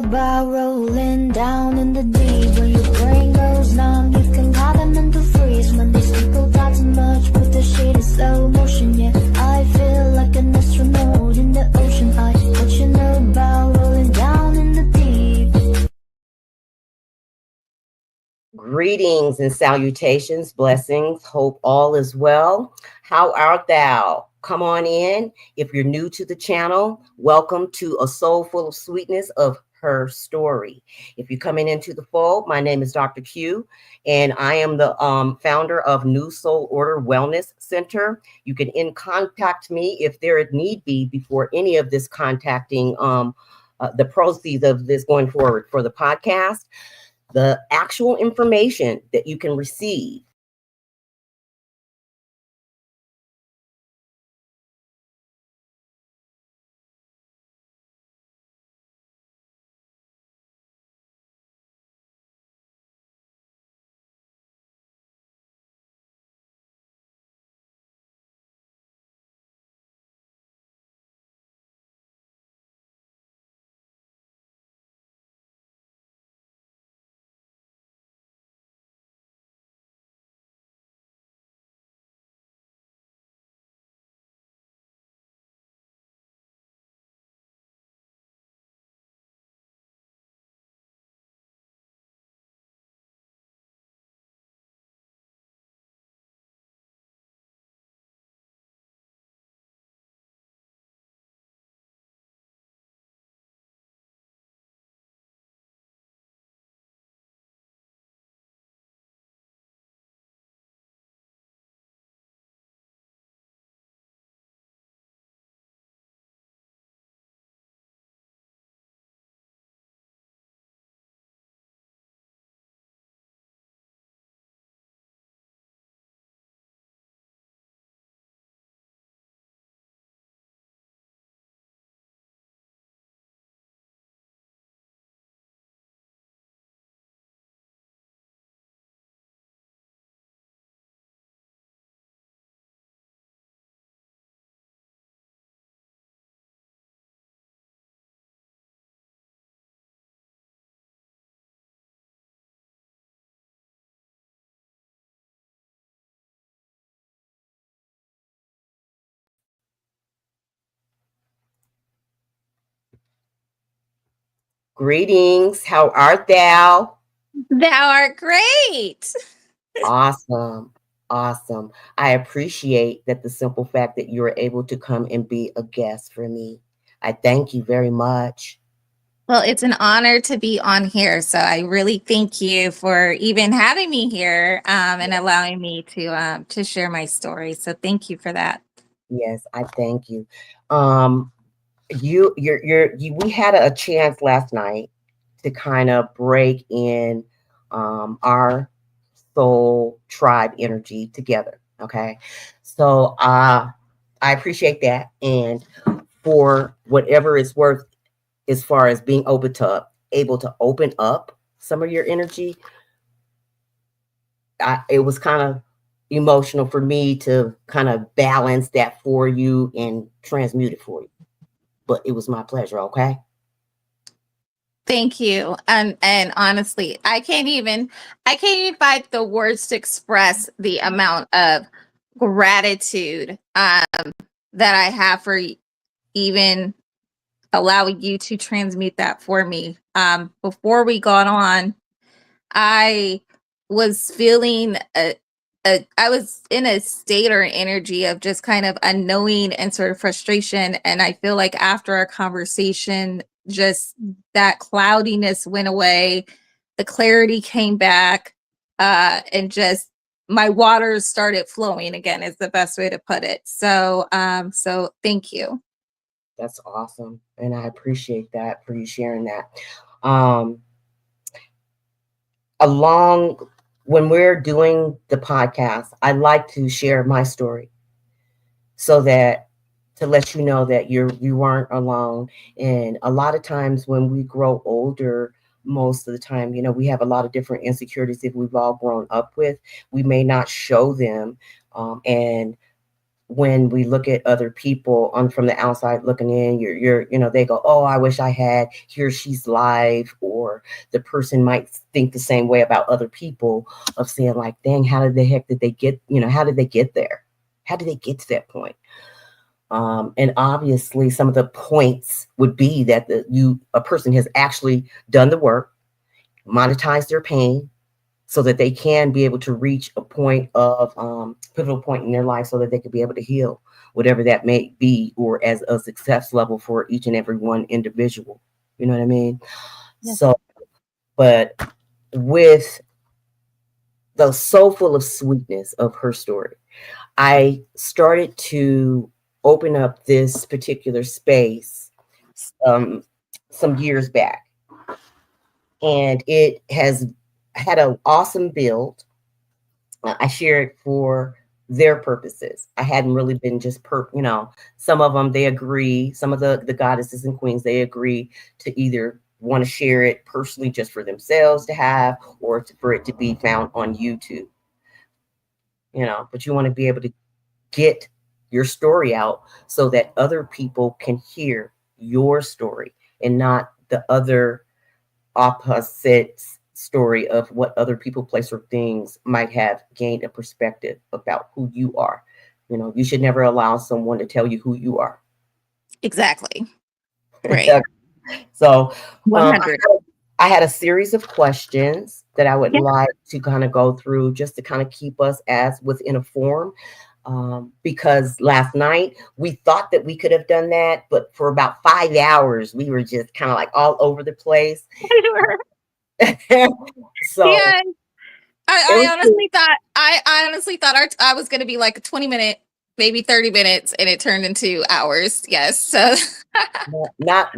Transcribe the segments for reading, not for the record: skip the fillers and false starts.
about rolling down in the deep. When your brain goes numb, you can call them into freeze. When these people talk too much, put the shit in slow motion. Yeah, I feel like an astronaut in the ocean. What you know about rolling down in the deep? Greetings and salutations, blessings. Hope all is well. How art thou? Come on in. If you're new to the channel, welcome to A Soulful of Sweetness of Her Story. If you're coming into the fold, my name is Dr. Q, and I am the founder of New Soul Order Wellness Center. You can contact me if there need be before any of this contacting the proceeds of this going forward for the podcast. The actual information that you can receive Greetings. How art thou? Thou art great. Awesome. Awesome. I appreciate that the simple fact that you're able to come and be a guest for me. I thank you very much. Well, it's an honor to be on here. So I really thank you for even having me here and allowing me to share my story. So thank you for that. Yes, I thank you. We had a chance last night to kind of break in our soul tribe energy together. Okay. So I appreciate that. And for whatever it's worth, as far as being able to open up some of your energy, it was kind of emotional for me to kind of balance that for you and transmute it for you. But it was my pleasure. Okay. Thank you. And honestly, I can't even find the words to express the amount of gratitude that I have for even allowing you to transmute that for me. Before we got on, I was feeling I was in a state or energy of just kind of unknowing and sort of frustration. And I feel like after our conversation, just that cloudiness went away, the clarity came back, and just my waters started flowing again is the best way to put it. So so thank you. That's awesome. And I appreciate that for you sharing that. Um, along when we're doing the podcast, I like to share my story so that to let you know that you aren't alone. And a lot of times when we grow older, most of the time, we have a lot of different insecurities that we've all grown up with. We may not show them, and when we look at other people on from the outside looking in, they go, oh, I wish I had he or she's life, or the person might think the same way about other people of saying like, dang, how did the heck did they get, how did they get there? How did they get to that point? And obviously some of the points would be that a person has actually done the work, monetized their pain, so that they can be able to reach a point of pivotal point in their life so that they could be able to heal whatever that may be, or as a success level for each and every one individual. You know what I mean? Yes. So, but with the Soulful of Sweetness of Her Story, I started to open up this particular space some years back. And it has had an awesome build. I share it for their purposes. I hadn't really been just some of them, they agree. Some of the goddesses and queens, they agree to either want to share it personally just for themselves to have, or for it to be found on YouTube. But you want to be able to get your story out so that other people can hear your story and not the other opposite story of what other people, place, or things might have gained a perspective about who you are. You should never allow someone to tell you who you are. Exactly. Right. So 100. I had a series of questions that I would like to kind of go through just to kind of keep us as within a form. Because last night we thought that we could have done that, but for about 5 hours, we were just kind of like all over the place. So yeah, I honestly thought I was going to be like a 20-minute, maybe 30 minutes, and it turned into hours. Yes. So I'm not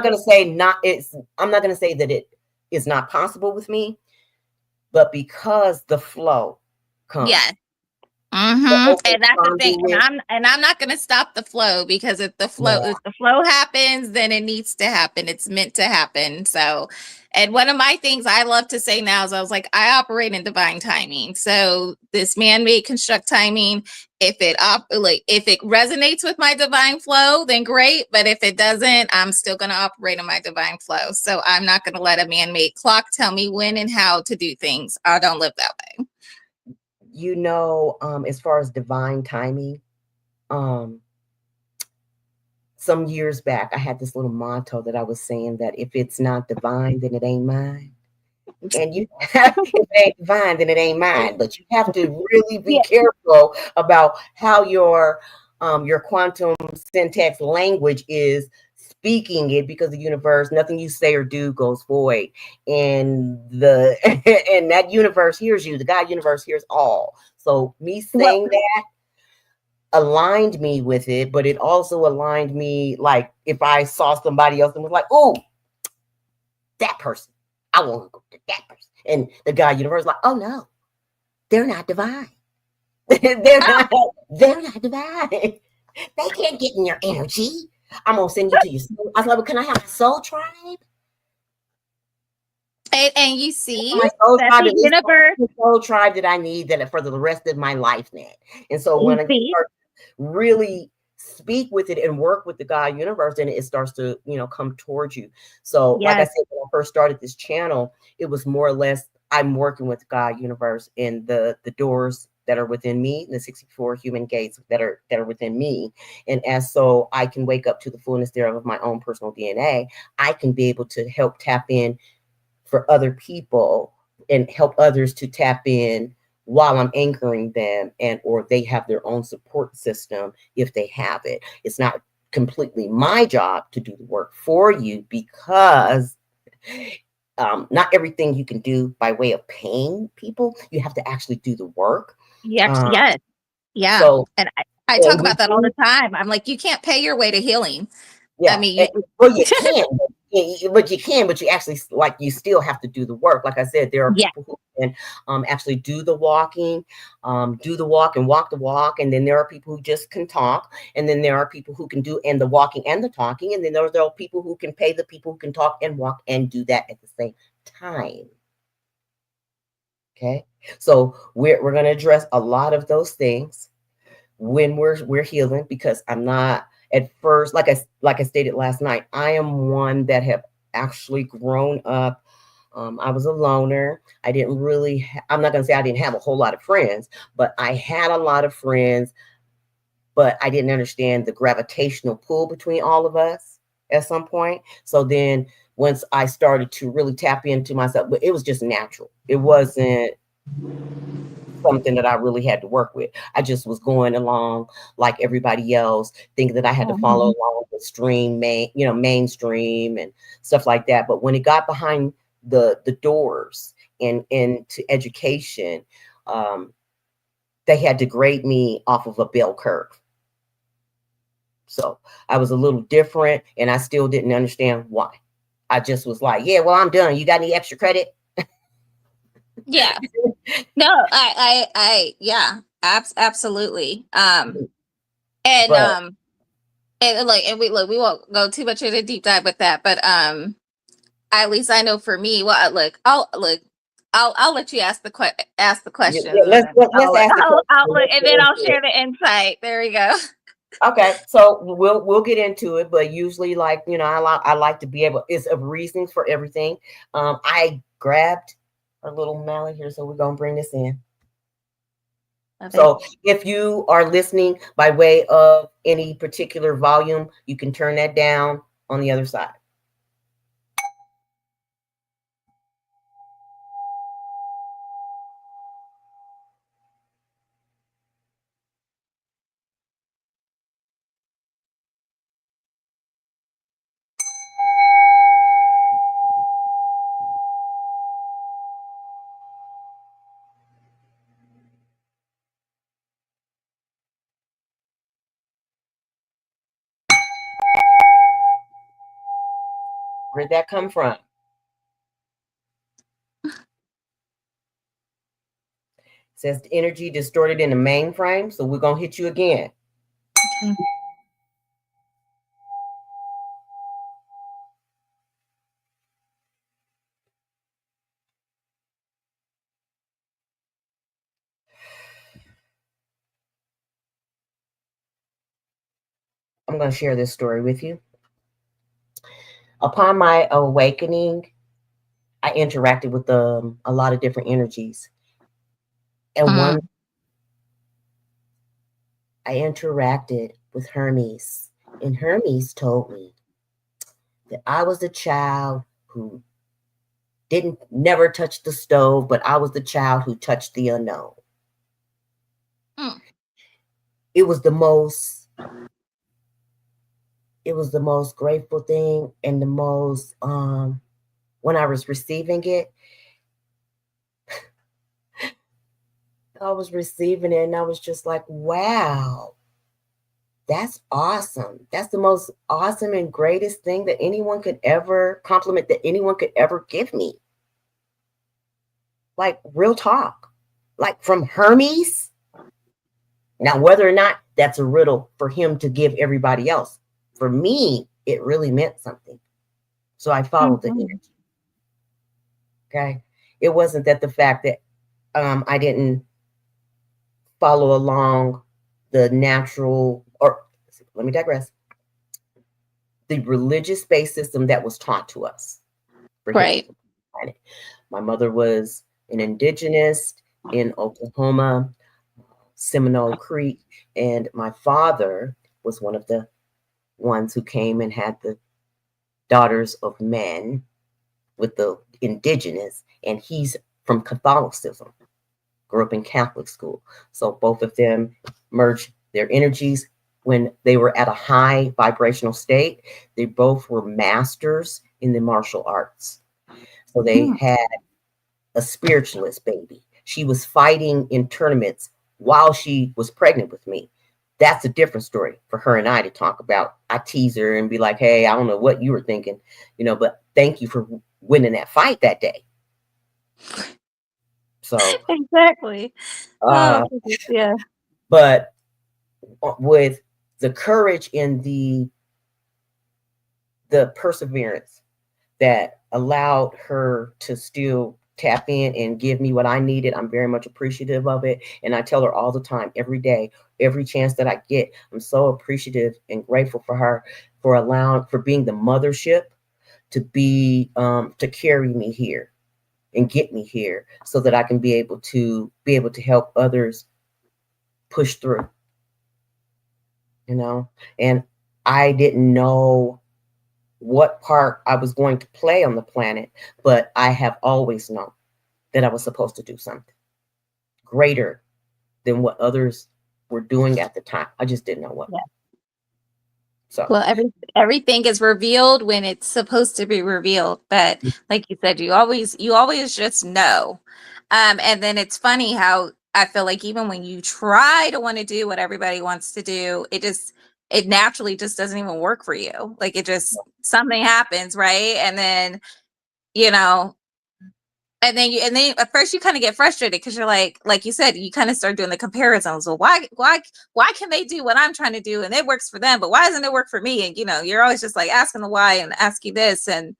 going to say that it is not possible with me, but because the flow comes. yeah. And that's the thing. And I'm not gonna stop the flow, because if the flow happens, then it needs to happen. It's meant to happen. So, and one of my things I love to say now is I operate in divine timing. So this man-made construct timing, if it resonates with my divine flow, then great. But if it doesn't, I'm still gonna operate in my divine flow. So I'm not gonna let a man-made clock tell me when and how to do things. I don't live that way. As far as divine timing, some years back, I had this little motto that I was saying that if it's not divine, then it ain't mine. And if it ain't divine, then it ain't mine. But you have to really be careful about how your quantum syntax language is speaking it, because the universe, nothing you say or do goes void, and and that universe hears you. The God universe hears all. So me saying that aligned me with it, but it also aligned me, like if I saw somebody else and was like, oh, that person, I want to go to that person, and the God universe like, oh no, they're not divine. they're not divine. They can't get in your energy. I'm gonna send you to your soul. I was like, well, can I have a soul tribe? And you see my soul that tribe, the universe, the soul tribe that I need that for the rest of my life, man. And so when I start really speak with it and work with the God universe, and it starts to come towards you. So like I said, when I first started this channel, it was more or less I'm working with God universe and the doors that are within me, the 64 human gates that are within me. And as so I can wake up to the fullness thereof of my own personal DNA, I can be able to help tap in for other people and help others to tap in while I'm anchoring them, and or they have their own support system if they have it. It's not completely my job to do the work for you, because not everything you can do by way of paying people. You have to actually do the work. yeah. So, and I talk about that all the time. I'm like, you can't pay your way to healing. Yeah, I mean, you can, but you actually, like, you still have to do the work. Like I said, there are people who can actually do the walking, do the walk and walk the walk, and then there are people who just can talk, and then there are people who can do and the walking and the talking, and then there are people who can pay the people who can talk and walk and do that at the same time. Okay, so we're going to address a lot of those things. when we're healing, because I'm not at first, like I stated last night, I am one that have actually grown up. I was a loner. I didn't really, I'm not going to say I didn't have a whole lot of friends, but I had a lot of friends, but I didn't understand the gravitational pull between all of us at some point. So then once I started to really tap into myself, but it was just natural. It wasn't something that I really had to work with. I just was going along like everybody else, thinking that I had to follow along the mainstream and stuff like that. But when it got behind the doors and into education, they had to grade me off of a bell curve. So I was a little different, and I still didn't understand why. I just was like, yeah, well, I'm done. You got any extra credit? Yeah. No, yeah, absolutely. And But and we won't go too much into a deep dive with that, but at least I know for me, well, I'll let you ask the yeah, questions, and then let's ask the question. I'll look, Let's and get then I'll into share it. the insight. There we go. Okay, so we'll get into it, but usually, like, I like to be able. It's a reason for everything. I grabbed a little mallet here, so we're gonna bring this in. Okay. So if you are listening by way of any particular volume, you can turn that down on the other side. Where'd that come from? It says the energy distorted in the mainframe, so we're gonna hit you again. Okay. I'm gonna share this story with you. Upon my awakening, I interacted with a lot of different energies. And one, I interacted with Hermes. And Hermes told me that I was the child who didn't never touch the stove, but I was the child who touched the unknown. It was the most grateful thing, and the most when I was receiving it, I was receiving it and I was just like, wow, that's awesome. That's the most awesome and greatest thing that anyone could ever compliment, that anyone could ever give me. Like, real talk. Like, from Hermes. Now, whether or not that's a riddle for him to give everybody else, for me, it really meant something. So I followed the energy. Okay. It wasn't that the fact that I didn't follow along the natural, or let me digress, the religious based system that was taught to us for Right. healing the planet. My mother was an indigenous in Oklahoma, Seminole Creek, and my father was one of the ones who came and had the daughters of men with the indigenous, and he's from Catholicism, grew up in Catholic school. So both of them merged their energies when they were at a high vibrational state. They both were masters in the martial arts. So they had a spiritualist baby. She was fighting in tournaments while she was pregnant with me. That's a different story for her and I to talk about. I tease her and be like, hey, I don't know what you were thinking, but thank you for winning that fight that day. So Exactly. Yeah. But with the courage and the perseverance that allowed her to still tap in and give me what I needed. I'm very much appreciative of it. And I tell her all the time, every day, every chance that I get, I'm so appreciative and grateful for her for being the mothership to carry me here and get me here so that I can be able to help others push through, and I didn't know what part I was going to play on the planet, but I have always known that I was supposed to do something greater than what others were doing at the time. I just didn't know what. Yeah. So well, everything is revealed when it's supposed to be revealed. But like you said, you always just know. And then it's funny how I feel like even when you try to want to do what everybody wants to do, it naturally just doesn't even work for you. Like something happens, right? And then, you know, and then at first you kind of get frustrated because you're like you said, you kind of start doing the comparisons. Well, why can they do what I'm trying to do and it works for them, but why doesn't it work for me? And you're always just like asking the why and asking this, and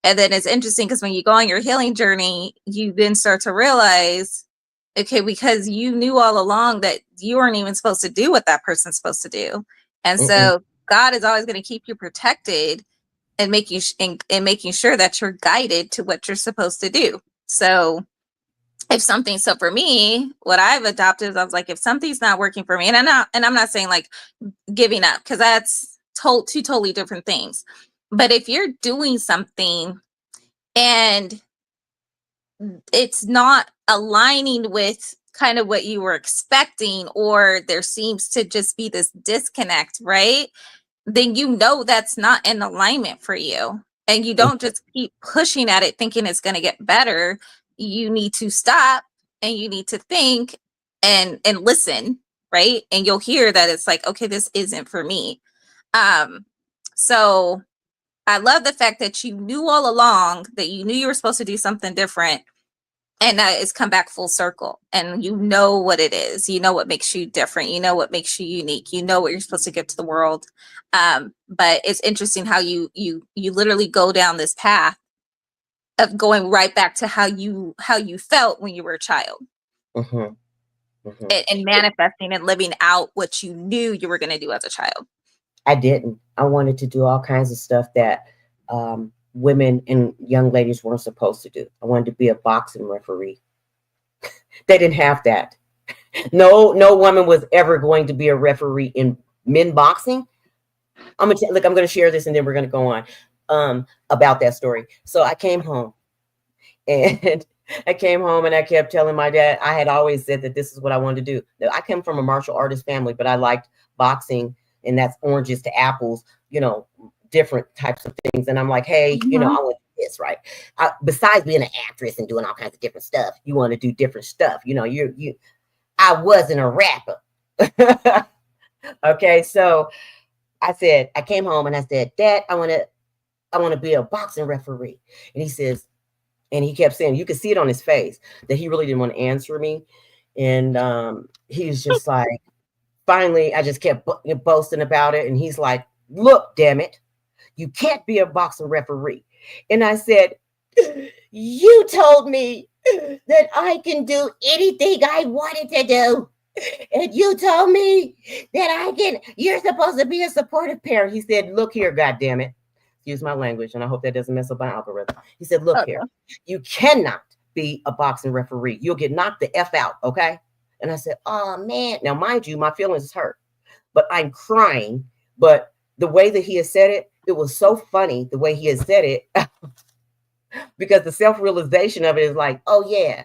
then it's interesting because when you go on your healing journey, you then start to realize, okay, because you knew all along that you weren't even supposed to do what that person's supposed to do, and so God is always going to keep you protected and making sure that you're guided to what you're supposed to do. So so for me, what I've adopted is I was like, if something's not working for me, and I'm not saying like giving up, because that's two totally different things. But if you're doing something and it's not aligning with kind of what you were expecting, or there seems to just be this disconnect, right? Then that's not in alignment for you. And you don't just keep pushing at it thinking it's going to get better. You need to stop and you need to think and listen, right? And you'll hear that it's like, okay, this isn't for me. So I love the fact that you knew all along that you knew you were supposed to do something different, and that it's come back full circle, and you know what it is, what makes you different, what makes you unique, what you're supposed to give to the world. But it's interesting how you literally go down this path of going right back to how you felt when you were a child. And manifesting and living out what you knew you were going to do as a child. I didn't. I wanted to do all kinds of stuff that women and young ladies weren't supposed to do. I wanted to be a boxing referee. They didn't have that. No woman was ever going to be a referee in men boxing. I'm going to share this and then we're going to go on about that story. So I came home and I kept telling my dad, I had always said that this is what I wanted to do. I come from a martial artist family, but I liked boxing, and that's oranges to apples, different types of things. And I'm like, hey, I want this, right? Besides being an actress and doing all kinds of different stuff, you want to do different stuff. I wasn't a rapper. Okay. So I came home and I said, Dad, I want to be a boxing referee. And he kept saying, you could see it on his face that he really didn't want to answer me. And he was just like, finally, I just kept boasting about it. And he's like, look, damn it, you can't be a boxing referee. And I said, you told me that I can do anything I wanted to do. And you told me that you're supposed to be a supportive parent. He said, look here, goddammit. Excuse my language, and I hope that doesn't mess up my algorithm. He said, look here, you cannot be a boxing referee. You'll get knocked the F out, okay? And I said, oh, man. Now, mind you, my feelings hurt, but I'm crying. But the way that he had said it, it was so funny the way he had said it because the self-realization of it is like, oh, yeah.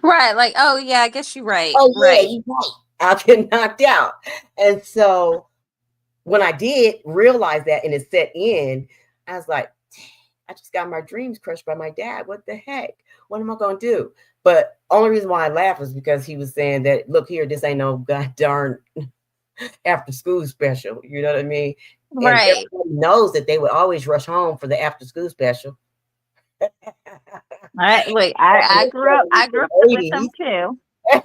Right. Like, oh, yeah, I guess you're right. Oh, yeah, right. You're right. I'll get knocked out. And so when I did realize that and it set in, I was like, I just got my dreams crushed by my dad. What the heck? What am I going to do? But only reason why I laughed was because he was saying that, look here, this ain't no god darn after school special. You know what I mean? Right. And everybody knows that they would always rush home for the after school special. Wait, I grew up with them too.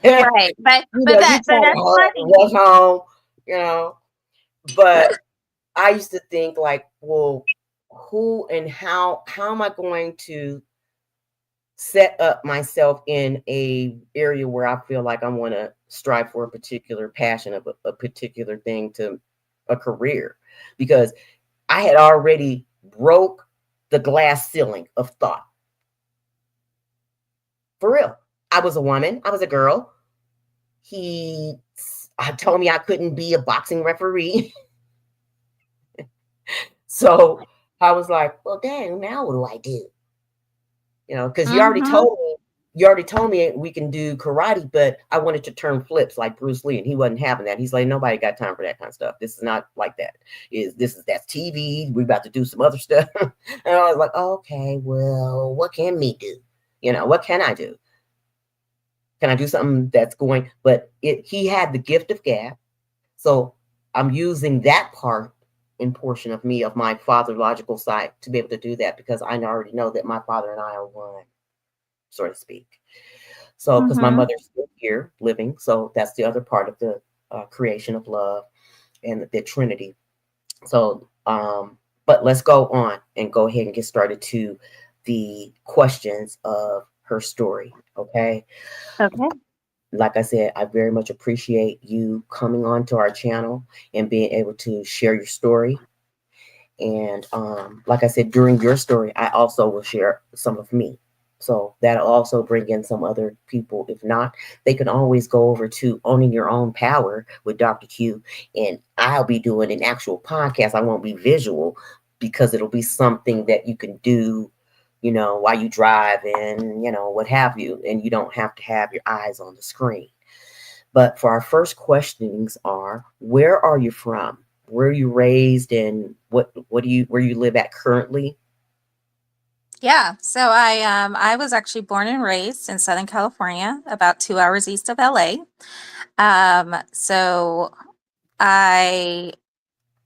Right. But that's funny. Rush home, but I used to think like, well, who and how am I going to set up myself in a area where I feel like I want to strive for a particular passion of a particular thing to a career, because I had already broke the glass ceiling of thought. For real. I was a woman. I was a girl. He told me I couldn't be a boxing referee. So I was like, well, dang, now what do I do? You know, because Mm-hmm. you already told me we can do karate, but I wanted to turn flips like Bruce Lee, and he wasn't having that. He's like, nobody got time for that kind of stuff. This is not like that. That's TV. We're about to do some other stuff. And I was like, okay, well, what can me do? You know, what can I do? Can I do something that's going? But he had the gift of gab, so I'm using that part and portion of me, of my fatherological side, to be able to do that, because I already know that my father and I are one, so to speak. So, because my Mm-hmm. mother's still here living, so that's the other part of the creation of love and the Trinity. So, but let's go on and go ahead and get started to the questions of her story. Okay. Okay. Like I said, I very much appreciate you coming on to our channel and being able to share your story. And like I said, during your story, I also will share some of me. So that'll also bring in some other people. If not, they can always go over to Owning Your Own Power with Dr. Q. And I'll be doing an actual podcast. I won't be visual, because it'll be something that you can do, you know, while you drive and, you know, what have you. And you don't have to have your eyes on the screen. But for our first questionings are, where are you from? Where are you raised, and what do you where you live at currently? Yeah. So I was actually born and raised in Southern California, about 2 hours east of LA. So I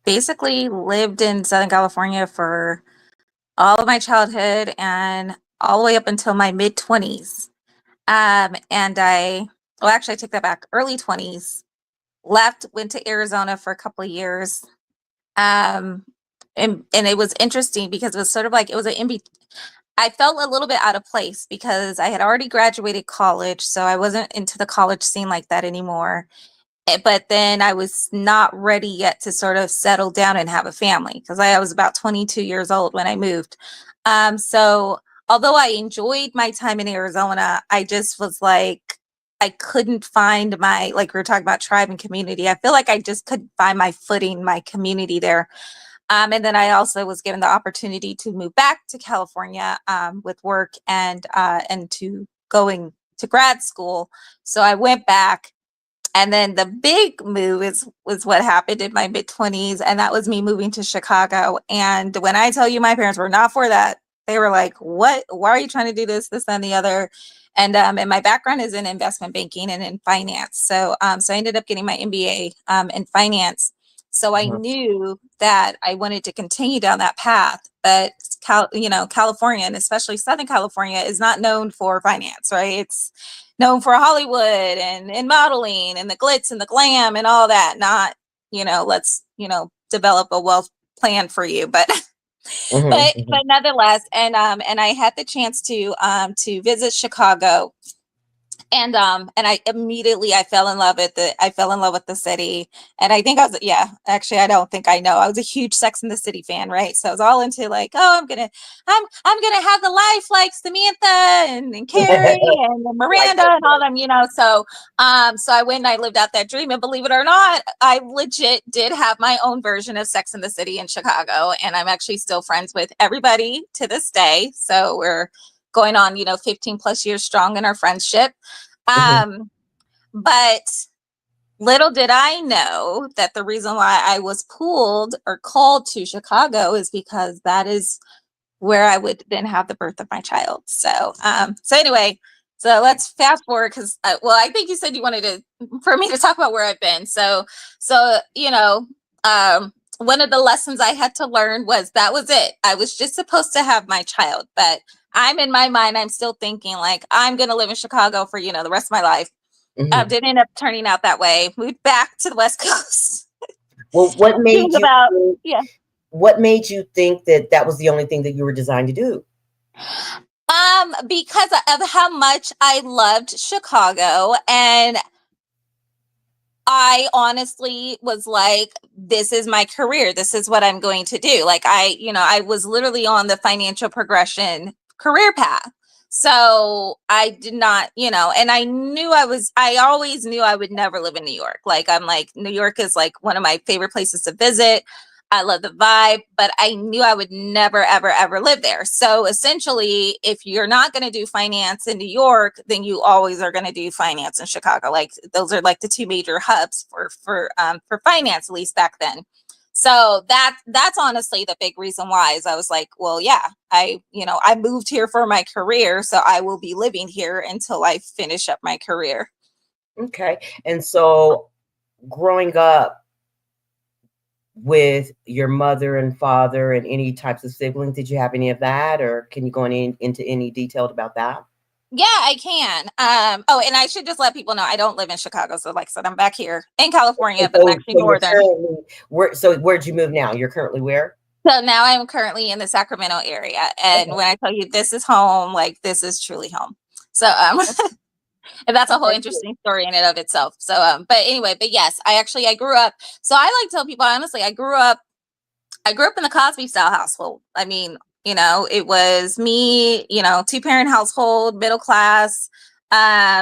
basically lived in Southern California for all of my childhood and all the way up until my mid 20s. And well, actually, I take that back. Early 20s, left, went to Arizona for a couple of years. Um, and it was interesting because it was sort of like it was an in I felt a little bit out of place because I had already graduated college, so I wasn't into the college scene like that anymore. But then I was not ready yet to sort of settle down and have a family because I was about 22 years old when I moved. So although I enjoyed my time in Arizona, I just was like, I couldn't find my, like we were talking about tribe and community. I feel like I just couldn't find my footing, my community there. And then I also was given the opportunity to move back to California with work and to going to grad school. So I went back, and then the big move was what happened in my mid 20s, and that was me moving to Chicago. And when I tell you, my parents were not for that. They were like, "What? Why are you trying to do this, this, and the other?" And my background is in investment banking and in finance. So I ended up getting my MBA in finance. So I Uh-huh. knew that I wanted to continue down that path, but California, and especially Southern California, is not known for finance, right? It's known for Hollywood and modeling and the glitz and the glam and all that. Not, let's, develop a wealth plan for you. But Mhm, but mhm, nonetheless, and I had the chance to visit Chicago, and I fell in love with the city. And I think I was, yeah, actually, I don't think I know, I was a huge Sex and the City fan, right? So I was all into like, oh, I'm gonna have the life like Samantha and Carrie and like Miranda that. and all them, so I went and I lived out that dream. And believe it or not, I legit did have my own version of Sex and the City in Chicago, and I'm actually still friends with everybody to this day. So we're going on 15 plus years strong in our friendship. Mhm, um, but little did I know that the reason why I was pulled or called to Chicago is because that is where I would then have the birth of my child. So anyway, so let's fast forward because, well, I think you said you wanted for me to talk about where I've been. So one of the lessons I had to learn was that was it. I was just supposed to have my child, but I'm in my mind, I'm still thinking like I'm going to live in Chicago for, the rest of my life. mhm. Didn't end up turning out that way. Moved back to the West Coast. Well, It was about, yeah. what made you think that that was the only thing that you were designed to do? Because of how much I loved Chicago, and I honestly was like, this is my career. This is what I'm going to do. Like I was literally on the financial progression career path. So I did not, and I always knew I would never live in New York. Like, I'm like, New York is like one of my favorite places to visit. I love the vibe, but I knew I would never, ever, ever live there. So essentially, if you're not going to do finance in New York, then you always are going to do finance in Chicago. Like, those are like the two major hubs for finance, at least back then. So that's honestly the big reason why, is I was like, well, yeah, I moved here for my career, so I will be living here until I finish up my career. Okay. And so growing up with your mother and father and any types of siblings, did you have any of that, or can you go into any detail about that? Yeah, I can. And I should just let people know I don't live in Chicago. So like I said, I'm back here in California, but I'm actually northern. Where'd you move now? You're currently where? So now I'm currently in the Sacramento area. And when I tell you this is home, like, this is truly home. So and that's a whole interesting story in and of itself. So but yes, I grew up. So I like to tell people, honestly, I grew up in the Cosby style household. I mean, it was me, two-parent household, middle class,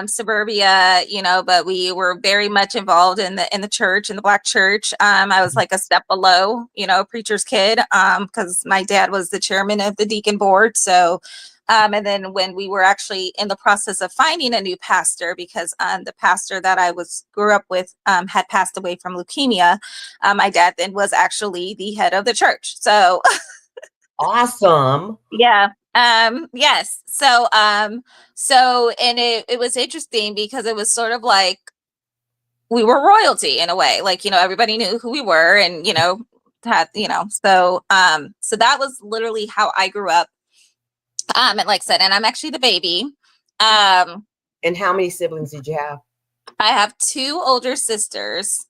suburbia, but we were very much involved in the church, in the Black church. I was like a step below, preacher's kid, because my dad was the chairman of the deacon board. So and then when we were actually in the process of finding a new pastor, because the pastor that I grew up with had passed away from leukemia, my dad then was actually the head of the church. So awesome. Yeah. Yes. So and it was interesting because it was sort of like we were royalty in a way. Like, everybody knew who we were, and so that was literally how I grew up. And like I said, and I'm actually the baby. And how many siblings did you have? I have two older sisters.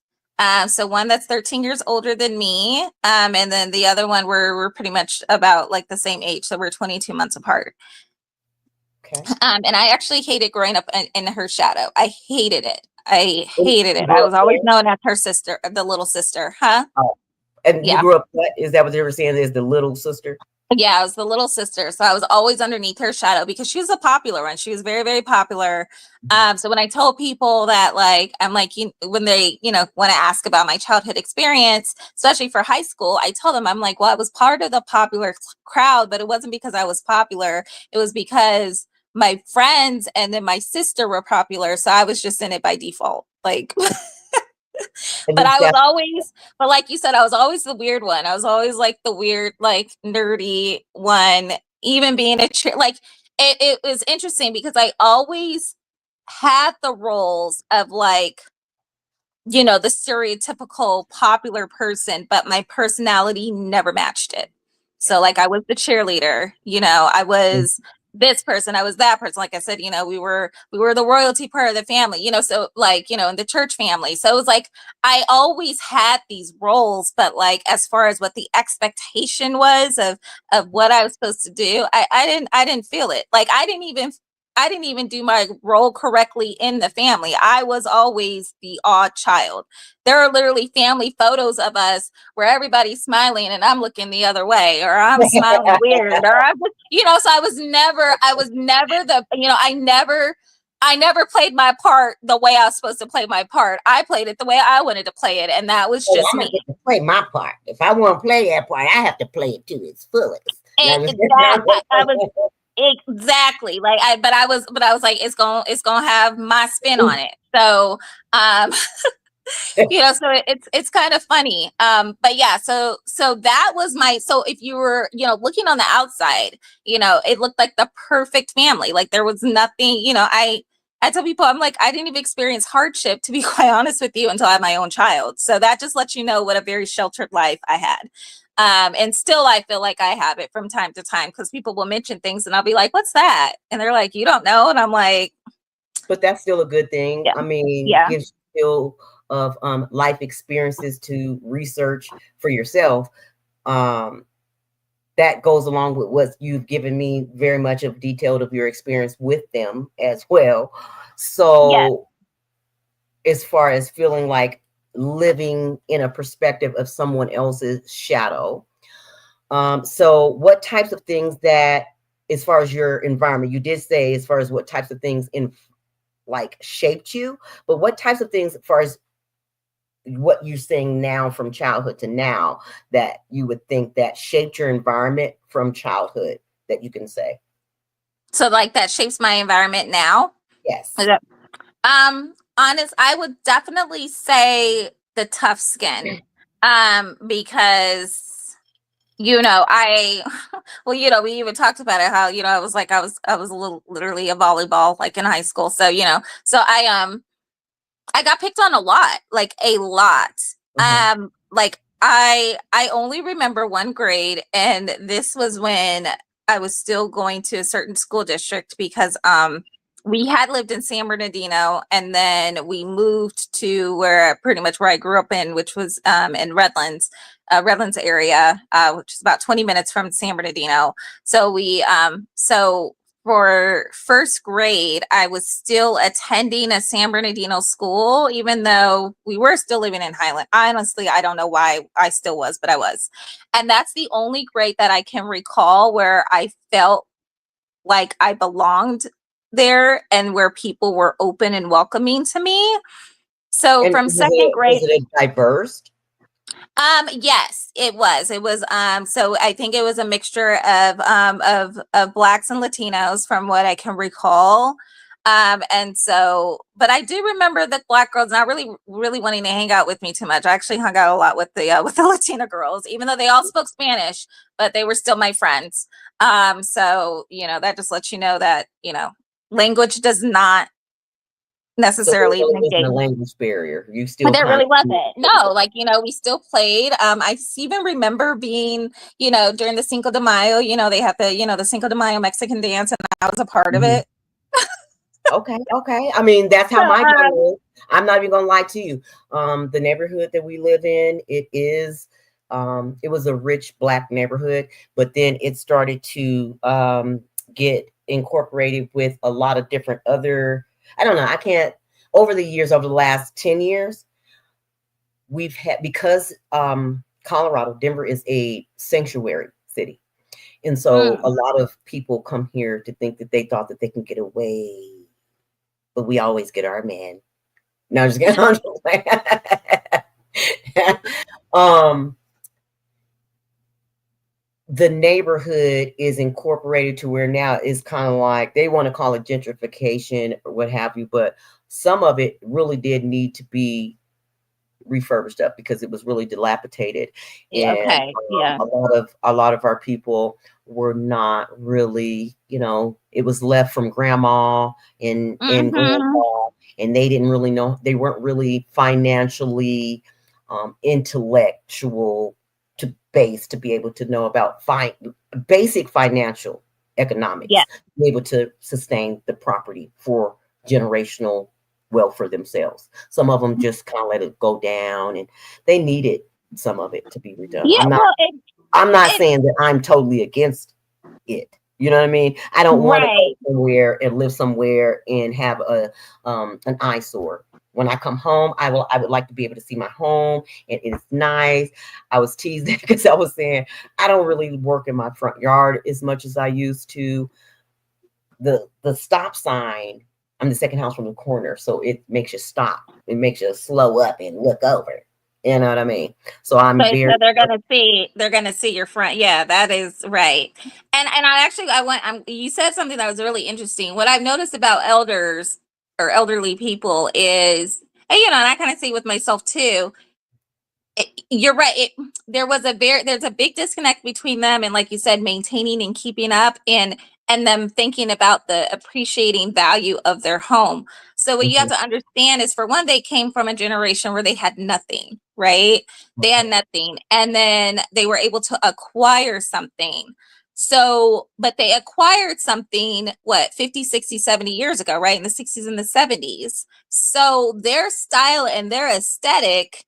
So one that's 13 years older than me. And then the other one, we're pretty much about like the same age. So we're 22 months apart. Okay. And I actually hated growing up in her shadow. I hated it. I hated it. I was always known as her sister, the little sister. Huh? Oh. And Yeah. you grew up, what? Is that what they were saying, is the little sister? Yeah, I was the little sister. So I was always underneath her shadow because she was a popular one. She was very, very popular. So when I told people that, like, I'm like, when they, want to ask about my childhood experience, especially for high school, I tell them, I'm like, well, I was part of the popular crowd, but it wasn't because I was popular. It was because my friends and then my sister were popular. So I was just in it by default. Like, but like you said, I was always the weird one. I was always like the weird, like, nerdy one, even being like, it was interesting because I always had the roles of, like, the stereotypical popular person, but my personality never matched it. So like, I was the cheerleader, I was this person, I was that person. Like I said, we were the royalty part of the family, so like, in the church family. So it was like, I always had these roles, but like, as far as what the expectation was of what I was supposed to do, I didn't feel it. Like, I didn't even do my role correctly in the family. I was always the odd child. There are literally family photos of us where everybody's smiling and I'm looking the other way, or I'm smiling weird, or I'm so I was never the, I never played my part the way I was supposed to play my part. I played it the way I wanted to play it, and that was just me. I get to play my part. If I want to play that part, I have to play it to its fullest. I was exactly like but I was like, it's gonna have my spin on it. So so it's kind of funny. But yeah, so that was so if you were, looking on the outside, it looked like the perfect family. Like, there was nothing, I tell people, I'm like, I didn't even experience hardship, to be quite honest with you, until I had my own child. So that just lets you know what a very sheltered life I had. And still, I feel like I have it from time to time, because people will mention things and I'll be like, what's that? And they're like, you don't know. And I'm like, but that's still a good thing. Yeah. I mean, Yeah. gives you still of life experiences to research for yourself. That that goes along with what you've given me very much of detailed of your experience with them as well. Yes. So as far as feeling like living in a perspective of someone else's shadow. So what types of things that, as far as your environment, you did say as far as what types of things in like shaped you, but what types of things as far as what you're saying now from childhood to now that you would think that shaped your environment from childhood that you can say? So like that shapes my environment now. Is Yes. that- honest, I would definitely say the tough skin. Because I well, we even talked about it how, I was a little literally a volleyball like in high school. So, I got picked on a lot, like a lot. Uh-huh. Like I only remember one grade, and this was when I was still going to a certain school district because we had lived in San Bernardino, and then we moved to where I grew up in, which was in Redlands area, which is about 20 minutes from San Bernardino. So for first grade, I was still attending a San Bernardino school, even though we were still living in Highland. Honestly, I don't know why I still was, but I was. And that's the only grade that I can recall where I felt like I belonged there and where people were open and welcoming to me. So And from second was grade, it a diverse? yes, it was. It was so I think it was a mixture of blacks and Latinos from what I can recall. And so but I do remember the black girls not really wanting to hang out with me too much. I actually hung out a lot with the Latina girls, even though they all spoke Spanish, but they were still my friends. So, that just lets you know that, language does not So there necessarily really wasn't a negate. language barrier. You But still there kind really of wasn't. No, like, we still played. I even remember being, during the Cinco de Mayo, they have the Cinco de Mayo Mexican dance, and I was a part of Mhm. it. Okay, okay. I mean, that's So, how my daughter is. I'm not even gonna lie to you. The neighborhood that we live in, it was a rich black neighborhood, but then it started to get incorporated with a lot of different other, I don't know, I can't, over the years, over the last 10 years, we've had, because Colorado, Denver is a sanctuary city. And so a mm, lot of people come here to think that they thought that they can get away, but we always get our man. No, I'm just kidding. I'm just playing. um, the neighborhood is incorporated to where now it's kind of like they want to call it gentrification or what have you, but some of it really did need to be refurbished up because it was really dilapidated, yeah, and okay, yeah. a lot of our people were not really, it was left from grandma and Mm-hmm. grandpa, and they didn't really know, they weren't really financially intellectual to base to be able to know about basic financial Yeah. economics, be able to sustain the property for generational wealth for themselves. Some of them just kind of let it go down, and they needed some of it to be redone. Yeah, well, I'm not it saying that I'm totally against it. You know what I mean? I don't want to go right. somewhere and live somewhere and have an eyesore. When I come home, I would like to be able to see my home and it's nice. I was teased because I was saying I don't really work in my front yard as much as I used to. The stop sign, I'm the second house from the corner, so it makes you stop. It makes you slow up and look over. You know what I mean? So I'm So very they're gonna see your front. Yeah, that is right. And you said something that was really interesting. What I've noticed about elders or elderly people is, and and I kind of see with myself too, you're right. There's a big disconnect between them and, like you said, maintaining and keeping up, and them thinking about the appreciating value of their home. So what you have mhm, to understand is, for one, they came from a generation where they had nothing, right? They had okay, nothing, and then they were able to acquire something. So, but they acquired something, what, 50, 60, 70 years ago, right? In the 60s and the 70s. So their style and their aesthetic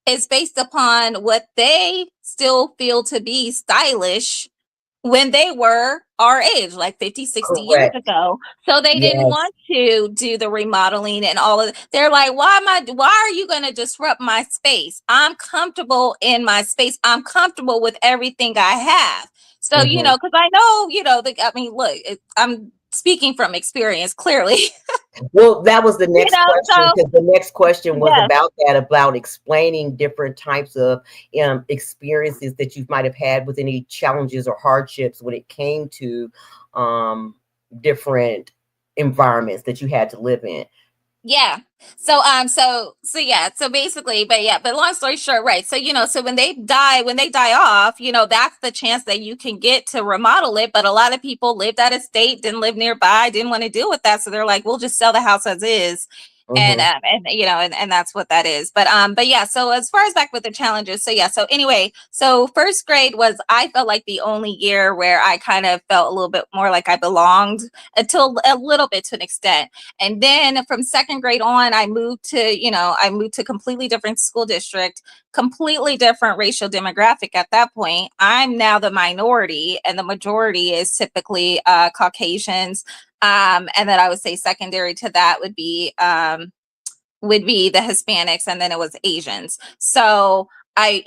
is based upon what they still feel to be stylish when they were our age, like 50, 60 years Correct. ago. So they didn't Yes. want to do the remodeling and all of it. They're like, why are you going to disrupt my space? I'm comfortable in my space. I'm comfortable with everything I have. So, Mhm. because I know, I mean, look, I'm speaking from experience, clearly. Well, that was the next question, So because the next question was yes. about that, about explaining different types of experiences that you might have had with any challenges or hardships when it came to different environments that you had to live in. Yeah. So yeah, so basically, but long story short, right. So, so when they die off, that's the chance that you can get to remodel it. But a lot of people lived out of state, didn't live nearby, didn't want to deal with that. So they're like, we'll just sell the house as is. Mhm. And that's what that is. But yeah, so as far as back with the challenges, so yeah, so anyway, so first grade was, I felt like, the only year where I kind of felt a little bit more like I belonged, until a little bit, to an extent. And then from second grade on, I moved to completely different school district, completely different racial demographic at that point. I'm now the minority, and the majority is typically Caucasians. And then I would say secondary to that would be the Hispanics, and then it was Asians. So I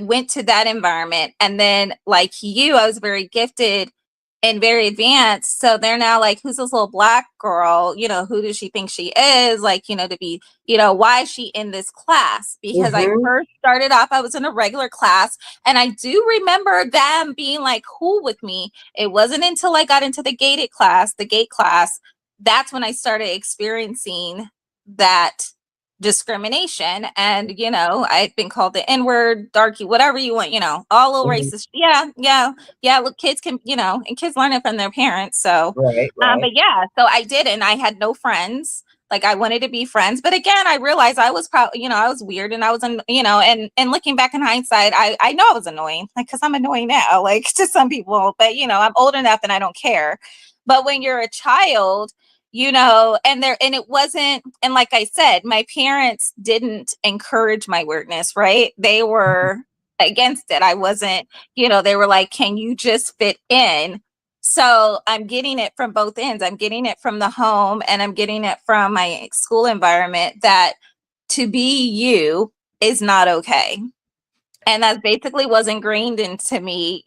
went to that environment, and then, like you, I was very gifted and very advanced. So they're now like, who's this little black girl? Who does she think she is? Like, to be, why is she in this class? Because I Mhm. first started off, I was in a regular class, and I do remember them being like cool with me. It wasn't until I got into the gate class, that's when I started experiencing that discrimination. And I'd been called the N-word, darky, whatever you want, all little Mhm. racist. Yeah, look, kids can, and kids learn it from their parents. So Right. Right. but yeah, so I did, and I had no friends. Like, I wanted to be friends, but again, I realized I was probably, I was weird, and I was, and looking back in hindsight, I know I was annoying, like, because I'm annoying now, like, to some people, but I'm old enough and I don't care. But when you're a child, and it wasn't, and like I said, my parents didn't encourage my weirdness, right? They were against it. I wasn't, they were like, can you just fit in? So I'm getting it from both ends. I'm getting it from the home, and I'm getting it from my school environment, that to be you is not okay. And that basically was ingrained into me,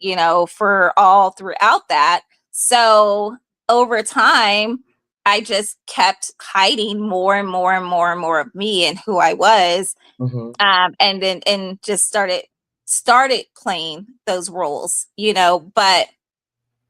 for all throughout that. So over time, I just kept hiding more and more and more and more of me and who I was. Mhm. And just started playing those roles, but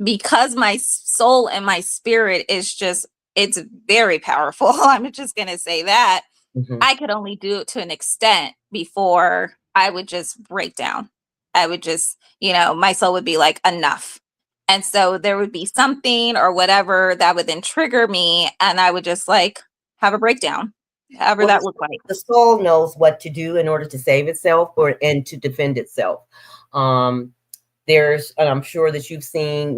because my soul and my spirit is just, it's very powerful. I'm just going to say that Mhm. I could only do it to an extent before I would just break down. I would just, my soul would be like, enough. And so there would be something or whatever that would then trigger me, and I would just like have a breakdown, however Well, that looked like. the soul knows what to do in order to save itself, or and to defend itself. Um, and I'm sure that you've seen,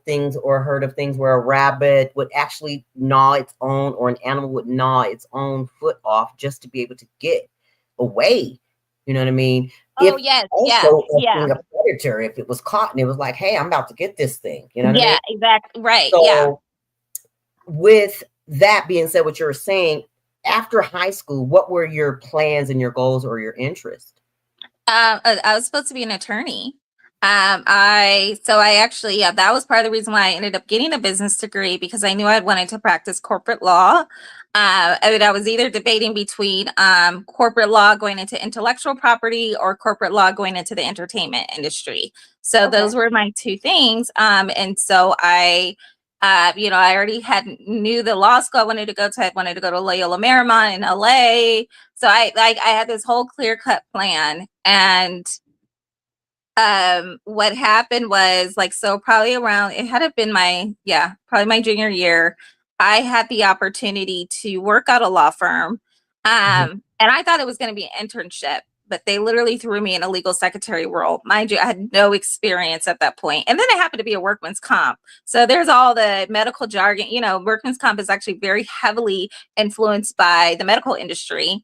things or heard of things where a rabbit would actually gnaw its own, or an animal would gnaw its own foot off just to be able to get away. You know what I mean? Oh, If yes. Yeah. also as Yeah. being a predator, if it was caught and it was like, hey, I'm about to get this thing. You know what I mean? Yeah. Exactly. Right. Yeah. So, with that being said, what you're saying, after high school, what were your plans and your goals or your interests? I was supposed to be an attorney. I actually, yeah, that was part of the reason why I ended up getting a business degree, because I knew I wanted to practice corporate law. I was either debating between corporate law going into intellectual property, or corporate law going into the entertainment industry. So Okay. those were my two things. And so I already had knew the law school I wanted to go to. I wanted to go to Loyola Marymount in LA. So I had this whole clear cut plan. And what happened was, like, so probably around, it had to have been probably my junior year, I had the opportunity to work at a law firm. Mhm. And I thought it was going to be an internship, but they literally threw me in a legal secretary role. Mind you, I had no experience at that point. And then it happened to be a workman's comp. So there's all the medical jargon. Workman's comp is actually very heavily influenced by the medical industry.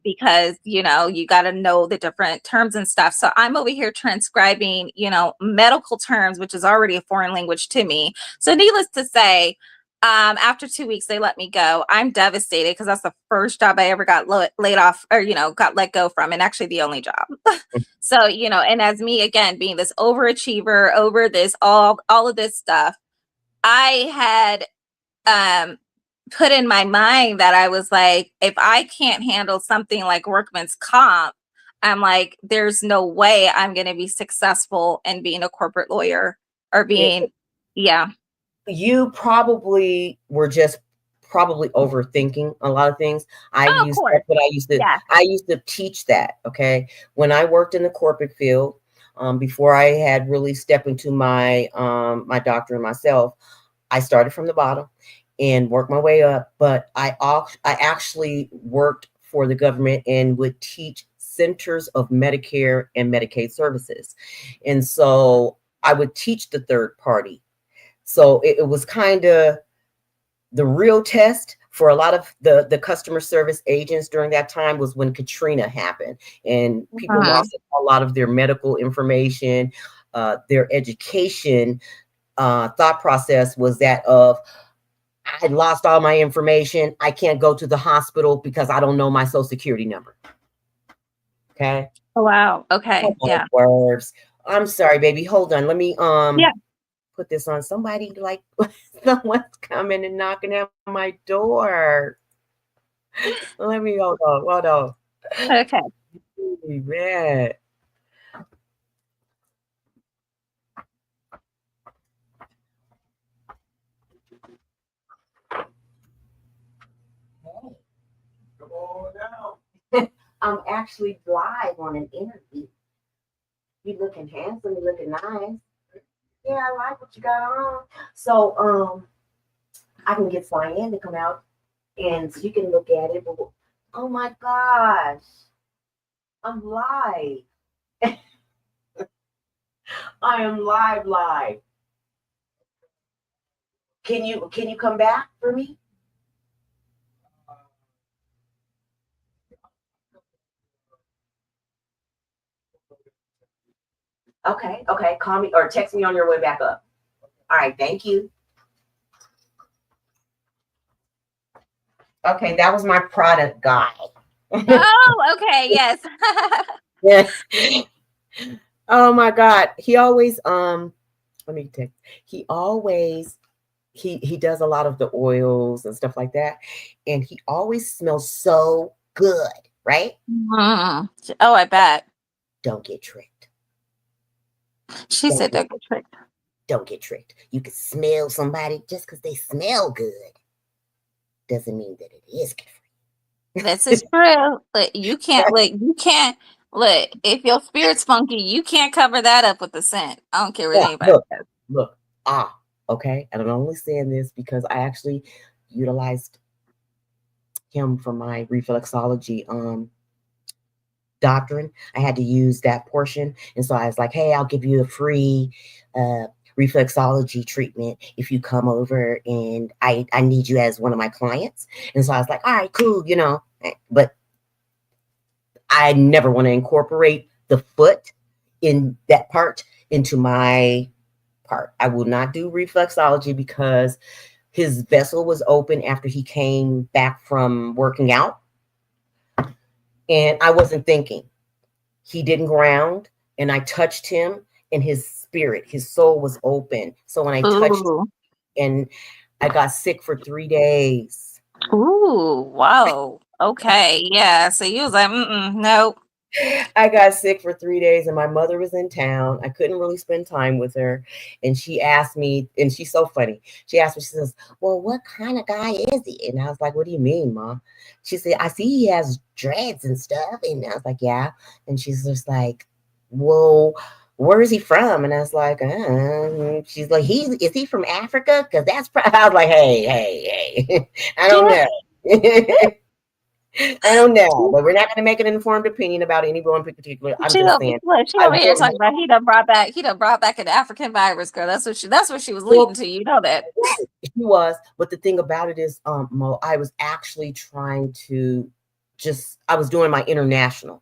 Because, you know, you got to know the different terms and stuff. So I'm over here transcribing, you know, medical terms, which is already a foreign language to me. So needless to say, after 2 weeks, they let me go. I'm devastated because that's the first job I ever got laid off, or, you know, got let go from, and actually the only job. So, you know, and as me, again, being this overachiever over this, all of this stuff, I had, put in my mind that I was like, if I can't handle something like workman's comp, I'm like, there's no way I'm going to be successful in being a corporate lawyer or being, yeah. You probably were just probably overthinking a lot of things. Oh, of course. That's what Yeah. I used to teach that. Okay. When I worked in the corporate field, before I had really stepped into my, my doctorate myself, I started from the bottom and worked my way up. But I actually worked for the government and would teach centers of Medicare and Medicaid services. And so I would teach the third party. So it was kind of the real test for a lot of the customer service agents during that time was when Katrina happened and people lost a lot of their medical information, their education thought process was that of, I lost all my information. I can't go to the hospital because I don't know my social security number. Okay. Oh, wow. Okay. Yeah. Words. I'm sorry, baby. Hold on. Let me Yeah. put this on. Somebody like someone's coming and knocking at my door. Let me hold on. Okay. Man. Come on down. I'm actually live on an interview. You looking handsome, you looking nice. Yeah, I like what you got on. So I can get Cyan to come out and so you can look at it. But, oh my gosh. I'm live. I am live. Can you come back for me? Okay. Call me or text me on your way back up. All right, thank you. Okay, that was my product guy. Oh, okay. Yes. Yes. Oh my God. He always let me take he always he does a lot of the oils and stuff like that. And he always smells so good, right? Oh, I bet. Don't get tricked. She said don't get tricked. Don't get tricked. You can smell somebody just because they smell good. Doesn't mean that it is good for you. This is true. But you can't look, if your spirit's funky, you can't cover that up with the scent. I don't care what anybody says. Look, okay. And I'm only saying this because I actually utilized him for my reflexology doctrine. I had to use that portion. And so I was like, hey, I'll give you a free reflexology treatment if you come over and I need you as one of my clients. And so I was like, all right, cool, you know, but I never want to incorporate the foot in that part into my part. I will not do reflexology because his vessel was open after he came back from working out. And I wasn't thinking. He didn't ground, and I touched him, and his spirit, his soul was open. So when I touched him, and I got sick for 3 days. Ooh, wow. Okay, yeah. So you was like, nope. I got sick for 3 days, and my mother was in town. I couldn't really spend time with her. And she asked me, and she's so funny. She asked me, she says, well, what kind of guy is he? And I was like, what do you mean, Mom? She said, I see he has dreads and stuff. And I was like, yeah. And she's just like, well, where is he from? And I was like, she's like, is he from Africa? Because that's I was like, hey, I don't know. I don't know, but we're not going to make an informed opinion about anyone in particular. I'm just saying. She over here talking about he done brought back an African virus, girl. That's what she was leading to. You know that. She was, but the thing about it is, Mo, I was actually trying to I was doing my international.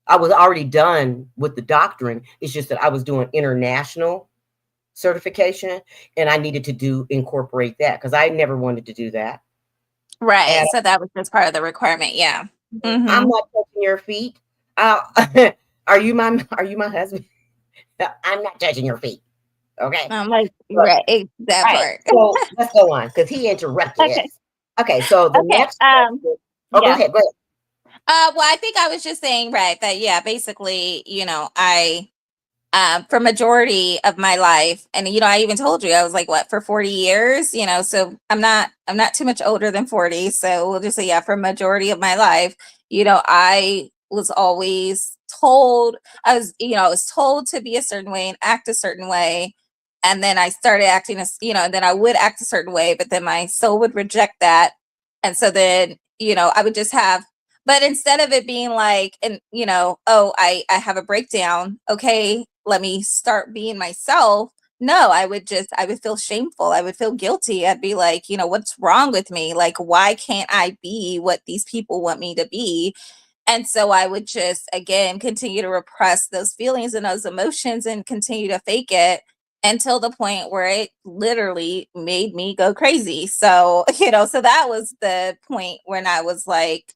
I was already done with the doctrine. It's just that I was doing international certification, and I needed to incorporate that because I never wanted to do that. Right. And So that was just part of the requirement. Yeah. I'm Mm-hmm. not touching your feet. Are you my husband? I'm not touching your feet. Okay. I'm like, But, that right. part. So let's go on because he interrupted Okay. us. Okay. So the Okay. next question. Oh, go Yeah. ahead. Go ahead. Well, I think I was just saying, right, that yeah, basically, I for majority of my life, and I even told you I was like what for 40 years, so I'm not too much older than 40, so we'll just say yeah, for majority of my life, I was always told I was told to be a certain way and act a certain way, and then I started acting as and then I would act a certain way, but then my soul would reject that, and so then I would just have. But instead of it being like, and oh, I have a breakdown. Okay, let me start being myself. No, I would feel shameful. I would feel guilty. I'd be like, what's wrong with me? Like, why can't I be what these people want me to be? And so I would just, again, continue to repress those feelings and those emotions and continue to fake it until the point where it literally made me go crazy. So, so that was the point when I was like,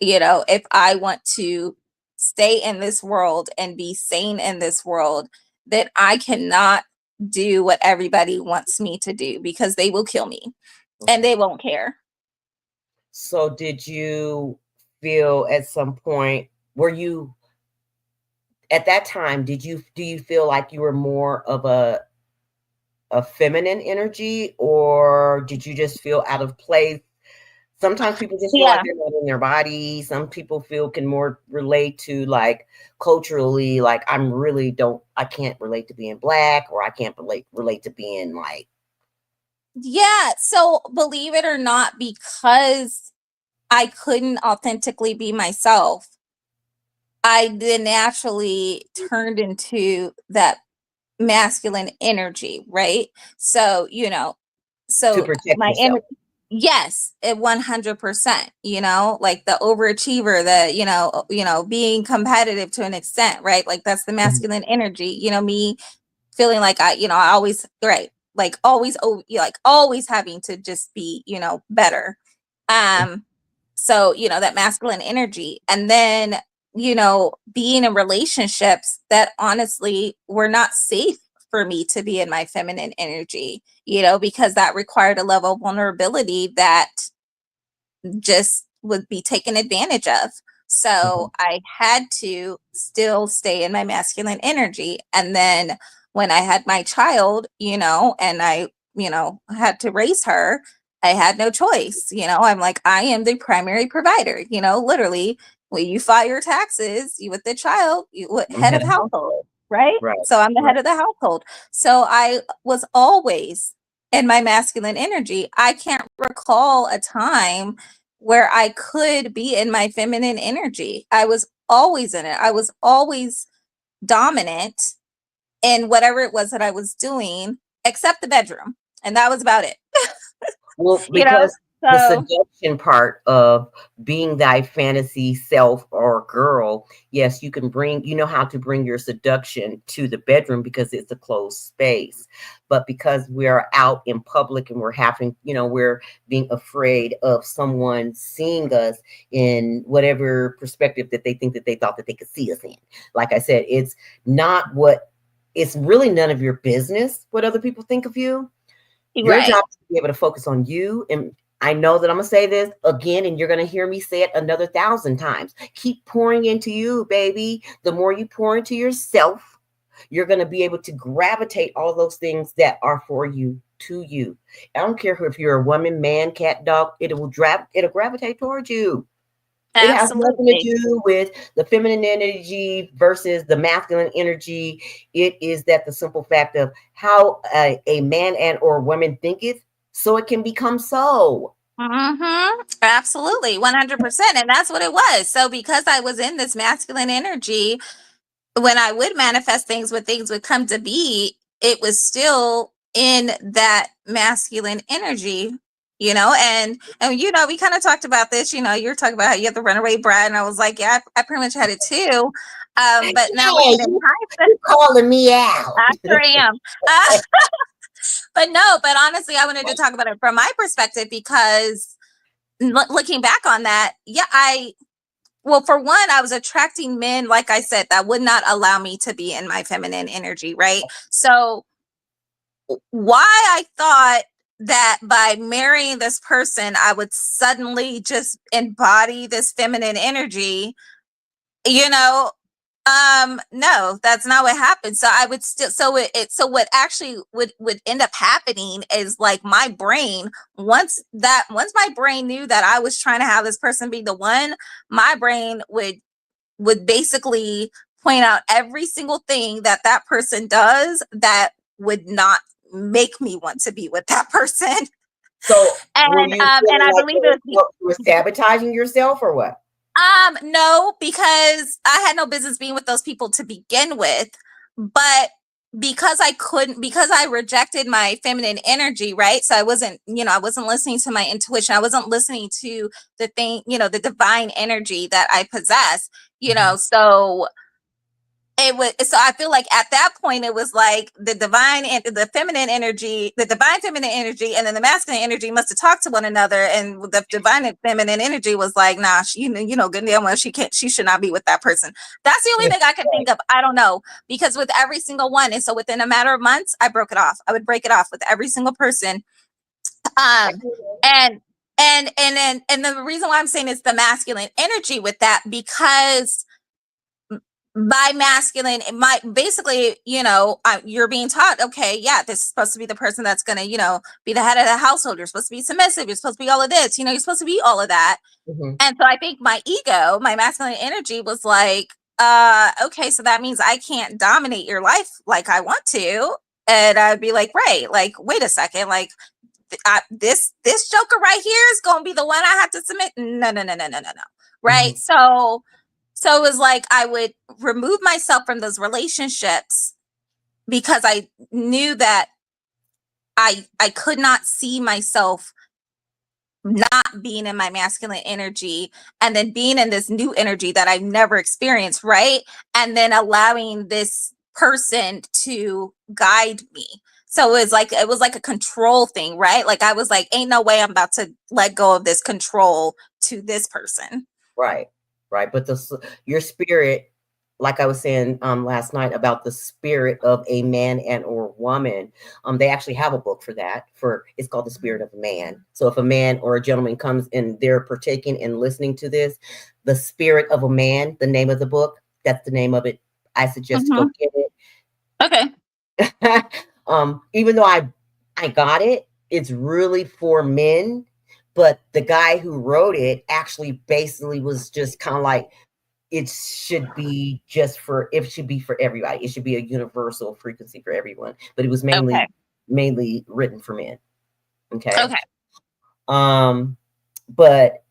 if I want to stay in this world and be sane in this world, that I cannot do what everybody wants me to do because they will kill me and Okay. they won't care. So did you feel at some point, were you at that time, do you feel like you were more of a feminine energy, or did you just feel out of place? Sometimes people just feel like Yeah. they're not in their body. Some people can more relate to like culturally, like I can't relate to being black, or I can't relate to being like. Yeah. So believe it or not, because I couldn't authentically be myself, I then naturally turned into that masculine energy, right? So, To so protect my yourself. energy, yes, at 100%, like the overachiever, the, being competitive to an extent, right? Like that's the Mhm. masculine energy, me feeling like I always, right. Like always, like always having to just be, better. Um, so, that masculine energy. And then, being in relationships that honestly were not safe for me to be in my feminine energy, because that required a level of vulnerability that just would be taken advantage of. Mhm. So I had to still stay in my masculine energy. And then when I had my child, and I, had to raise her, I had no choice. I'm like, I am the primary provider, literally, when you file your taxes, you with the child, I'm head head of of household, household. right? Right. So I'm the Right. head of the household. So I was always in my masculine energy. I can't recall a time where I could be in my feminine energy. I was always in it. I was always dominant in whatever it was that I was doing, except the bedroom. And that was about it. Well, you know? because the So seduction part of being thy fantasy self or girl, yes, you know how to bring your seduction to the bedroom because it's a closed space. But because we're out in public and we're being afraid of someone seeing us in whatever perspective that they think that they thought that they could see us in. Like I said, it's really none of your business what other people think of you. Your right. job is to be able to focus on you. And I know that I'm going to say this again, and you're going to hear me say it another 1,000 times. Keep pouring into you, baby. The more you pour into yourself, you're going to be able to gravitate all those things that are for you to you. I don't care if you're a woman, man, cat, dog, it'll gravitate towards you. It has nothing to Absolutely. do with the feminine energy versus the masculine energy. It is that the simple fact of how a man and or woman thinketh, so it can become so. Absolutely. 100%. And that's what it was. So because I was in this masculine energy, when I would manifest things, when things would come to be, it was still in that masculine energy, you know, and you know, we kind of talked about this, you know, you're talking about how you have the runaway bride, and I was like, yeah, I pretty much had it too. But now Yeah, looking in hindsight, you calling me out. I sure am. But no, but honestly, I wanted to talk about it from my perspective because looking back on that, yeah, well, for one, I was attracting men, like I said, that would not allow me to be in my feminine energy, right? So why I thought that by marrying this person, I would suddenly just embody this feminine energy, you know, no, that's not what happened. So I would still, so what actually would end up happening is like my brain, once my brain knew that I was trying to have this person be the one, my brain would basically point out every single thing that that person does that would not make me want to be with that person. So were you And feeling I like believe it was, you were sabotaging yourself or what? no, because I had no business being with those people to begin with, but because I rejected my feminine energy, right? So I wasn't, you know, I wasn't listening to my intuition. I wasn't listening to the thing, you know, the divine energy that I possess, you know, so it was, so I feel like at that point it was like the divine and the feminine energy, the divine feminine energy, and then the masculine energy must have talked to one another, and the divine and feminine energy was like, nah, she, you know, good and damn well she should not be with that person. That's the only thing I could think of. I don't know, because with every single one, and so within a matter of months, I broke it off. I would break it off with every single person. Um, and and the reason why I'm saying it's the masculine energy with that, because by masculine, it might basically, you know, you're being taught, okay, yeah, this is supposed to be the person that's going to, you know, be the head of the household. You're supposed to be submissive. You're supposed to be all of this, you know, you're supposed to be all of that. Mm-hmm. And so I think my ego, my masculine energy was like, okay, so that means I can't dominate your life like I want to. And I'd be like, right, like, wait a second, like, this joker right here is going to be the one I have to submit. No. Right. Mm-hmm. So it was like I would remove myself from those relationships because I knew that I could not see myself not being in my masculine energy and then being in this new energy that I've never experienced, right? And then allowing this person to guide me. So it was like a control thing, right? Like I was like, ain't no way I'm about to let go of this control to this person. Right. But your spirit, like I was saying last night about the spirit of a man and or woman, they actually have a book for that. It's called The Spirit of a Man. So if a man or a gentleman comes and they're partaking and listening to this, The Spirit of a Man, the name of the book, that's the name of it. I suggest to go get it. Okay. Even though I got it, it's really for men. But the guy who wrote it actually basically was just kind of like, it should be for everybody. It should be a universal frequency for everyone. But it was mainly written for men. Okay. But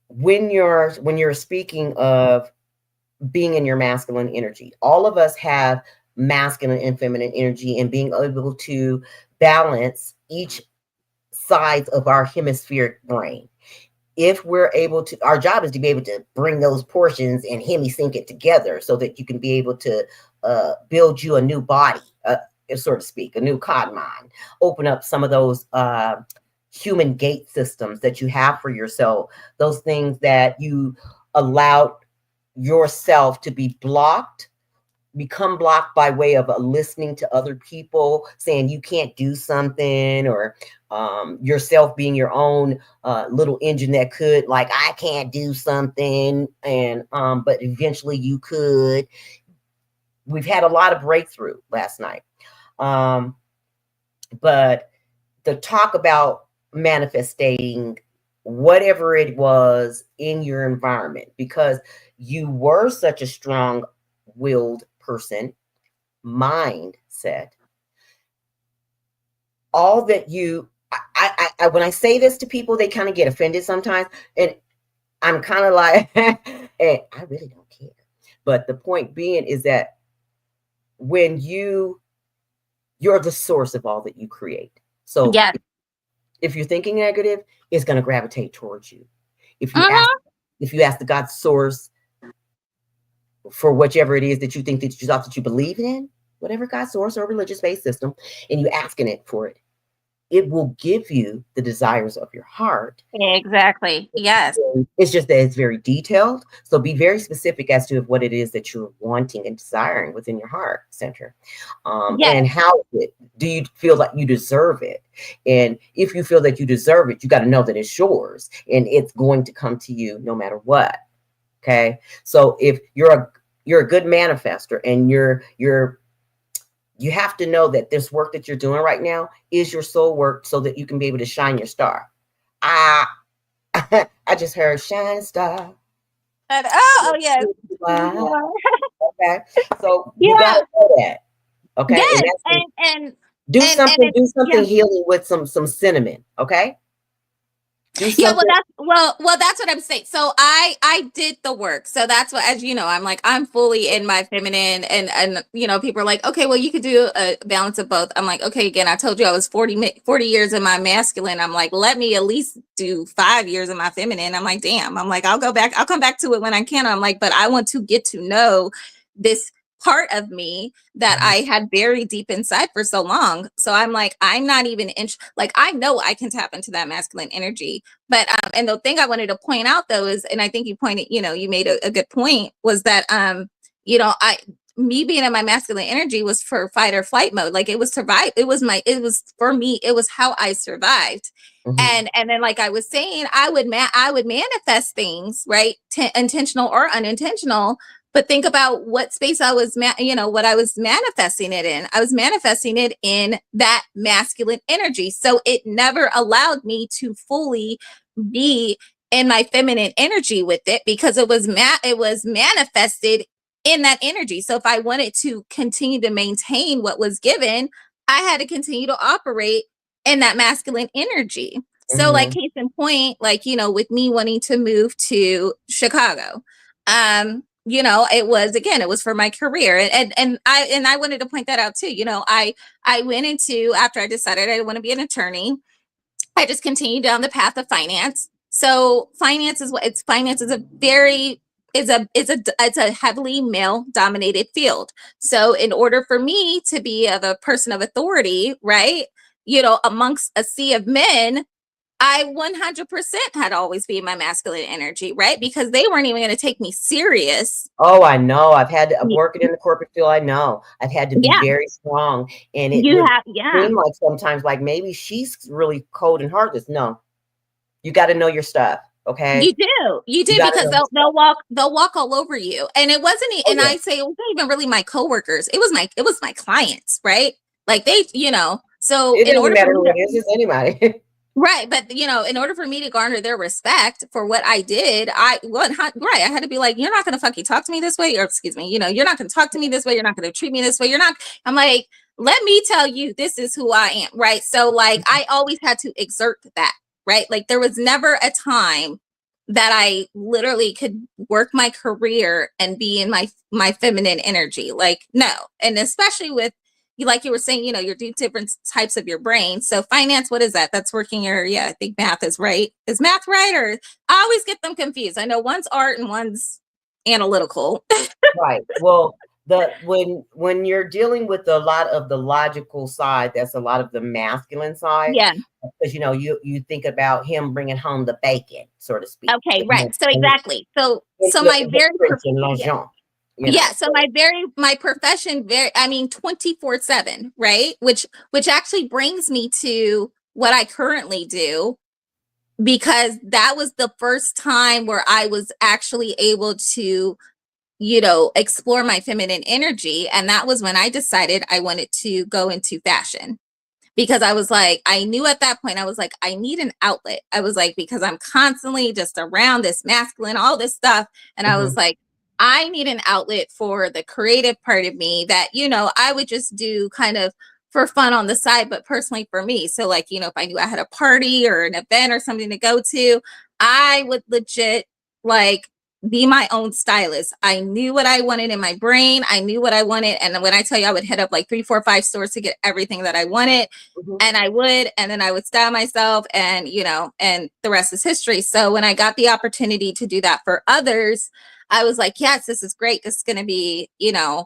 when you're speaking of being in your masculine energy, all of us have masculine and feminine energy, and being able to balance each sides of our hemispheric brain. If we're able to, our job is to be able to bring those portions and hemi-sync it together so that you can be able to build you a new body, so to speak, a new cod mind, open up some of those human gate systems that you have for yourself, those things that you allowed yourself to be blocked, become blocked by way of listening to other people saying you can't do something, or yourself being your own little engine that could, like, I can't do something, and but eventually you could. We've had a lot of breakthrough last night, but the talk about manifesting whatever it was in your environment, because you were such a strong-willed person, mindset, all that you, I when I say this to people, they kind of get offended sometimes, and I'm kind of like, I really don't care. But the point being is that when you're the source of all that you create. So yeah. If you're thinking negative, it's going to gravitate towards you. If you ask, Uh-huh. if you ask the God source for whichever it is that you think that you thought that you believe in, whatever God source or religious based system, and you asking it for it, it will give you the desires of your heart. Exactly. Yes. It's just that it's very detailed. So be very specific as to what it is that you're wanting and desiring within your heart center. Yes. And how is it? Do you feel like you deserve it? And if you feel that you deserve it, you got to know that it's yours and it's going to come to you no matter what. Okay. So if you're a good manifester and you have to know that this work that you're doing right now is your soul work so that you can be able to shine your star. I just heard shine star. And, oh yes. Okay. So you Yeah. gotta know that. Okay. Yes. And And do something yeah. healing with some cinnamon. Okay. Do Yeah, something. well, that's what I'm saying. So I did the work. So that's what, as you know, I'm like, I'm fully in my feminine, and people are like, okay, well, you could do a balance of both. I'm like, okay, again, I told you I was 40 years in my masculine. I'm like, let me at least do 5 years in my feminine. I'm like, damn. I'm like, I'll come back to it when I can. I'm like, but I want to get to know this part of me that I had buried deep inside for so long. So I'm like, I'm not even like, I know I can tap into that masculine energy. But and the thing I wanted to point out though is, and I think you pointed, you made a good point, was that me being in my masculine energy was for fight or flight mode. Like, it was survive. It was for me, it was how I survived. Mm-hmm. And then, like I was saying, I would manifest things, right? Intentional or unintentional. But think about what space I was, what I was manifesting it in. I was manifesting it in that masculine energy. So it never allowed me to fully be in my feminine energy with it, because it was manifested in that energy. So if I wanted to continue to maintain what was given, I had to continue to operate in that masculine energy. So, like, Mm-hmm. case in point, like, with me wanting to move to Chicago, it was for my career. And I wanted to point that out too. I went into, after I decided I didn't want to be an attorney, I just continued down the path of finance. So finance is a very it's a heavily male dominated field. So in order for me to be of a person of authority, right, amongst a sea of men, I 100% had to always be in my masculine energy, right? Because they weren't even going to take me serious. Oh, I know. I'm working in the corporate field. I know. I've had to be Yeah, very strong. And it you would have, yeah. seem like sometimes like maybe she's really cold and heartless. No, you got to know your stuff. Okay. You You do, got to because know your stuff. they'll walk all over you. And it wasn't, Oh, and yeah. I say it wasn't even really my coworkers. It was my clients, right? Like, they, so It in doesn't order for matter me who to, it is. It's anybody. right, but in order for me to garner their respect for what I did, right, I had to be like, you're not gonna fucking talk to me this way, or excuse me, you're not gonna talk to me this way, you're not gonna treat me this way, I'm like, let me tell you, this is who I am, right? So, like, I always had to exert that, right? Like, there was never a time that I literally could work my career and be in my feminine energy. Like, no. And especially with, like you were saying, your different types of your brain. So finance, what is that? That's working I think math is right. Is math right? Or I always get them confused. I know one's art and one's analytical. Right. Well, when you're dealing with a lot of the logical side, that's a lot of the masculine side. Yeah. Because you think about him bringing home the bacon, so to speak. Okay. Right. So And exactly. So my the very French and l'argent, yeah. So my profession, 24/7, right? Which actually brings me to what I currently do, because that was the first time where I was actually able to, explore my feminine energy. And that was when I decided I wanted to go into fashion, because I was like, I knew at that point, I was like, I need an outlet. I was like, because I'm constantly just around this masculine, all this stuff. And I was like, I need an outlet for the creative part of me that, I would just do kind of for fun on the side, but personally for me. So, like, if I knew I had a party or an event or something to go to, I would legit, like, be my own stylist. I knew what I wanted in my brain. I knew what I wanted. And when I tell you, I would hit up like 3, 4, 5 stores to get everything that I wanted. Mhm. And I would, and then I would style myself, and, you know, and the rest is history. So when I got the opportunity to do that for others, I was like, yes, this is great. This is going to be, you know,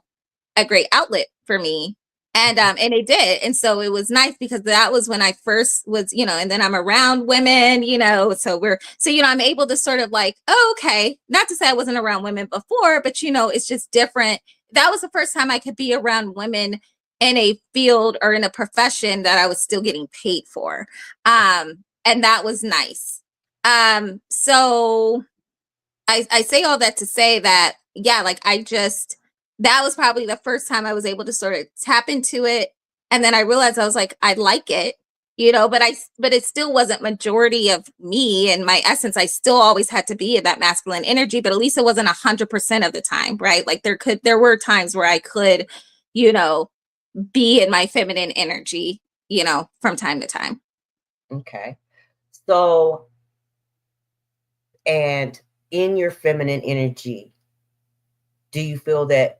a great outlet for me. And it did. And so it was nice because that was when I first was, you know, and then I'm around women, you know, so you know, I'm able to sort of like, oh, okay, not to say I wasn't around women before, but, you know, it's just different. That was the first time I could be around women in a field or in a profession that I was still getting paid for. And that was nice. So I say all that to say that, yeah, like that was probably the first time I was able to sort of tap into it. And then I realized I was like, I like it, you know, but it still wasn't majority of me and my essence. I still always had to be in that masculine energy, but at least it wasn't 100% of the time, right? Like there were times where I could, you know, be in my feminine energy, you know, from time to time. Okay. So, and in your feminine energy, do you feel that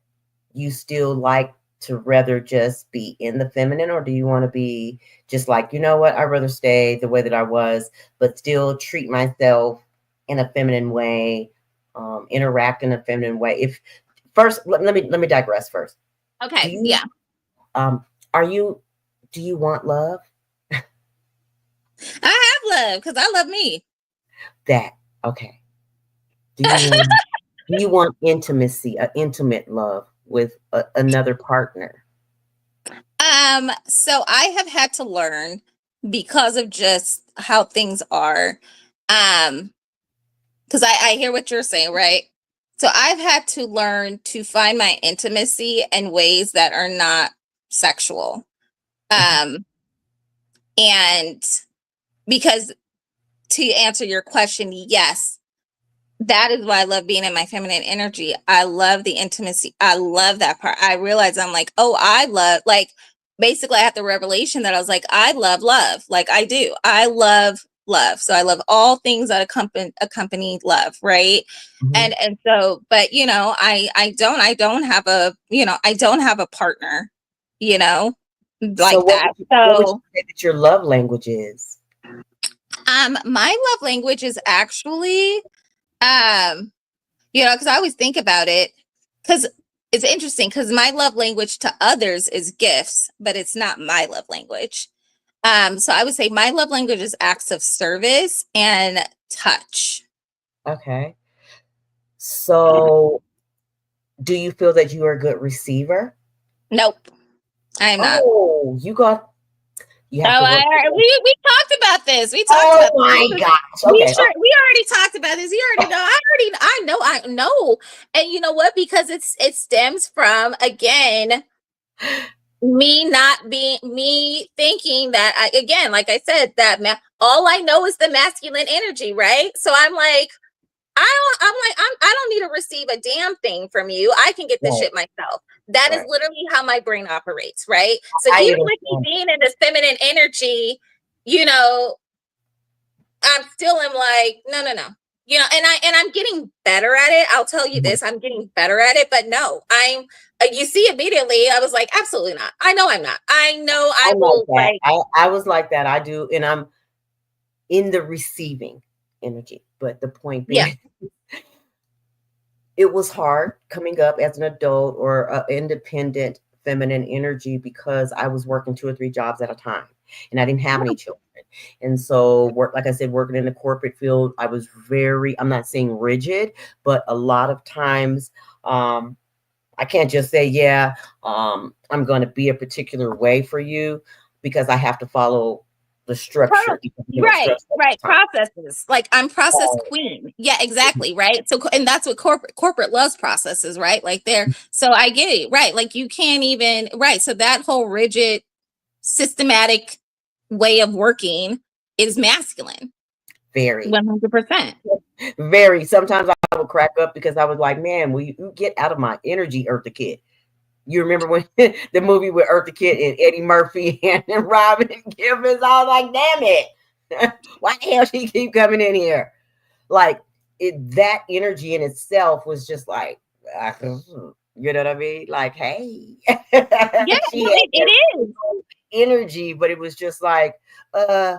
you still like to rather just be in the feminine, or do you want to be just like, you know what, I'd rather stay the way that I was, but still treat myself in a feminine way, interact in a feminine way? If first, let me digress first. Do Okay. you, Yeah. do you want love? I have love because I love me. That, okay. Do you want intimacy, intimate love with another partner? So I have had to learn because of just how things are. Because I hear what you're saying, right? So I've had to learn to find my intimacy in ways that are not sexual. Um, and because to answer your question, yes, that is why I love being in my feminine energy. I love the intimacy. I love that part. I realize I'm like, oh, I love, like, basically I had the revelation that I was like, I love love. Like I do. I love love. So I love all things that accompany love, right? Mhm. And so, but you know, I don't have a, you know, I don't have a partner, you know, So like that. what would you So say that your love language is? my love language is actually um you know, because I always think about it, because it's interesting, because my love language to others is gifts, but it's not my love language. So I would say my love language is acts of service and touch. Okay. So do you feel that you are a good receiver? Nope, I am not. Oh, you Oh, have to work. we talked about this. We talked Oh about this. my gosh. We Okay. sure we already talked about this. You already know. I know. And you know what? Because it stems from, again, me not being, me thinking that again, like I said, that all I know is the masculine energy, right? So I'm like, I don't need to receive a damn thing from you. I can get this Right, shit myself. That is right. literally how my brain operates, right? So I even with me understand. being in this feminine energy, you know, I'm still am like, no, no, no. You know, and I'm getting better at it. I'll tell you Mhm. this, I'm getting better at it, but no, I'm you see immediately I was like, absolutely not. I know I'm not. I know I I'm like will that. like, I was like that. I do, and I'm in the receiving energy. But the point yeah. being, it was hard coming up as an adult or independent feminine energy because I was working 2 or 3 jobs at a time and I didn't have any children. And so like I said, working in the corporate field, I was I'm not saying rigid, but a lot of times, I can't just say, yeah, I'm going to be a particular way for you because I have to follow the structure, Right, structure at right. the time. Processes. Like I'm process So, queen. Yeah, exactly. Right. So, and that's what corporate loves processes, right? Like they're, so I get it. Right. Like you can't even, right. So that whole rigid, systematic way of working is masculine. very, 100%. very. Sometimes I would crack up because I was like, man, will you get out of my energy, Eartha Kitt? You remember when the movie with Eartha Kitt and Eddie Murphy and Robin Givens? I was like, damn it. Why the hell she keep coming in here? Like, that energy in itself was just like, you know what I mean? Like, hey, Yeah, she no, had it that is. energy, but it was just like, uh,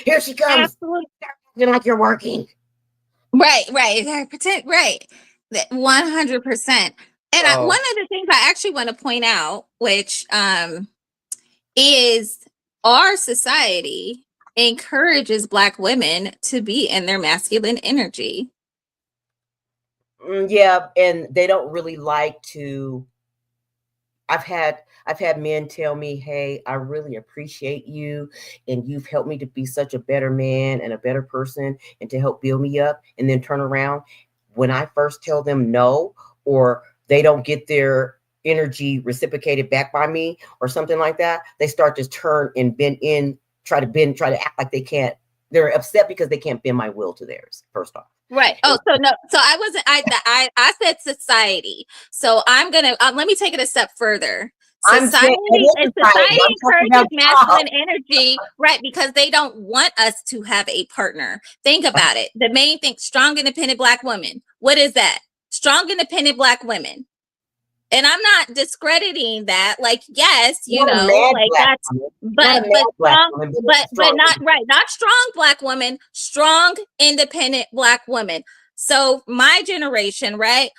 here she comes. Absolutely. You're like you're working. Right. Pretend, right. 100%. And one So, of the things I actually want to point out, which is our society encourages Black women to be in their masculine energy. yeah, and they don't really like to. I've had men tell me, "Hey, I really appreciate you, and you've helped me to be such a better man and a better person, and to help build me up." And then turn around when I first tell them no, or they don't get their energy reciprocated back by me, or something like that, they start to turn and try to act like they can't. They're upset because they can't bend my will to theirs. First off, Right. Oh, so no. So I wasn't. I said society. So I'm gonna let me take it a step further. I'm saying Society it and is society. society I'm talking encourages about masculine energy, right? Because they don't want us to have a partner. Think job. about it. The main thing: strong, independent Black women. What is that? Strong, independent Black women. And I'm not discrediting that. Like, yes, you Not a know, mad like black that's, woman. Not a but mad black strong, woman, but it's a but strong not woman. right, not strong Black woman, strong, independent Black woman. So my generation, right?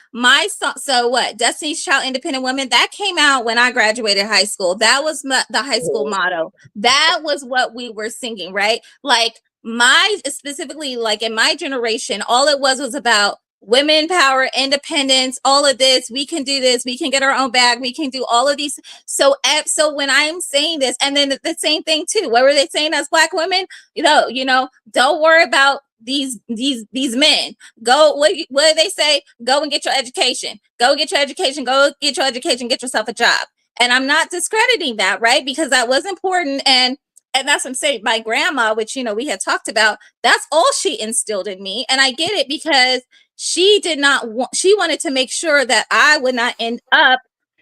So what? Destiny's Child, Independent Women. That came out when I graduated high school. That was the high school motto. That was what we were singing, right? Like my specifically, like in my generation, all it was about women power, independence, all of this. We can do this. We can get our own bag. We can do all of these. So when I'm saying this, and then the same thing too, what were they saying as Black women? Don't worry about these men. Go, what do they say? Go and get your education. Go get your education. Go get your education. Get yourself a job. And I'm not discrediting that, right? Because that was important. And that's what I'm saying. My grandma, which we had talked about, that's all she instilled in me. And I get it because she did not want, she wanted to make sure that I would not end up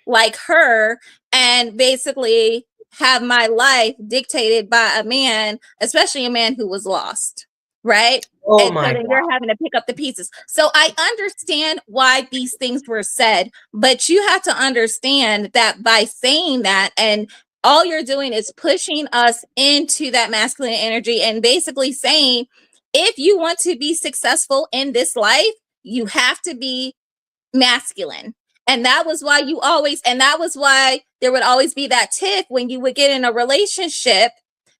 like her and basically have my life dictated by a man, especially a man who was lost, right? Oh And so my then God. you're having to pick up the pieces. So I understand why these things were said, but you have to understand that by saying that, and all you're doing is pushing us into that masculine energy and basically saying, if you want to be successful in this life, you have to be masculine. And that was why that was why there would always be that tiff when you would get in a relationship,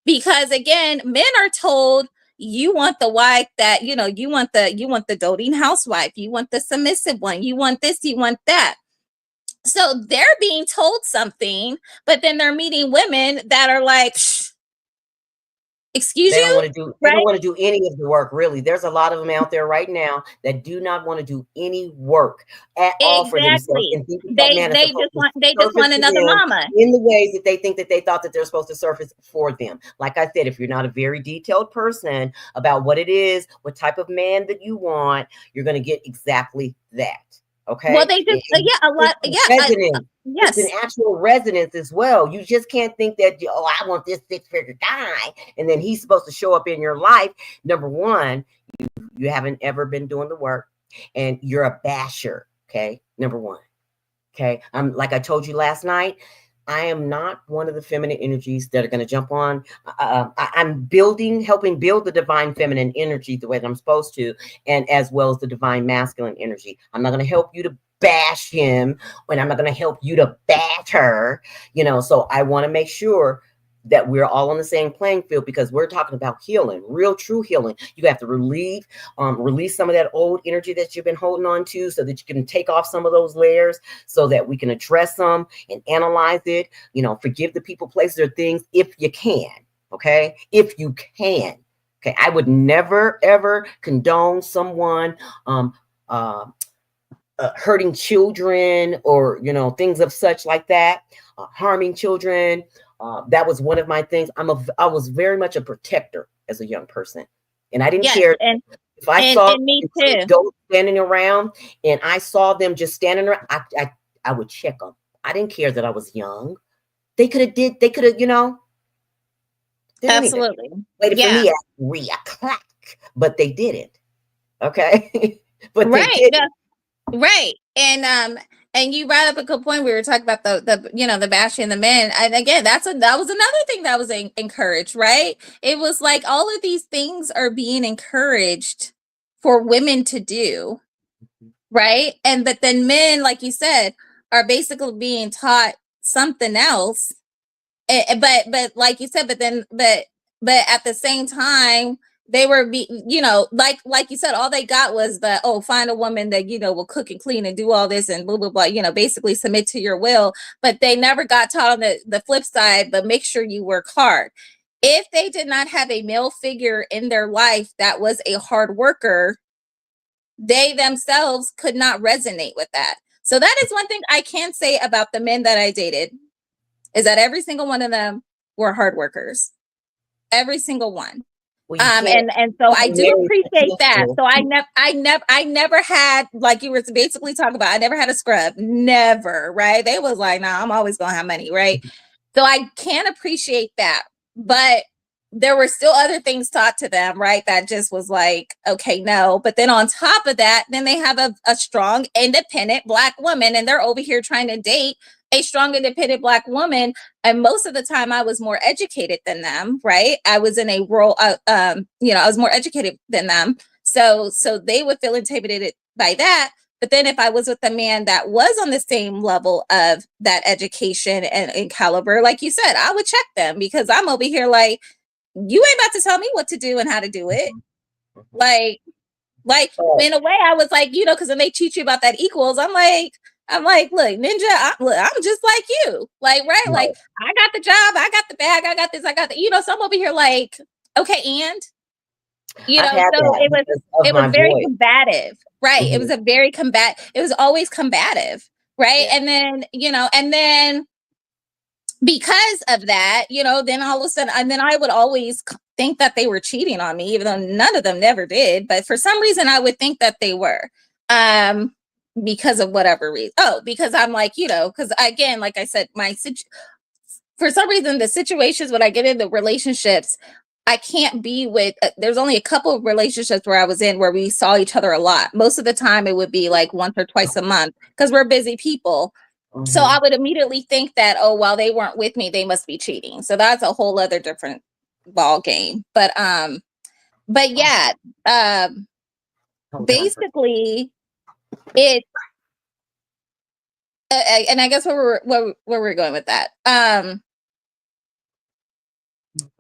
because again, men are told you want the wife that, you want the doting housewife, you want the submissive one, you want this, you want that. So they're being told something, but then they're meeting women that are like, excuse They don't you, want to do. They don't right? want to do any of the work. Really, there's a lot of them out there right now that do not want to do any work at all for themselves, Exactly. and think that that They man is they supposed just to want they just surface want to another them mama. in the ways that they think that they thought that they're supposed to surface for them. Like I said, if you're not a very detailed person about what it is, what type of man that you want, you're going to get exactly that. Well, Okay, they just yeah, a lot, it's yeah, resonance. It's an yes. actual resonance as well. You just can't think that, oh, I want this six-figure guy, and then he's supposed to show up in your life. Number one, you haven't ever been doing the work, and you're a basher. Okay, number one. Okay, I'm like I told you last night. I am not one of the feminine energies that are going to jump on. I'm helping build the divine feminine energy the way that I'm supposed to, and as well as the divine masculine energy. I'm not going to help you to bash him when I'm not going to help you to bash her. So I want to make sure that we're all on the same playing field, because we're talking about healing, real true healing. You have to release some of that old energy that you've been holding on to, so that you can take off some of those layers, so that we can address them and analyze it. Forgive the people, places, or things if you can. Okay, if you can. Okay, I would never ever condone someone hurting children, or things of such like that, harming children. That was one of my things. I was very much a protector as a young person, and I didn't Yes, care and if I and saw and me two too. adults standing around, and I saw them just standing around. I would check them. I didn't care that I was young. They could have Didn't even Absolutely. waited for Yeah. me to react, but they didn't. Okay, but they Right. didn't. Yeah. Right. And you brought up a good point. We were talking about the the bashing the men. And again, that was another thing that was encouraged, right? It was like all of these things are being encouraged for women to do, right? And but then men, like you said, are basically being taught something else. But like you said, but at the same time, they were like you said, all they got was the, oh, find a woman that will cook and clean and do all this and blah blah blah, basically submit to your will. But they never got taught on the flip side, but make sure you work hard. If they did not have a male figure in their life that was a hard worker, they themselves could not resonate with that. So that is one thing I can say about the men that I dated, is that every single one of them were hard workers. Every single one. Well, you can't And so I do marry appreciate that. potential. So I never had, like you were basically talking about, I never had a scrub. Never, right? They was like, nah, I'm always gonna have money, right? So I can appreciate that. But there were still other things taught to them, right? That just was like, okay, no. But then on top of that, then they have a strong, independent Black woman, and they're over here trying to date a strong, independent Black woman. And most of the time I was more educated than them, right? I was in a role, I was more educated than them. So they would feel intimidated by that. But then if I was with a man that was on the same level of that education and caliber, like you said, I would check them, because I'm over here like, you ain't about to tell me what to do and how to do it. Like in a way, I was like, because when they teach you about that equals, I'm like, look, ninja, I'm just like you. Like, right? Like, I got the job, I got the bag, I got this, I got the, so I'm over here like, okay, and I've had so that it was my very voice. combative, right? Mm-hmm. It was it was always combative, right? Yeah. And then because of that, then all of a sudden, and then I would always think that they were cheating on me, even though none of them never did. But for some reason, I would think that they were, because of whatever reason. Oh, because I'm like, because again, like I said, for some reason, the situations when I get into relationships, I can't be with, there's only a couple of relationships where I was in where we saw each other a lot. Most of the time it would be like once or twice a month, because we're busy people. Mm-hmm. So I would immediately think that, oh, well, they weren't with me, they must be cheating. So that's a whole other different ball game. But yeah, basically it, and I guess where we're going with that.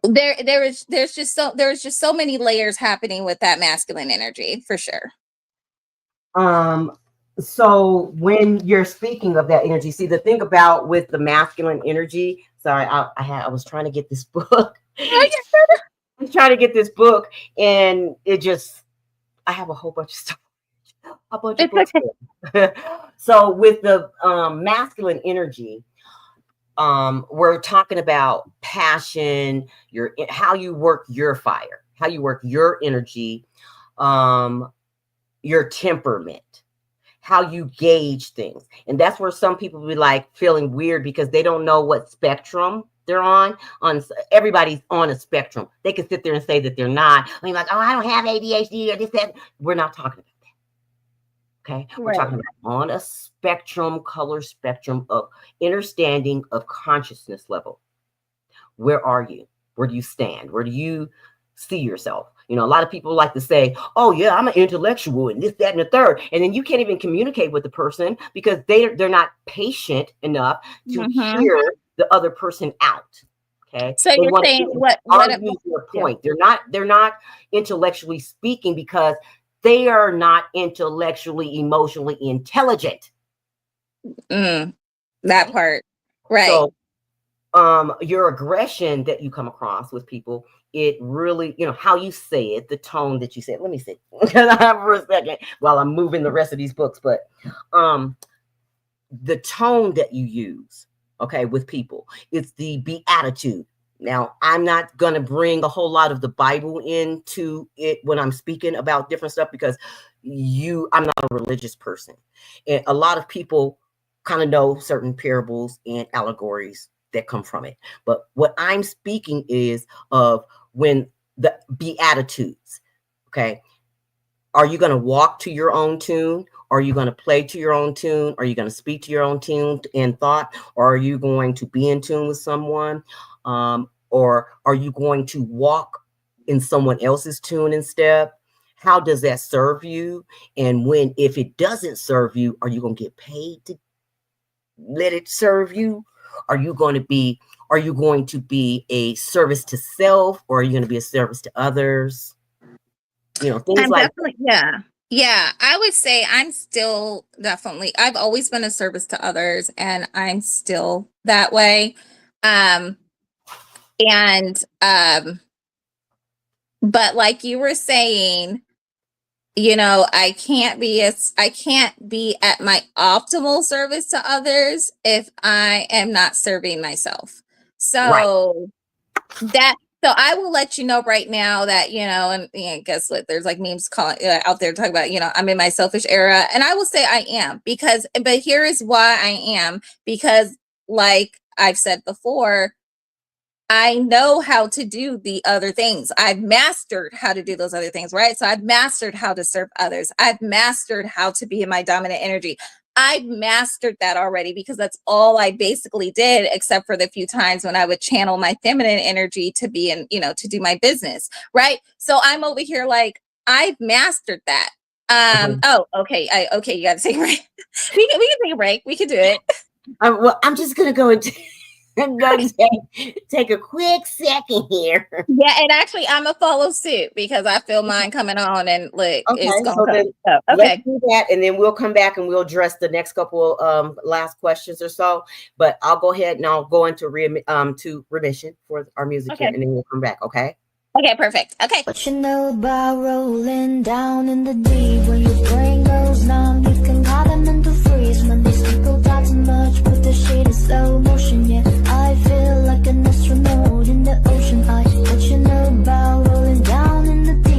There's just so many layers happening with that masculine energy, for sure. So when you're speaking of that energy, see, the thing about with the masculine energy, sorry, I was trying to get this book. I was trying to get this book, and I have a whole bunch of stuff. A bunch of books. Okay. So with the masculine energy, we're talking about passion, how you work your fire, how you work your energy, your temperament, how you gauge things. And that's where some people be like feeling weird because they don't know what spectrum they're on. Everybody's on a spectrum. They can sit there and say that they're not. I mean, like, oh, I don't have ADHD or this, that. We're not talking about that. Okay. We're talking about on a spectrum, color spectrum of understanding of consciousness level. Where are you? Where do you stand? Where do you see yourself? A lot of people like to say, oh yeah, I'm an intellectual and this, that, and the third. And then you can't even communicate with the person because they're not patient enough to hear the other person out. Okay. So you're saying what your point. Yeah. They're not intellectually speaking because they are not intellectually, emotionally intelligent. That part. Right. So your aggression that you come across with people, it really, how you say it, the tone that you say it. Let me see for a second while I'm moving the rest of these books. But the tone that you use, okay, with people, it's the beatitude. Now, I'm not going to bring a whole lot of the Bible into it when I'm speaking about different stuff because I'm not a religious person. And a lot of people kind of know certain parables and allegories that come from it. But what I'm speaking is of when the Beatitudes, okay? Are you going to walk to your own tune? Are you going to play to your own tune? Are you going to speak to your own tune in thought? Or are you going to be in tune with someone? Or are you going to walk in someone else's tune instead? How does that serve you? And if it doesn't serve you, are you going to get paid to let it serve you? Are you going to be a service to self, or are you going to be a service to others? Things I'm like definitely, yeah. Yeah, I would say I'm still definitely, I've always been a service to others and I'm still that way. Um, and, but like you were saying, I can't be at my optimal service to others if I am not serving myself. right. So so I will let you know right now that, and guess what? There's like memes out there talking about, I'm in my selfish era. And I will say I am but here is why I am, because like I've said before, I know how to do the other things. I've mastered how to do those other things, right? So I've mastered how to serve others. I've mastered how to be in my dominant energy. I've mastered that already because that's all I basically did, except for the few times when I would channel my feminine energy to be in, to do my business, right? So I'm over here like, I've mastered that. Oh, okay. You got to take a break. We can take a break. We can do it. Well, I'm just gonna go and take a quick second here. Yeah, and actually, I'm gonna follow suit because I feel mine coming on, and look, it's Okay, gonna so come. then let's do that, and then we'll come back and we'll address the next couple last questions or so. But I'll go ahead and I'll go into to remission for our music here, and then we'll come back. Okay. Okay, perfect. Okay. What you know about rolling down in the deep? When your brain goes numb, you can call them into freeze. When these people talk too much, put the shade in slow motion. Yeah, I feel like an astronaut in the ocean. What you know about rolling down in the deep?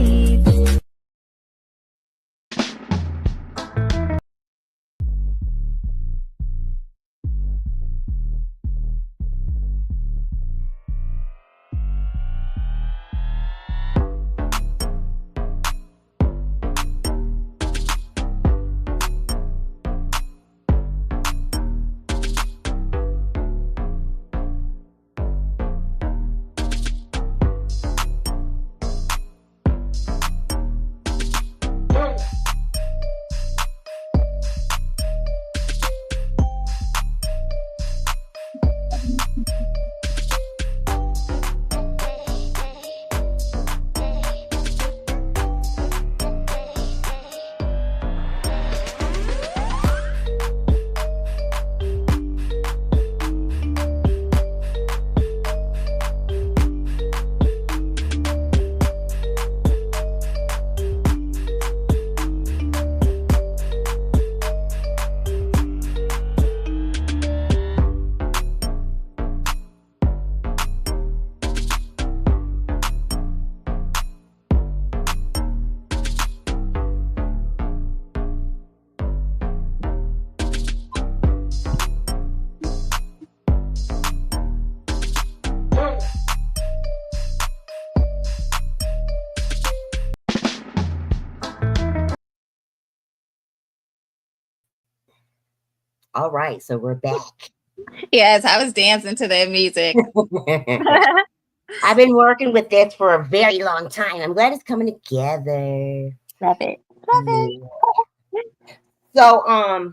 All right, so we're back. Yes, I was dancing to that music. I've been working with this for a very long time. I'm glad it's coming together. Love it. Love it. So,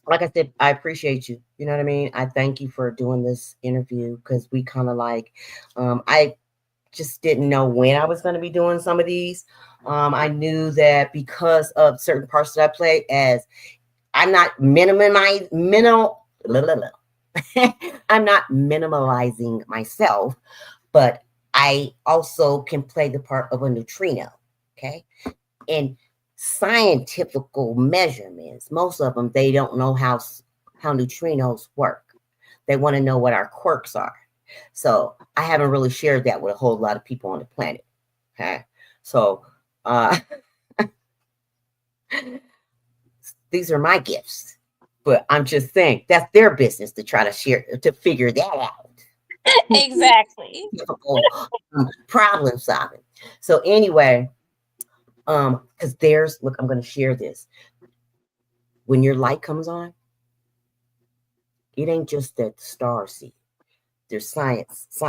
like I said, I appreciate you. You know what I mean? I thank you for doing this interview because we kind of like, I just didn't know when I was going to be doing some of these. I knew that because of certain parts that I play, as I'm not I'm not minimalizing myself, but I also can play the part of a neutrino. Okay. And scientific measurements, most of them, they don't know how neutrinos work. They want to know what our quirks are. So I haven't really shared that with a whole lot of people on the planet. Okay. So these are my gifts, but I'm just saying that's their business to try to share, to figure that out. Exactly. Typical problem solving. So anyway, because look, I'm going to share this. When your light comes on, it ain't just that the stars see it. There's scientists see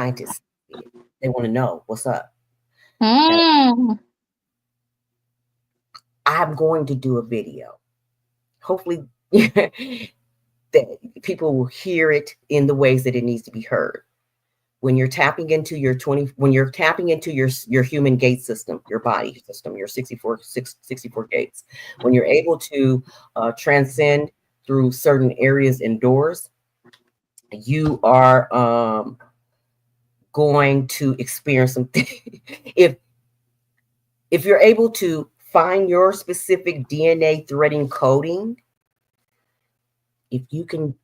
it. They want to know what's up. Okay? Mm. I'm going to do a video. Hopefully that people will hear it in the ways that it needs to be heard. When you're tapping into your human gate system, your body system, your 64 gates, when you're able to transcend through certain areas indoors, you are going to experience something. if you're able to find your specific DNA threading coding, if you can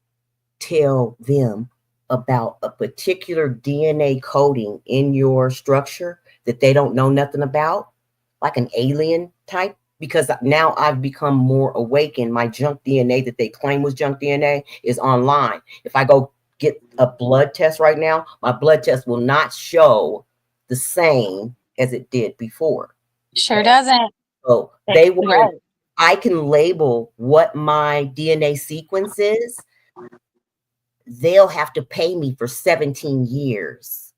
tell them about a particular DNA coding in your structure that they don't know nothing about, like an alien type, because now I've become more awakened. My junk DNA that they claim was junk DNA is online. If I go get a blood test right now, my blood test will not show the same as it did before. Sure doesn't. So they want right. I can label what my DNA sequence is. They'll have to pay me for 17 years.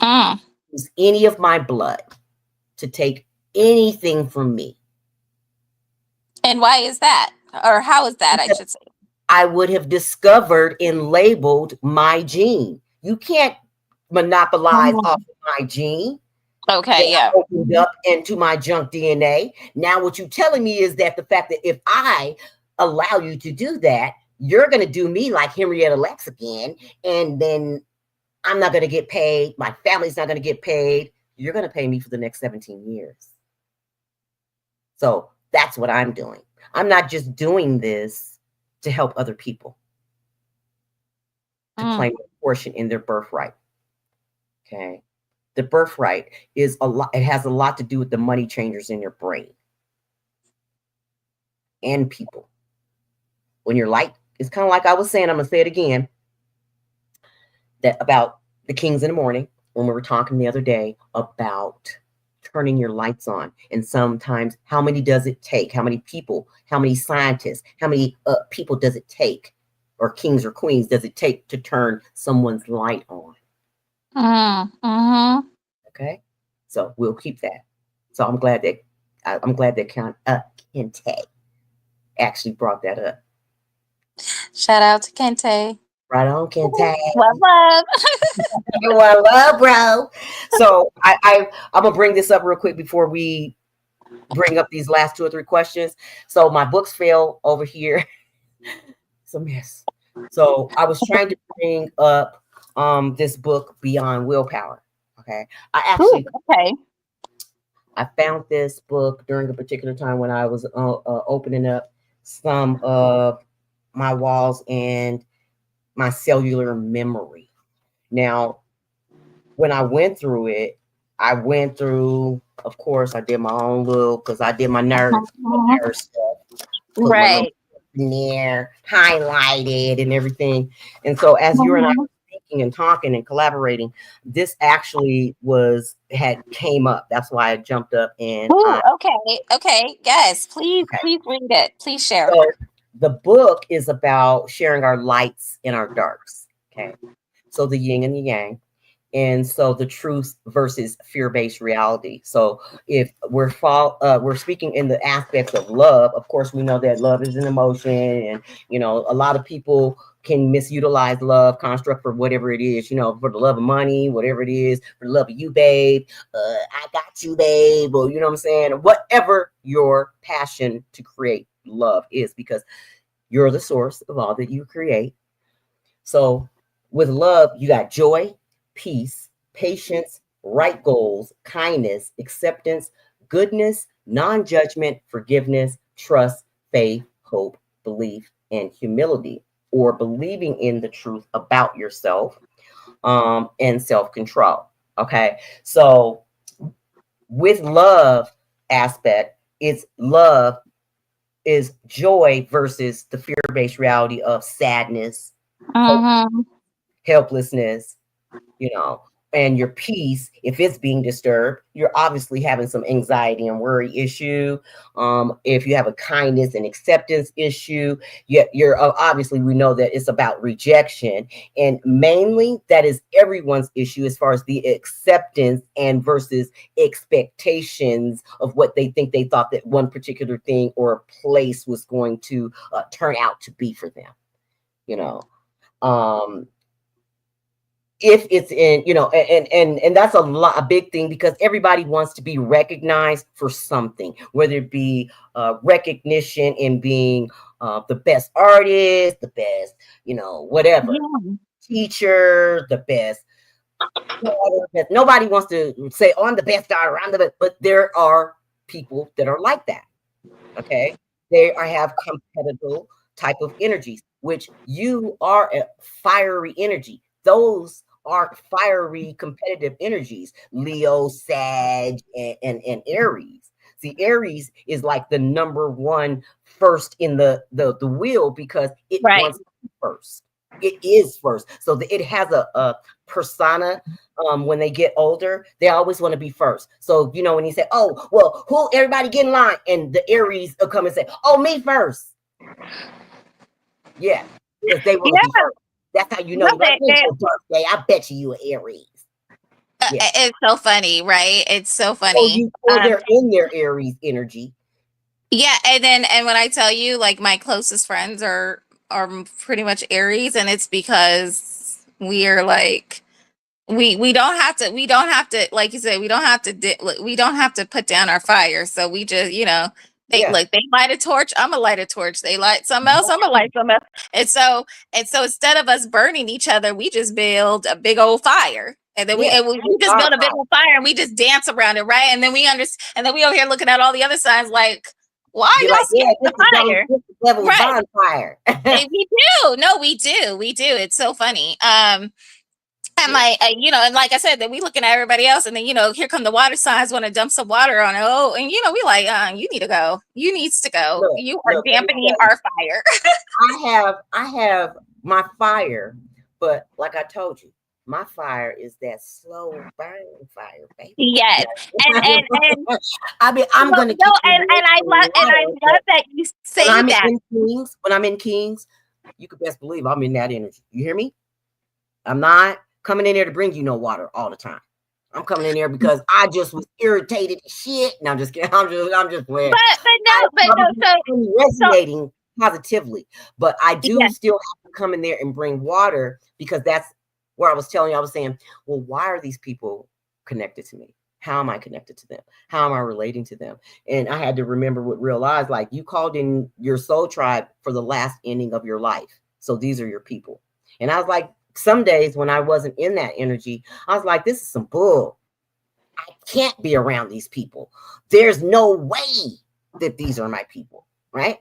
Use any of my blood to take anything from me. And why is that? Or how is that, because I should say? I would have discovered and labeled my gene. You can't monopolize off of my gene. Okay, yeah. I opened up into my junk DNA. Now what you're telling me is that the fact that if I allow you to do that, you're going to do me like Henrietta Lacks again, and then I'm not going to get paid. My family's not going to get paid. You're going to pay me for the next 17 years. So that's what I'm doing. I'm not just doing this to help other people to claim a portion in their birthright. Okay. The birthright is a lot. It has a lot to do with the money changers in your brain and people. When you're light, it's kind of like I was saying, I'm going to say it again, that about the kings in the morning, when we were talking the other day about turning your lights on. And sometimes, how many does it take? How many people, how many scientists, how many people does it take, or kings or queens does it take to turn someone's light on? Okay. So we'll keep that. So I'm glad that Kente actually brought that up. Shout out to Kente. Right on, Kente. Love. Well, love, bro. So I'm gonna bring this up real quick before we bring up these last 2 or 3 questions. So my books fell over here. It's a mess. So I was trying to bring up this book, Beyond Willpower. Okay. I found this book during a particular time when I was opening up some of my walls and my cellular memory. Now, when I went through it, of course, I did my own little, because I did my nerd stuff. Right. There, highlighted and everything. And so as you and I were speaking and talking and collaborating, this actually came up. That's why I jumped up and okay. Yes, please read it. Please share. So the book is about sharing our lights and our darks. Okay. So the yin and the yang. And so the truth versus fear-based reality. So if we're speaking in the aspects of love, of course, we know that love is an emotion, and a lot of people can misutilize love construct for whatever it is, for the love of money, whatever it is, for the love of you, babe. I got you, babe, or you know what I'm saying, whatever your passion to create love is, because you're the source of all that you create. So with love, you got joy, peace, patience, right goals, kindness, acceptance, goodness, non-judgment, forgiveness, trust, faith, hope, belief, and humility, or believing in the truth about yourself, and self-control. Okay. So with love aspect, love is joy versus the fear-based reality of sadness. Hope. helplessness, you know, and your peace, if it's being disturbed, you're obviously having some anxiety and worry issue. If you have a kindness and acceptance issue, you're obviously, we know that it's about rejection, and mainly that is everyone's issue as far as the acceptance and versus expectations of what they think they thought that one particular thing or a place was going to turn out to be for them, you know. If it's in, you know, and that's a big thing, because everybody wants to be recognized for something, whether it be recognition in being the best artist, the best, you know, whatever, teacher, the best daughter. Nobody wants to say, oh, I'm the best daughter, I'm the best, but there are people that are like that. Okay, they have competitive type of energies, which you are a fiery energy. Those are fiery competitive energies, Leo, Sag, and Aries. See, Aries is like the number one first in the wheel, because it wants to be first. It is first. So it has a persona. When they get older, they always want to be first. So, you know, when you say, oh, well, who, everybody get in line, and the Aries will come and say, oh, me first. Yeah, because they want to be first. That's how you know. Like, it's your birthday. I bet you an Aries. Yeah. It's so funny, right? It's so funny. Or they're in their Aries energy. Yeah, and when I tell you, like, my closest friends are pretty much Aries, and it's because we are like, we don't have to, like you said, we don't have to put down our fire. So we just, you know, they light a torch, I'm gonna light a torch. They light something else, I'm gonna light something else. And so instead of us burning each other, we just build a big old fire. And then we just build a big old fire, and we just dance around it, right? And then we understand, and then we over here looking at all the other signs like, why are y'all scared of the fire? Right. Bonfire. We do. No, we do. We do. It's so funny. And like, you know, and like I said, then we looking at everybody else, and then, you know, here come the water signs, want to dump some water on it. Oh, and you know, we like, you need to go. You needs to go. Look, you are dampening our fire. I have my fire, but like I told you, my fire is that slow burning fire, baby. Yes, and I mean, I'm gonna keep. And I love that you say that. When I'm in Kings, you could best believe I'm in that energy. You hear me? I'm not coming in there to bring you no water all the time. I'm coming in there because I just was irritated as shit. No, I'm just kidding. I'm just playing. So resonating positively. But I do still have to come in there and bring water, because that's where I was telling you. I was saying, well, why are these people connected to me? How am I connected to them? How am I relating to them? And I had to remember with realize, like, you called in your soul tribe for the last ending of your life. So these are your people. And I was like, some days when I wasn't in that energy, I was like, this is some bull. I can't be around these people. There's no way that these are my people, right?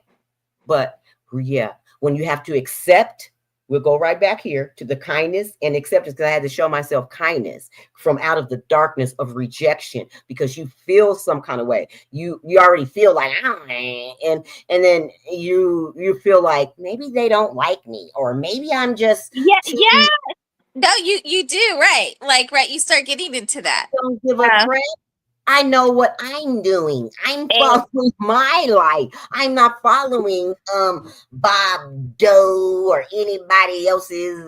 But yeah, when you have to accept, we'll go right back here to the kindness and acceptance, because I had to show myself kindness from out of the darkness of rejection, because you feel some kind of way. You already feel like, and then you feel like maybe they don't like me, or maybe I'm just No, you do, right? Like, right, you start getting into that. Don't give a crap. I know what I'm doing. I'm following my life. I'm not following Bob Doe or anybody else's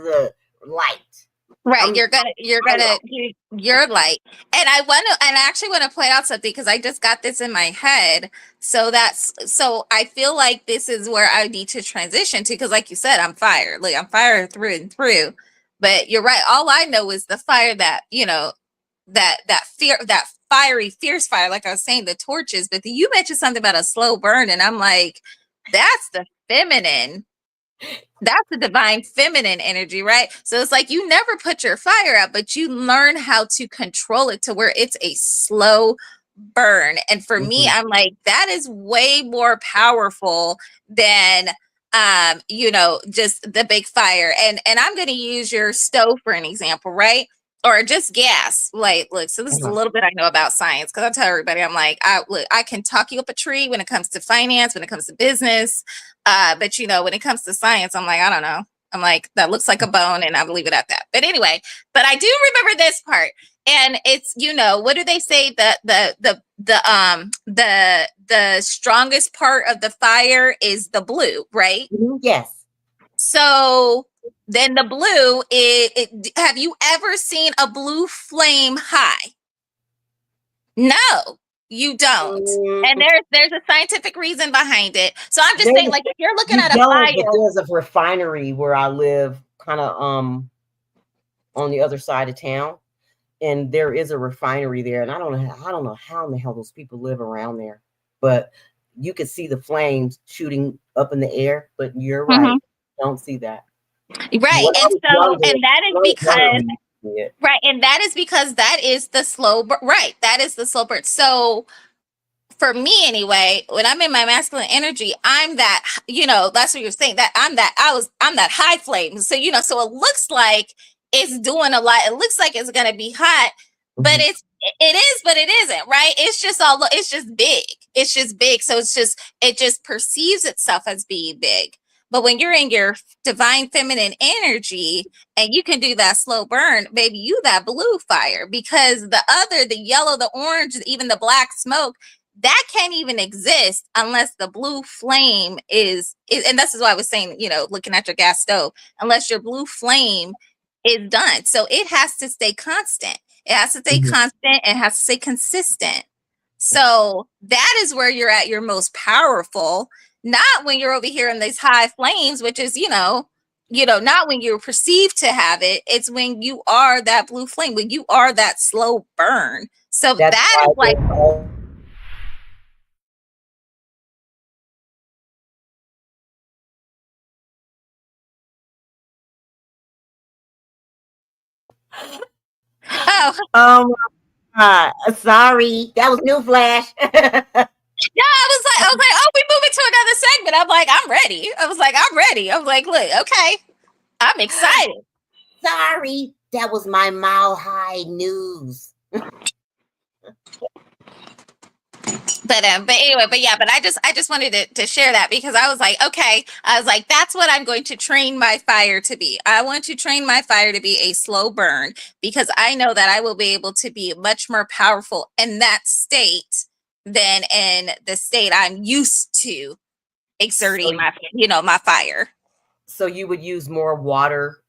light. Right, you're light. And I actually want to point out something, because I just got this in my head. So I feel like this is where I need to transition to, because like you said, I'm fire. Like, I'm fire through and through. But you're right. All I know is the fire that, you know, that fear, that fiery, fierce fire, like I was saying, the torches. But you mentioned something about a slow burn, and I'm like, that's the feminine. That's the divine feminine energy, right? So it's like you never put your fire out, but you learn how to control it to where it's a slow burn. And for me, I'm like, that is way more powerful than you know, just the big fire. And I'm going to use your stove for an example, right? Or just gas. Like, look, so this is a little bit I know about science, because I tell everybody, I'm like, I can talk you up a tree when it comes to finance, when it comes to business. But you know, when it comes to science, I'm like, I don't know. I'm like, that looks like a bone, and I'll leave it at that. But anyway, but I do remember this part, and it's, what do they say? The strongest part of the fire is the blue, right? Yes. So then the blue have you ever seen a blue flame high? No, you don't. And there's a scientific reason behind it. So I'm just saying, like, if you're looking at a fire, but there's a refinery where I live, kind of on the other side of town, and there is a refinery there, and I don't know how in the hell those people live around there, but you could see the flames shooting up in the air. But you're right, don't see that. Right, and so and that is because right, and that is because that is the slow right. That is the slow burn. So for me anyway, when I'm in my masculine energy, I'm that, that's what you're saying, that I'm that high flame. So, so it looks like it's doing a lot. It looks like it's going to be hot, but it is, but it isn't, right? It's just big. It's just big. So it just perceives itself as being big. But when you're in your divine feminine energy and you can do that slow burn, baby, you that blue fire, because the yellow, the orange, even the black smoke, that can't even exist unless the blue flame is, and this is why I was saying, looking at your gas stove, unless your blue flame is done. So it has to stay constant. It has to stay constant and has to stay consistent. So that is where you're at your most powerful, not when you're over here in these high flames, which is, not when you're perceived to have it. It's when you are that blue flame, when you are that slow burn. So that is like, oh my God. Sorry, that was new flash. Yeah, I was like, oh, we moving to another segment. I'm like, I'm ready. I was like, look, okay, I'm excited. Sorry, that was my mile high news. But anyway, but I just wanted to share that, because I was like, okay, that's what I'm going to train my fire to be. I want to train my fire to be a slow burn, because I know that I will be able to be much more powerful in that state than in the state I'm used to exerting my fire. So you would use more water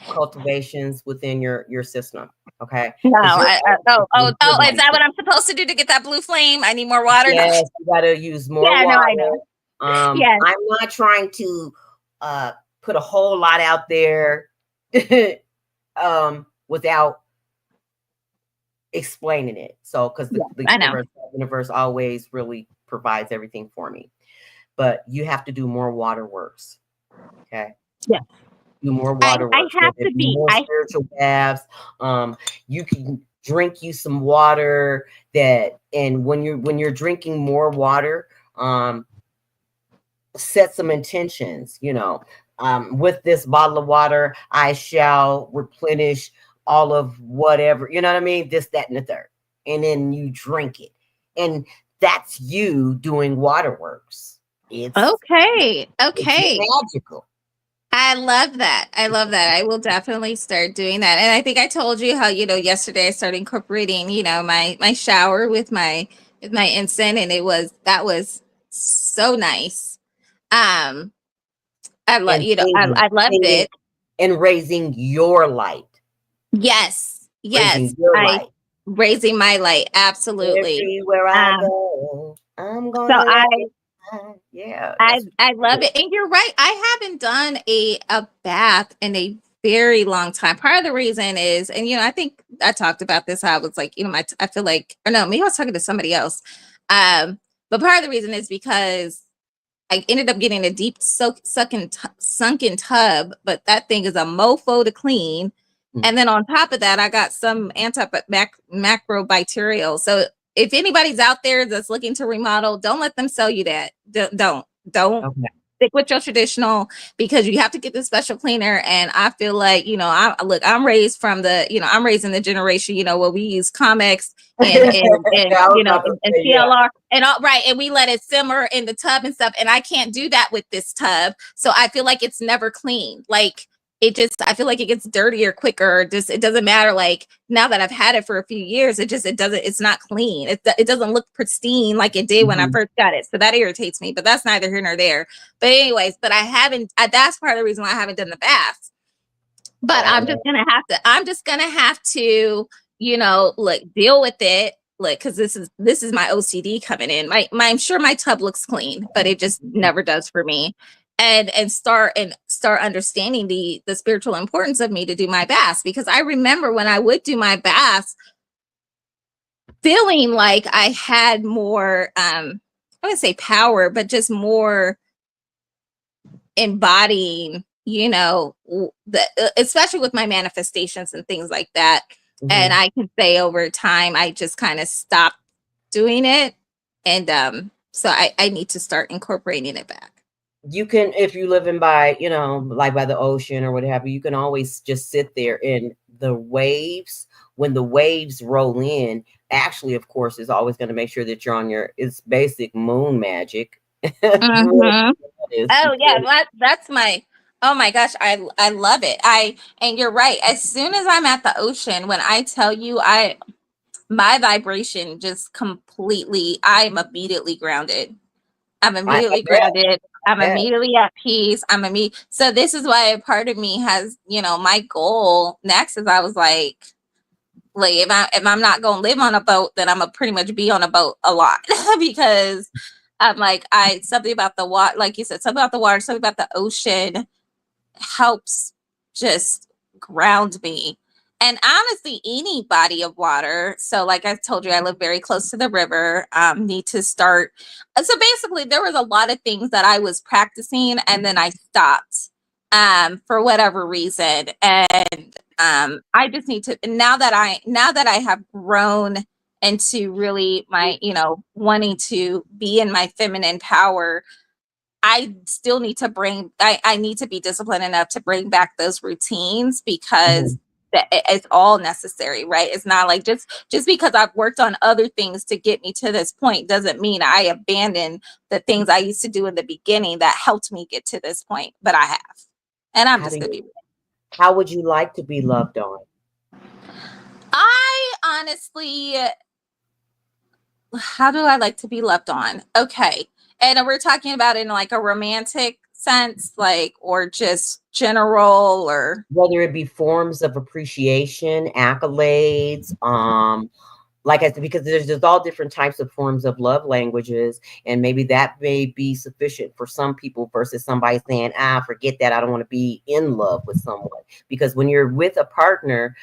cultivations within your system. Okay. No, is that what I'm supposed to do to get that blue flame? I need more water. Yes, you gotta use more water. No, I know. I'm not trying to put a whole lot out there without explaining it. So because the universe always really provides everything for me. But you have to do more water works. Okay. Yeah. Do more water works. I have to be more spiritual baths. You can drink you some water and when you're drinking more water, set some intentions, with this bottle of water, I shall replenish all of whatever, you know what I mean? This, that, and the third. And then you drink it. And that's you doing water works. It's okay. It's magical. I love that. I will definitely start doing that. And I think I told you how, yesterday I started incorporating, my shower with my incense, and that was so nice. I love, I loved it. And raising your light. Yes. Raising your light. Raising my light. Absolutely. Everywhere I go, I'm going yeah, I love it. And you're right, I haven't done a bath in a very long time. Part of the reason is, and I think I talked about this, how I was like, I feel like, or no, maybe I was talking to somebody else, but part of the reason is because I ended up getting a deep sunken tub, but that thing is a mofo to clean. And then on top of that, I got some macrobacterial. So if anybody's out there that's looking to remodel, don't let them sell you that. Don't. Okay. stick with your traditional because you have to get the special cleaner. And I feel like, I'm raised from I'm raised in the generation, where we use Comex and I was about to and say, yeah. TLR and all right, and we let it simmer in the tub and stuff. And I can't do that with this tub. So I feel like it's never clean. Like I feel like it gets dirtier quicker. Just it doesn't matter. Like now that I've had it for a few years, it's not clean. It doesn't look pristine like it did when I Mhm. first got it. So that irritates me, but that's neither here nor there. But anyways, but I haven't, that's part of the reason why I haven't done the baths. But Oh, I'm just gonna have to, look, deal with it. Like, cause this is my OCD coming in. I'm sure my tub looks clean, but it just never does for me. And start understanding the spiritual importance of me to do my baths, because I remember when I would do my baths, feeling like I had more, I wouldn't say power, but just more embodying, especially with my manifestations and things like that. And mhm. I can say over time, I just kind of stopped doing it. And so I need to start incorporating it back. You can, if you live in by, like by the ocean or whatever, you can always just sit there and the waves, when the waves roll in, actually, of course, is always going to make sure that you're on it's basic moon magic. Really, Mm-hmm. it is Oh yeah, because that's my, oh my gosh, I love it. And you're right. As soon as I'm at the ocean, when I tell you my vibration just completely, I'm immediately grounded. I'm I immediately bet, grounded. I'm bet. immediately at peace. So this is why a part of me has, my goal next is I was like if I'm not gonna live on a boat, then I'm gonna pretty much be on a boat a lot because I'm like something about the water, like you said, something about the water, something about the ocean helps just ground me. And honestly, any body of water. So, like I told you, I live very close to the river. Need to start. So basically, there was a lot of things that I was practicing, and then I stopped for whatever reason. And I just need to. Now that I have grown into really my, wanting to be in my feminine power, I still need to I need to be disciplined enough to bring back those routines because Mhm. it's all necessary, right? It's not like just because I've worked on other things to get me to this point doesn't mean I abandon the things I used to do in the beginning that helped me get to this point, but I have. And I'm How do just going to you, be, how would you like to be loved on? I honestly, how do I like to be loved on? Okay. And we're talking about in like a romantic sense, like, or just general or. Whether it be forms of appreciation, accolades, like I said, because there's all different types of forms of love languages, and maybe that may be sufficient for some people versus somebody saying, forget that, I don't want to be in love with someone. Because when you're with a partner,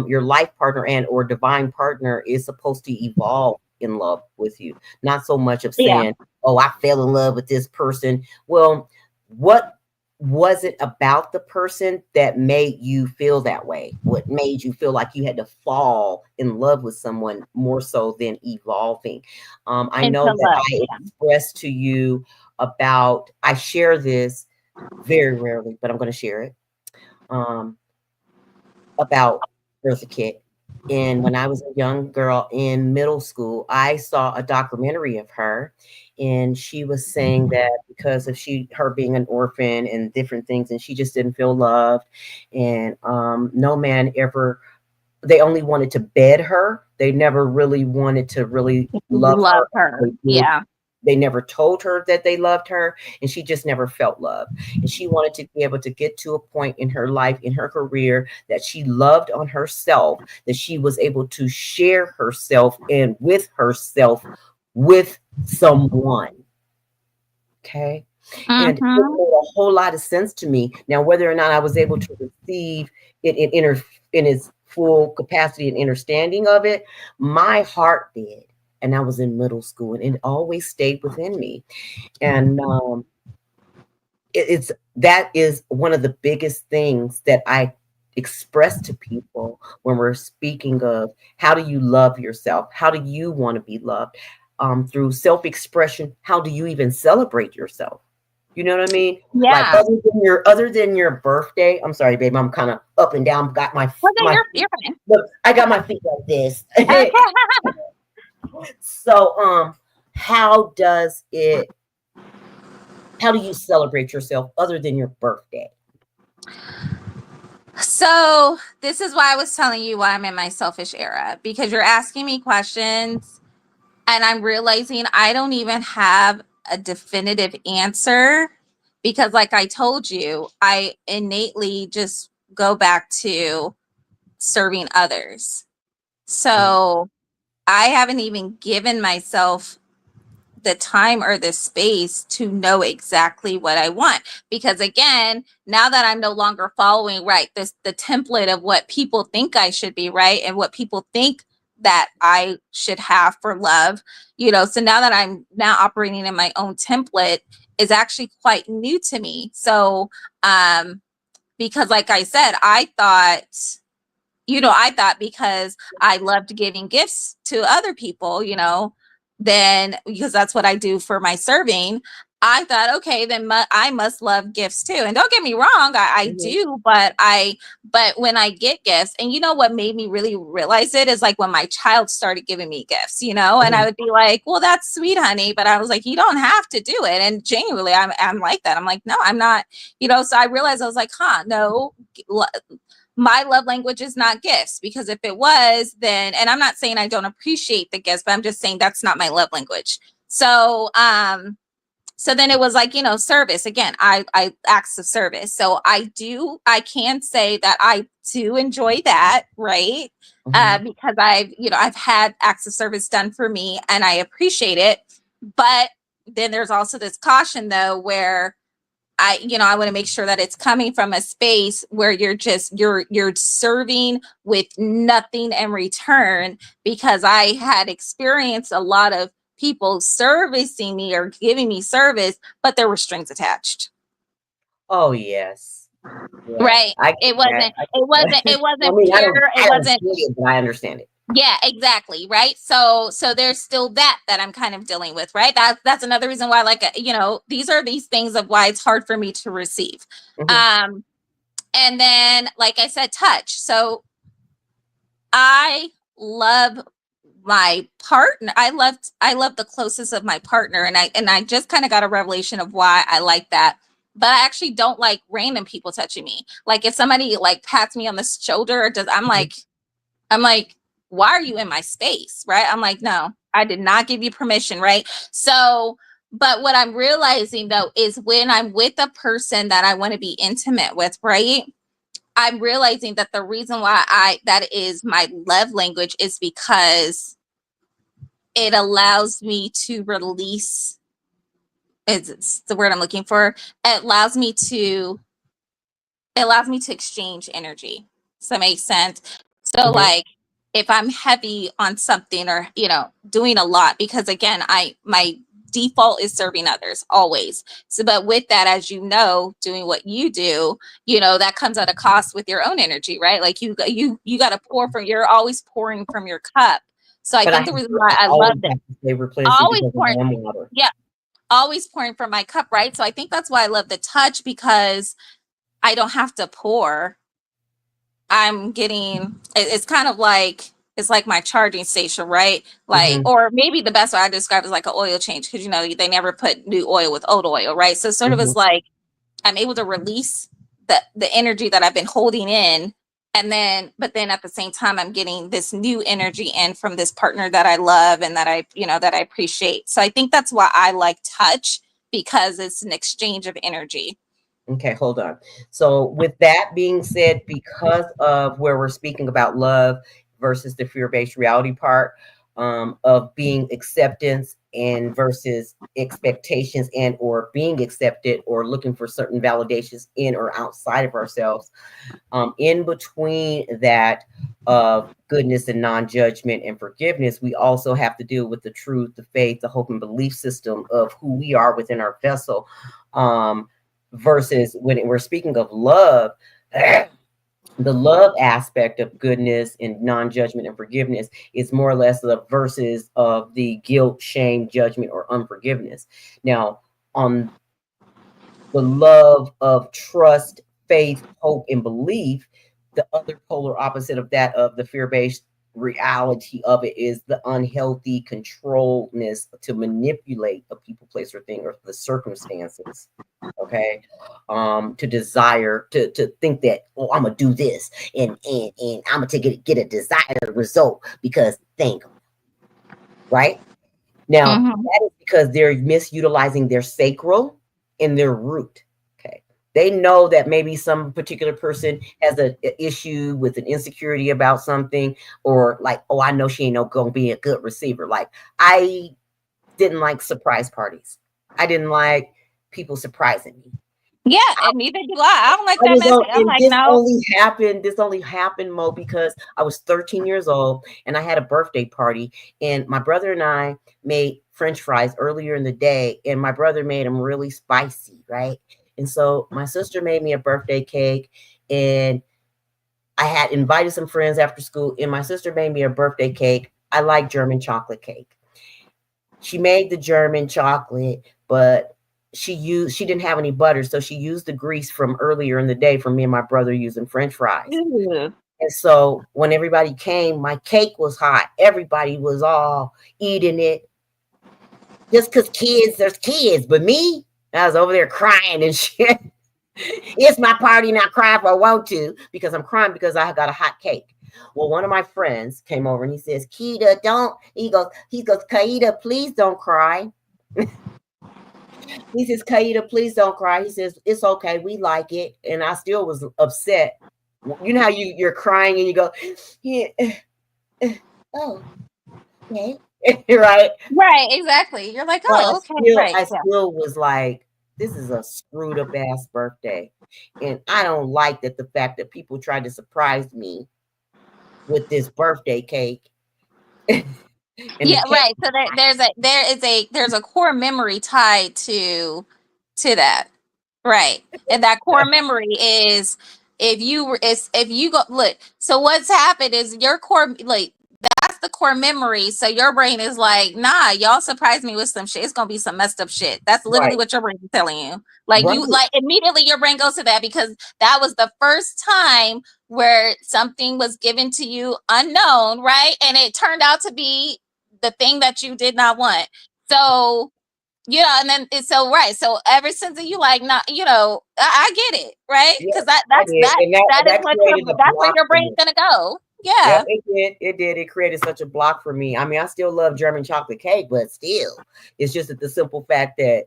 your life partner and or divine partner is supposed to evolve in love with you, not so much of Yeah. saying, oh, I fell in love with this person. Well, what was it about the person that made you feel that way? What made you feel like you had to fall in love with someone more so than evolving? I Into know that love. I expressed to you about, I share this very rarely, but I'm going to share it, about Eartha Kitt. And when I was a young girl in middle school, I saw a documentary of her, and she was saying that because of her being an orphan and different things, and she just didn't feel loved, and no man ever. They only wanted to bed her. They never really wanted to really love Love her. her. They did. Yeah. They never told her that they loved her, and she just never felt love. And she wanted to be able to get to a point in her life, in her career, that she loved on herself, that she was able to share herself and with herself with someone. Okay. And it Mm-hmm. made a whole lot of sense to me. Now, whether or not I was able to receive it in its full capacity and understanding of it, my heart did. And I was in middle school, and it always stayed within me. And that is one of the biggest things that I express to people when we're speaking of how do you love yourself? How do you want to be loved? Through self expression, how do you even celebrate yourself? You know what I mean? Like Yeah. other than your birthday. I'm sorry, babe. I'm kind of up and down. Got Well, then my you're fine. look. I got my feet like this. Okay. So how does it? How do you celebrate yourself other than your birthday? So this is why I was telling you why I'm in my selfish era, because you're asking me questions and I'm realizing I don't even have a definitive answer, because like I told you, I innately just go back to serving others. So I haven't even given myself the time or the space to know exactly what I want. Because again, now that I'm no longer following the template of what people think I should be, right, and what people think that I should have for love, so now that I'm now operating in my own template is actually quite new to me. So because like I said, I thought because I loved giving gifts to other people, then because that's what I do for my serving, I thought, okay, then I must love gifts too. And don't get me wrong, I Mhm. do, but when I get gifts, and you know what made me really realize it is like when my child started giving me gifts, and I Mhm. would be like, well, that's sweet, honey, but I was like, you don't have to do it. And genuinely, I'm like that. I'm like, no, I'm not, So I realized I was like, no, my love language is not gifts, because if it was, then, and I'm not saying I don't appreciate the gifts, but I'm just saying that's not my love language. So then it was like, service again. I acts of service. So I can say that I do enjoy that, right? Mhm. Because I've had acts of service done for me and I appreciate it. But then there's also this caution though, where I want to make sure that it's coming from a space where you're serving with nothing in return, because I had experienced a lot of people servicing me or giving me service, but there were strings attached. Oh yes, yes. Right. I get It that. wasn't, I it get wasn't, that. it I wasn't mean, pure. It I don't wasn't. see it, but I understand it. Yeah, exactly. Right. So there's still that I'm kind of dealing with, right? That's another reason why, like, these are these things of why it's hard for me to receive. Mhm. Um, And then, like I said, touch. So I love my partner. I love the closest of my partner. And I just kind of got a revelation of why I like that. But I actually don't like random people touching me. Like if somebody like pats me on the shoulder or does, Mhm. I'm like, why are you in my space? Right. I'm like, no, I did not give you permission. Right. So, but what I'm realizing though is when I'm with a person that I want to be intimate with, right? I'm realizing that the reason why that is my love language is because it allows me to release, it's the word I'm looking for. It allows me to exchange energy. Does that make sense? So Mhm. like if I'm heavy on something or doing a lot, because again, my default is serving others always. So but with that, as doing what you do, that comes at a cost with your own energy, right? Like you got to pour from, you're always pouring from your cup. So I But think the reason why I love always that, have to stay replenishing always because I pouring, am water. yeah, always pouring from my cup, right? So I think that's why I love the touch, because I don't have to pour. I'm getting it's kind of like it's like my charging station, right? Like, Mhm. or maybe the best way I describe it is like an oil change, because they never put new oil with old oil, right? So sort of Mhm. is like I'm able to release the energy that I've been holding in, and then but then at the same time I'm getting this new energy in from this partner that I love and that I appreciate. So I think that's why I like touch, because it's an exchange of energy. Okay, hold on. So, with that being said, because of where we're speaking about love versus the fear-based reality part, of being acceptance and versus expectations and or being accepted or looking for certain validations in or outside of ourselves, in between that of goodness and non-judgment and forgiveness, we also have to deal with the truth, the faith, the hope and belief system of who we are within our vessel. Versus when we're speaking of love, the love aspect of goodness and non-judgment and forgiveness is more or less the versus of the guilt, shame, judgment, or unforgiveness. Now, on the love of trust, faith, hope, and belief. The other polar opposite of that, of the fear-based reality of it, is the unhealthy controlledness to manipulate a people, place, or thing, or the circumstances. Okay. To desire to think that, oh, I'm gonna do this and I'm gonna get a desired result because think, right? Now, Mm-hmm. that is because they're misutilizing their sacral and their root. Okay. They know that maybe some particular person has a issue with an insecurity about something, or like, oh, I know she ain't no gonna be a good receiver. Like, I didn't like surprise parties. I didn't like people surprising me. Yeah, and neither do I. I don't like I that was message. on, I'm and like, no. this only happened, Mo, because I was 13 years old and I had a birthday party, and my brother and I made French fries earlier in the day, and my brother made them really spicy, right? And so my sister made me a birthday cake, and I had invited some friends after school, and my sister made me a birthday cake. I like German chocolate cake. She made the German chocolate, but she didn't have any butter, so she used the grease from earlier in the day from me and my brother using French fries. Ew. And so when everybody came, my cake was hot. Everybody was all eating it. Just because there's kids, but me, I was over there crying and shit. It's my party, not cry if I want to, because I'm crying because I got a hot cake. Well, one of my friends came over and he says, Keita, don't. He goes, Kaida, please don't cry. He says, Kaida, please don't cry. He says, it's okay. We like it. And I still was upset. You know how you're crying and you go, yeah, oh, okay. Right. Right, exactly. You're like, But oh, okay, right. I Yeah. still was like, this is a screwed up ass birthday. And I don't like that the fact that people tried to surprise me with this birthday cake. And the Yeah, cake, right. So there's a core memory tied to that. Right. And that core memory is if you go look, so what's happened is your core, like, that's the core memory. So your brain is like, nah, y'all surprise me with some shit. It's gonna be some messed up shit. That's literally right, what your brain is telling you. Like, right, you, like, immediately your brain goes to that because that was the first time where something was given to you unknown, right? And it turned out to be the thing that you did not want. So, yeah, and then it's so right. So ever since you like, not, I get it, right? yeah, Because that I that's did, that and that is that what created a that's where block your for brain's me. gonna go. Yep, Yeah. it did. It created such a block for me. I mean, I still love German chocolate cake, but still, it's just that the simple fact that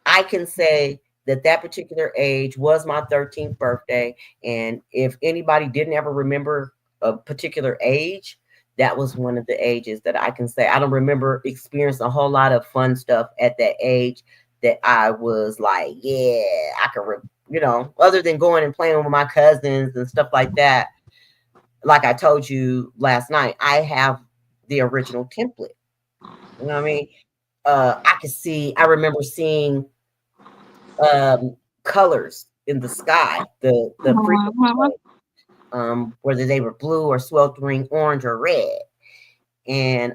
I can say that that particular age was my 13th birthday. And if anybody didn't ever remember a particular age, that was one of the ages that I can say. I don't remember experiencing a whole lot of fun stuff at that age that I was like, yeah, I can, other than going and playing with my cousins and stuff like that. Like I told you last night, I have the original template. You know what I mean? I remember seeing colors in the sky, the frequency, Mhm. whether they were blue or sweltering orange or red. And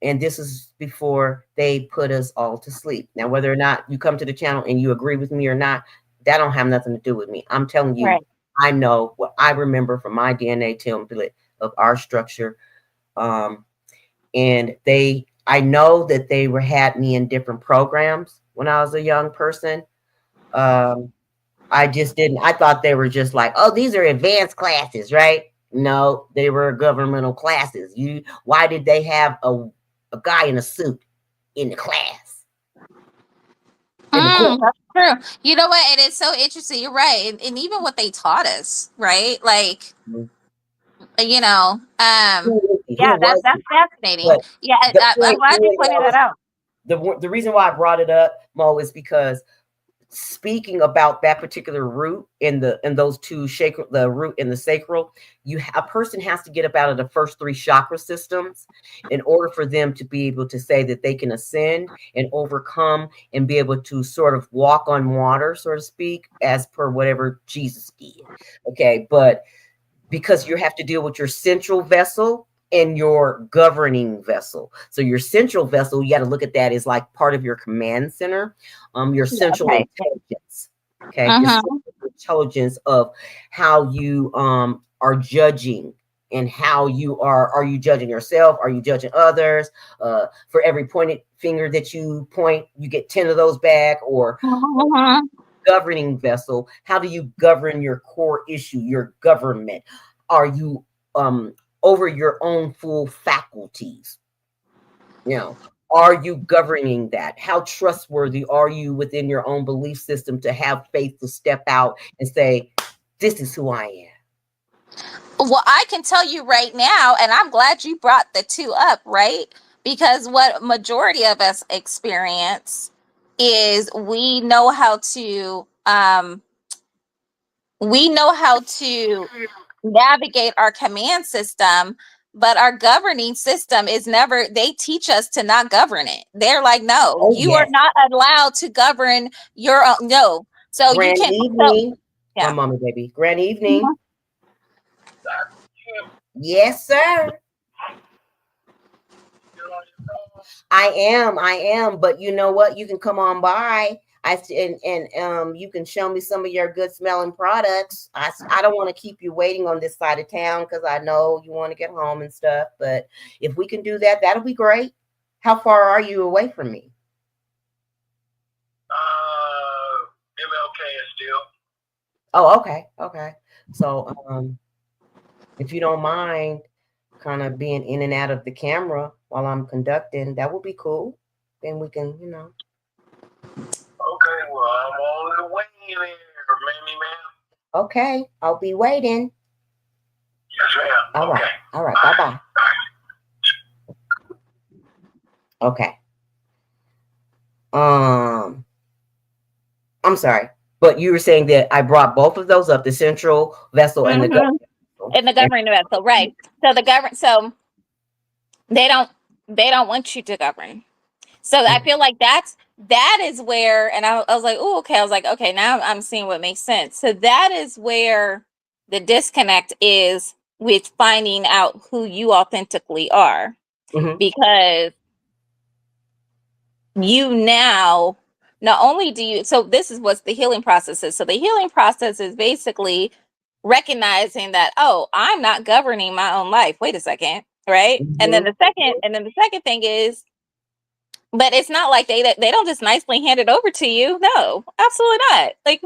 and this is before they put us all to sleep. Now, whether or not you come to the channel and you agree with me or not, that don't have nothing to do with me. I'm telling you, Right. I know what I remember from my DNA template of our structure. Um, and I know that they had me in different programs when I was a young person. Um, I just didn't. I thought they were just like, oh, these are advanced classes, right? No, they were governmental classes. Why did they have a guy in a suit in the class in the court? That's true. You know what? It is so interesting. You're right, and even what they taught us, right? Like, you know, Who yeah, was that's he? fascinating. But Yeah, the I'm point glad you being that pointed that out. the reason why I brought it up, Mo, is because speaking about that particular root in those two sacral, the root and the sacral, a person has to get up out of the first three chakra systems in order for them to be able to say that they can ascend and overcome and be able to sort of walk on water, so to speak, as per whatever Jesus did. Okay, but because you have to deal with your central vessel, and your governing vessel. So your central vessel, you got to look at that as like part of your command center, your Yeah, central okay. intelligence. Okay, your Uh-huh. central intelligence of how you are judging and how you are you judging yourself? Are you judging others? For every pointed finger that you point, you get 10 of those back, or Uh-huh. governing vessel. How do you govern your core issue, your government? Are you over your own full faculties? You know, are you governing that? How trustworthy are you within your own belief system to have faith to step out and say, this is who I am? Well, I can tell you right now, and I'm glad you brought the two up, right? Because what majority of us experience is we know how to navigate our command system, but our governing system is never, they teach us to not govern it. They're like, no, Oh, you are yes. not allowed to govern your own. No. So you Grand can't. So, evening. yeah. My mama, baby. Grand evening. Mhm. Yes, sir. I am, but you know what? You can come on by. You can show me some of your good smelling products. I don't want to keep you waiting on this side of town because I know you want to get home and stuff. But if we can do that, that'll be great. How far are you away from me? MLK is still. Oh, okay, okay. So if you don't mind kind of being in and out of the camera while I'm conducting, that would be cool. Then we can, you know. Okay, well, I'm on the way there, ma'am. Okay, I'll be waiting. Yes, ma'am. All right. Okay. All right. Bye-bye. Okay. I'm sorry, but you were saying that I brought both of those up, the central vessel and the Mhm. vessel. In the governing vessel, right? So so they don't want you to govern. So I feel like that is where, and I was like, oh, okay. I was like, okay, now I'm seeing what makes sense. So that is where the disconnect is with finding out who you authentically are, Mhm. because you now not only do you, so this is what the healing process is. So the healing process is basically recognizing that, oh, I'm not governing my own life. Wait a second, right? And then Mhm. the second thing is, but it's not like they don't just nicely hand it over to you. No, absolutely not. Like,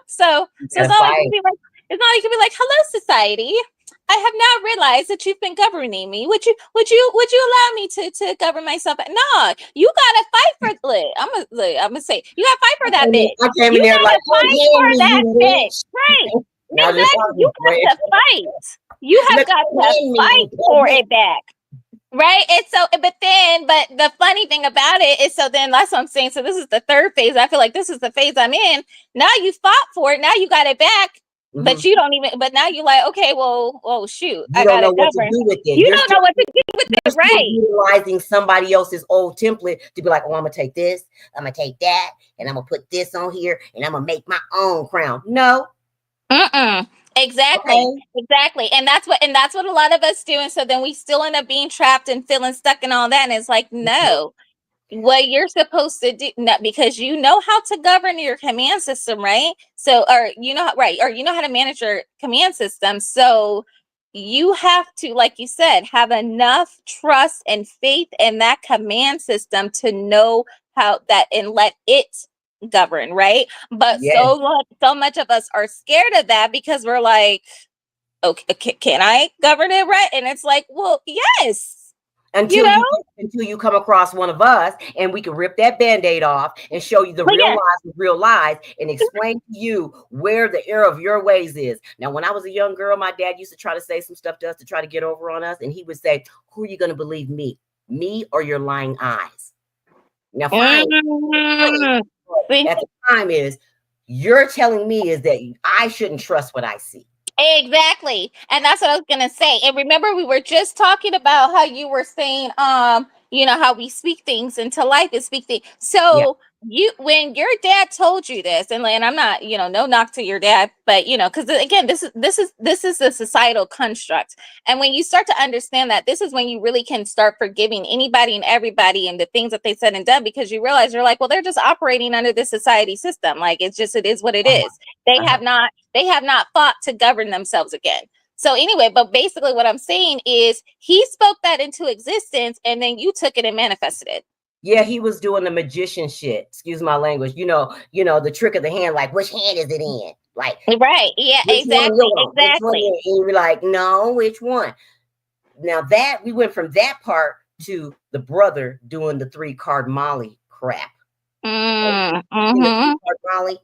so it's That's not like you right. can be like, it's not like you can be like, hello, society. I have now realized that you've been governing me. Would you allow me to govern myself? No, you gotta fight for it. I'm gonna say you gotta fight for that bitch. I came in You there like, gotta oh, fight hand for me, that you bitch. witch. Right. Now just Exactly. talking You straight. got to fight. You have Look, got to hand me, you fight for peasant. it back. Right. And so, but the funny thing about it is, so then that's what I'm saying. So this is the third phase. I feel like this is the phase I'm in. Now you fought for it. Now you got it back, but Mhm. you don't even, but now you're like, okay, well, oh shoot, You I don't got know to what to govern. do with it. You don't know what to do with You're it. still Right. utilizing somebody else's old template to be like, oh, I'm gonna take this, I'm gonna take that, and I'm gonna put this on here, and I'm gonna make my own crown. No. Mm-mm. Exactly. Okay. Exactly. And that's what a lot of us do. And so then we still end up being trapped and feeling stuck and all that. And it's like, no, what you're supposed to do, not because you know how to govern your command system, right? So, or right, or you know how to manage your command system. So you have to, like you said, have enough trust and faith in that command system to know how that and let it govern, right? But Yes. so much of us are scared of that because we're like, okay, can I govern it, right? And it's like, well, yes, you Until know, you come across one of us and we can rip that band-aid off and show you the but real yeah. lies with real lies and explain to you where the error of your ways is. Now, when I was a young girl, my dad used to try to say some stuff to us to try to get over on us, and he would say, who are you going to believe, me or your lying eyes? Now, fine. Mm, see, At the time is, you're telling me is that I shouldn't trust what I see. exactly. And that's what I was gonna say. And remember, we were just talking about how you were saying, how we speak things into life and speak things. Yeah. So when your dad told you this, and I'm not, no knock to your dad, but because again, this is a societal construct. And when you start to understand that, this is when you really can start forgiving anybody and everybody and the things that they said and done, because you realize you're like, well, they're just operating under this society system. Like, it is what it is. They have not fought to govern themselves again. So anyway, but basically what I'm saying is he spoke that into existence, and then you took it and manifested it. Yeah, he was doing the magician shit. Excuse my language. The trick of the hand, like, which hand is it in? Like, right. Yeah, exactly. Exactly. And you're like, no, which one? Now that we went from that part to the brother doing the 3-card Molly crap. Mm-hmm. The 3-card Molly.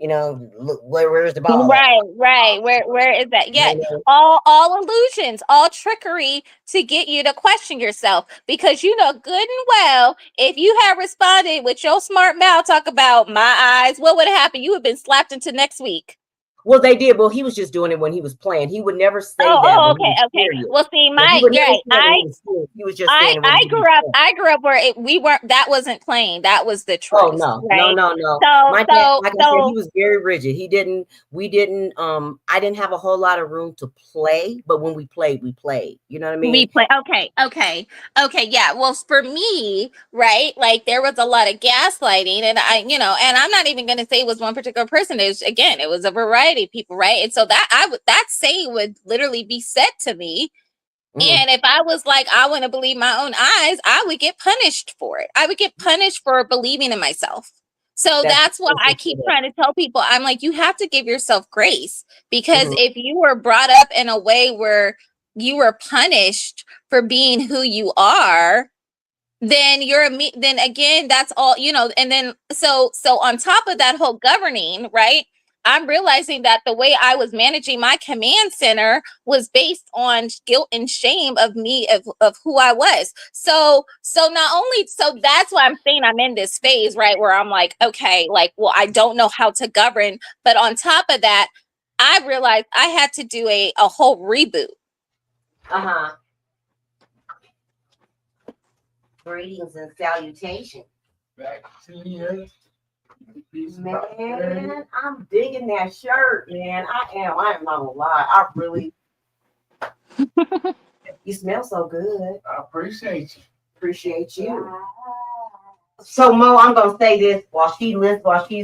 Look, where's the ball? Right. Where is that? Yeah, all illusions, all trickery to get you to question yourself, because good and well, if you had responded with your smart mouth, talk about my eyes, what would have happened? You would have been slapped into next week. Well, they did. Well, he was just doing it when he was playing. He would never say that. Okay. Well, see, he was just saying. I grew up where we weren't. That wasn't playing. That was the truth. Oh no, right? no. My dad, like I said, he was very rigid. We didn't. I didn't have a whole lot of room to play, but when we played, we played. You know what I mean? We play. Okay. Yeah. Well, for me, right, like there was a lot of gaslighting, and and I'm not even going to say it was one particular person. It was a variety of people, right? And so that saying would literally be said to me. And if I was like, I want to believe my own eyes, I would get punished for it. I would get punished for believing in myself. So that's why I keep trying to tell people, I'm like, you have to give yourself grace, because if you were brought up in a way where you were punished for being who you are, then then again, that's all, and then so on top of that whole governing, right? I'm realizing that the way I was managing my command center was based on guilt and shame of me, of who I was. So that's why I'm saying I'm in this phase, right, where I'm like, okay, like, well, I don't know how to govern. But on top of that, I realized I had to do a whole reboot. Greetings and salutations. Back to you. Man, I'm digging that shirt, man. I am not gonna lie. I really. You smell so good. I appreciate you. Appreciate you. So Mo, I'm gonna say this while she's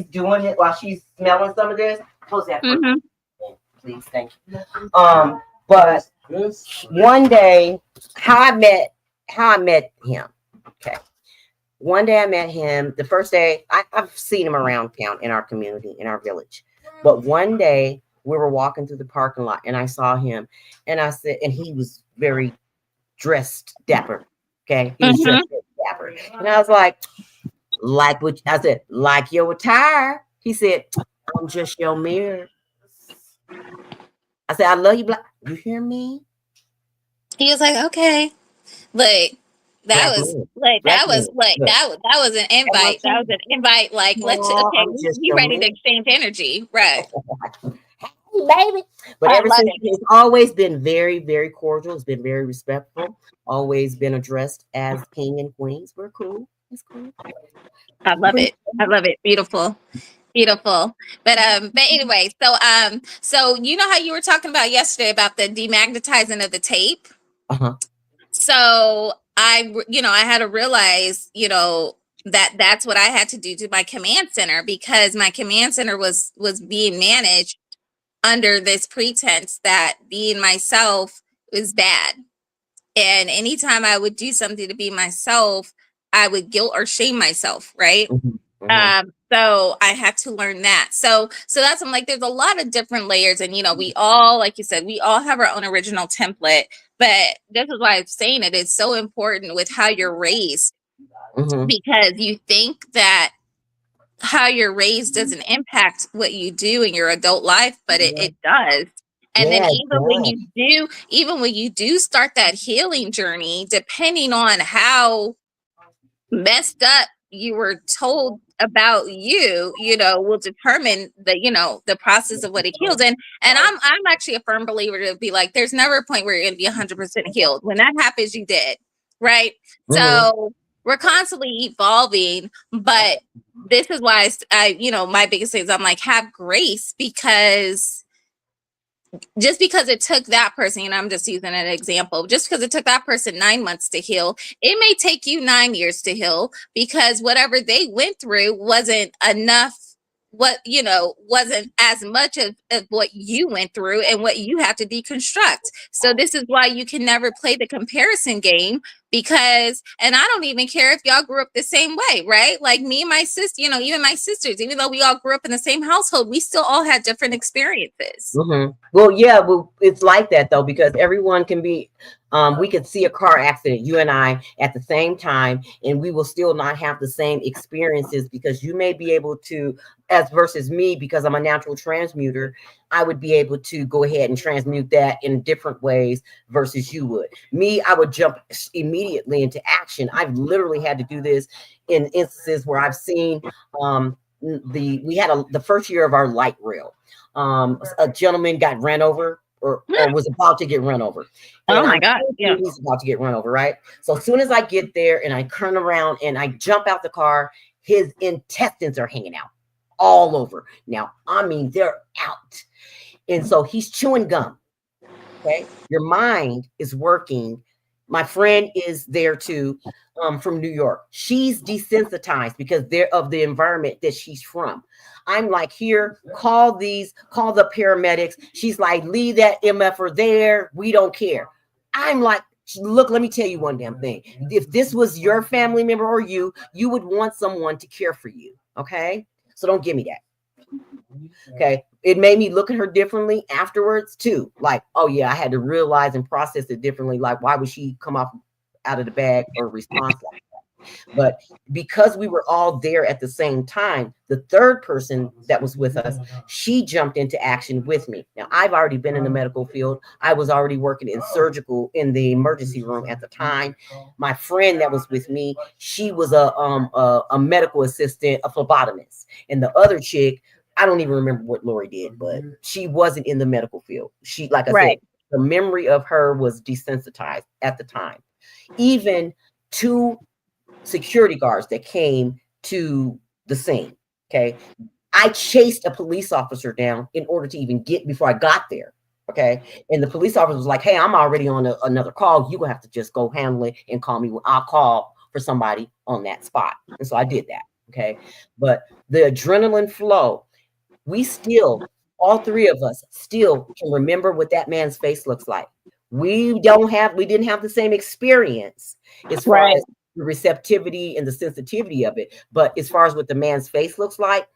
doing it, while she's smelling some of this. Close that first. Please, thank you. But one day, how I met him. Okay. One day I met him. The first day, I've seen him around town in our community, in our village. But one day we were walking through the parking lot and I saw him, and I said, and he was very dressed dapper. Okay. He was dressed dapper. And I was like what I said, like your attire. He said, I'm just your mirror. I said, I love you, Black. You hear me? He was like, okay. That was an invite. That was an invite. Like, we ready to exchange energy, right? Hey, baby. But ever since, it's always been very, very cordial. It's been very respectful. Always been addressed as king and queens. We're cool. It's cool. I love it. Beautiful. But anyway, so you know how you were talking about yesterday about the demagnetizing of the tape. So I had to realize, that's what I had to do to my command center, because my command center was being managed under this pretense that being myself is bad. And anytime I would do something to be myself, I would guilt or shame myself, right? So I had to learn that. So that's, I'm like, there's a lot of different layers, and we all, like you said, we all have our own original template. But this is why I'm saying it is so important with how you're raised, because you think that how you're raised doesn't impact what you do in your adult life, but it does. And then even when you do start that healing journey, depending on how messed up you were told about you, will determine the process of what it heals. And I'm actually a firm believer to be like, there's never a point where you're going to be 100% healed. When that happens, you did. Right. So we're constantly evolving. But this is why my biggest thing is I'm like, have grace, because just because it took that person, and I'm just using an example, just because it took that person 9 months to heal, it may take you 9 years to heal, because whatever they went through wasn't enough, wasn't as much of what you went through and what you have to deconstruct. So this is why you can never play the comparison game, because, and I don't even care if y'all grew up the same way, right? Like me and my sister, even my sisters, even though we all grew up in the same household, we still all had different experiences. Mm-hmm. Well, yeah, well, it's like that though, because everyone can be, we could see a car accident, you and I, at the same time, and we will still not have the same experiences, because you may be able to, as versus me, because I'm a natural transmuter, I would be able to go ahead and transmute that in different ways versus you would. Me, I would jump immediately into action. I've literally had to do this in instances where I've seen, we had the first year of our light rail. A gentleman got ran over or was about to get run over. And oh my God. Yeah. He's about to get run over, right? So as soon as I get there and I turn around and I jump out the car, his intestines are hanging out all over. Now, I mean, they're out. And so he's chewing gum. Okay. Your mind is working. My friend is there too, from New York. She's desensitized because they're of the environment that she's from. I'm like, here, call the paramedics. She's like, leave that MFer there. We don't care. I'm like, look, let me tell you one damn thing. If this was your family member or you would want someone to care for you. Okay. So don't give me that. Okay. It made me look at her differently afterwards too. Like, oh yeah, I had to realize and process it differently. Like, why would she come out of the bag or respond like that? But because we were all there at the same time, the third person that was with us, she jumped into action with me. Now, I've already been in the medical field. I was already working in surgical in the emergency room at the time. My friend that was with me, she was a medical assistant, a phlebotomist. And the other chick, I don't even remember what Lori did, but she wasn't in the medical field. She, like I said, the memory of her was desensitized at the time. Even two security guards that came to the scene. Okay. I chased a police officer down in order to even get before I got there. Okay. And the police officer was like, hey, I'm already on another call. You're going to have to just go handle it and call me. I'll call for somebody on that spot. And so I did that. Okay. But the adrenaline flow, we still, all three of us still can remember what that man's face looks like. We didn't have the same experience as far as the receptivity and the sensitivity of it. But as far as what the man's face looks like,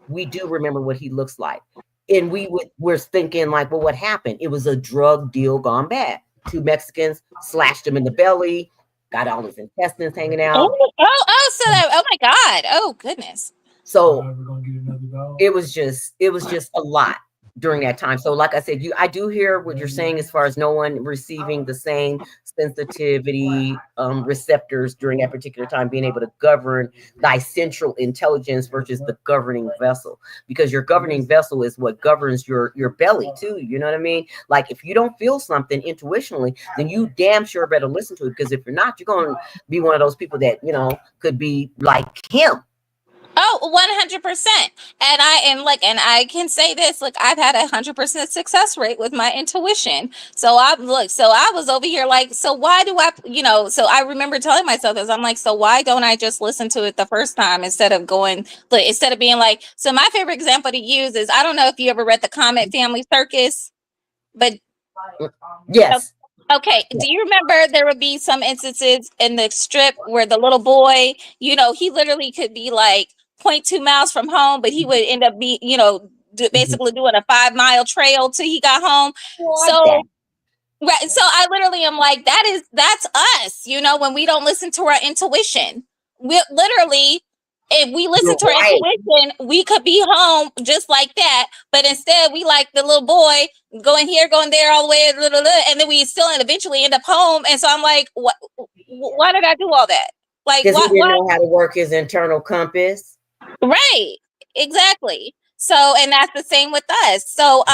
we do remember what he looks like. And we're thinking like, well, what happened? It was a drug deal gone bad. Two Mexicans slashed him in the belly, got all his intestines hanging out. Oh my God. Oh goodness. So it was just a lot during that time. So like I said, I do hear what you're saying as far as no one receiving the same sensitivity receptors during that particular time, being able to govern thy central intelligence versus the governing vessel, because your governing vessel is what governs your belly too. You know what I mean? Like if you don't feel something intuitionally, then you damn sure better listen to it, because if you're not, you're going to be one of those people that, could be like him. Oh, 100%. And I can say this, look, I've had 100% success rate with my intuition. So I was over here like, so why do I, so I remember telling myself this, I'm like, so why don't I just listen to it the first time instead of being like, so my favorite example to use is, I don't know if you ever read the Comet Family Circus, but yes. Okay, do you remember there would be some instances in the strip where the little boy, he literally could be like 0.2 miles from home, but he would end up basically doing a 5-mile trail till he got home. So I literally am like, that's us, when we don't listen to our intuition. We literally, if we listen to our intuition, we could be home just like that. But instead, we like the little boy going here, going there, all the way, and then we still eventually end up home. And so I'm like, why did I do all that? Like, because he didn't know how to work his internal compass. Right. Exactly. So, and that's the same with us. So,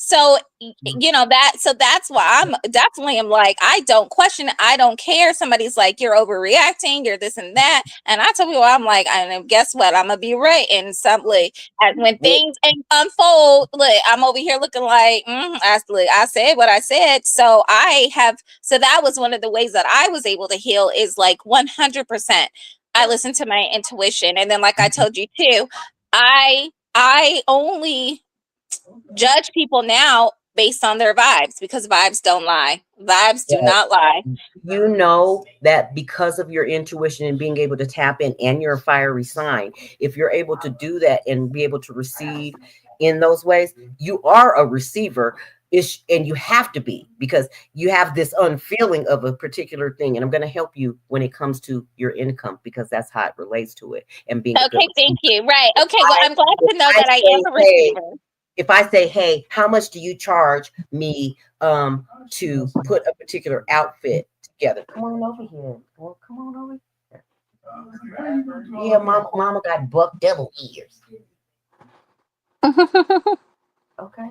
So you know that, so that's why I'm definitely am like, I don't question it. I don't care. Somebody's like, you're overreacting, you're this and that. And I tell people, I'm like, and guess what? I'm gonna be right. And some like, and when things unfold, look, I'm over here looking like, I said what I said. So so that was one of the ways that I was able to heal, is like 100%. I listened to my intuition. And then, like I told you too, I only judge people now based on their vibes, because vibes don't lie. Vibes do not lie. You know that because of your intuition and being able to tap in, and your fiery sign, if you're able to do that and be able to receive in those ways, you are a receiver. And you have to be, because you have this unfeeling of a particular thing. And I'm going to help you when it comes to your income, because that's how it relates to it. And being okay, thank you. Right. Okay. Well, I'm glad to know that I am a receiver. If I say, hey, how much do you charge me to put a particular outfit together? Come on over here. Well, come on over here. Yeah, mama got buck devil ears. Okay.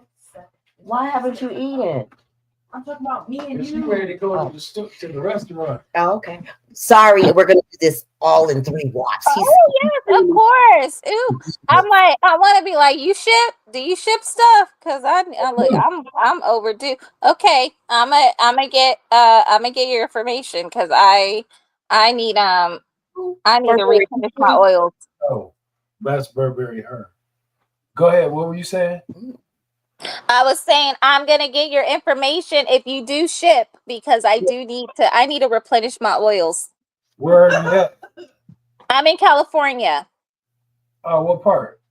Why haven't you eaten? I'm talking about me and you. Ready to go to the restaurant. Oh, okay. Sorry, we're gonna do this all in 3 watts. Oh yes, of course. Ooh, I'm like, I want to be like, you ship? Do you ship stuff? Because I'm overdue. Okay, I'm gonna get your information, because I need to replenish my oils. Oh, that's Burberry Her. Go ahead. What were you saying? I was saying, I'm gonna get your information if you do ship, because I need to replenish my oils. Where are you at? I'm in California. Oh, what part?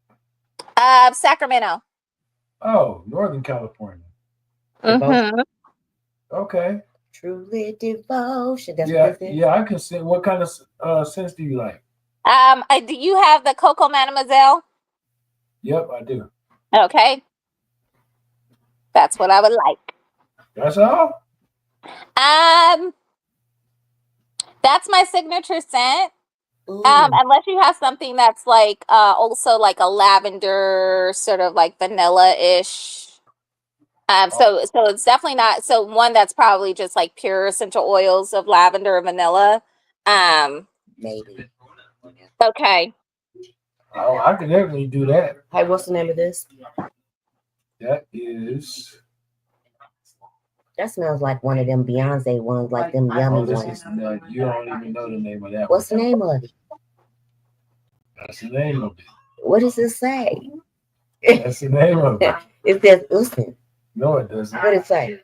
Sacramento. Oh, Northern California. Mm-hmm. Okay. Truly devotion. That's yeah, I can see. What kind of scents do you like? Do you have the Coco Mademoiselle? Yep, I do. Okay. That's what I would like. That's all? That's my signature scent. Unless you have something that's like also like a lavender, sort of like vanilla-ish. So it's definitely not, so one that's probably just like pure essential oils of lavender or vanilla. Maybe. Okay. Oh, I can definitely do that. Hey, what's the name of this? That is. That smells like one of them Beyonce ones, like them yummy ones. You don't even know the name of that. What's the name of it? That's the name of it. What does it say? That's the name of it. It says Usman. No, it doesn't. What does it say?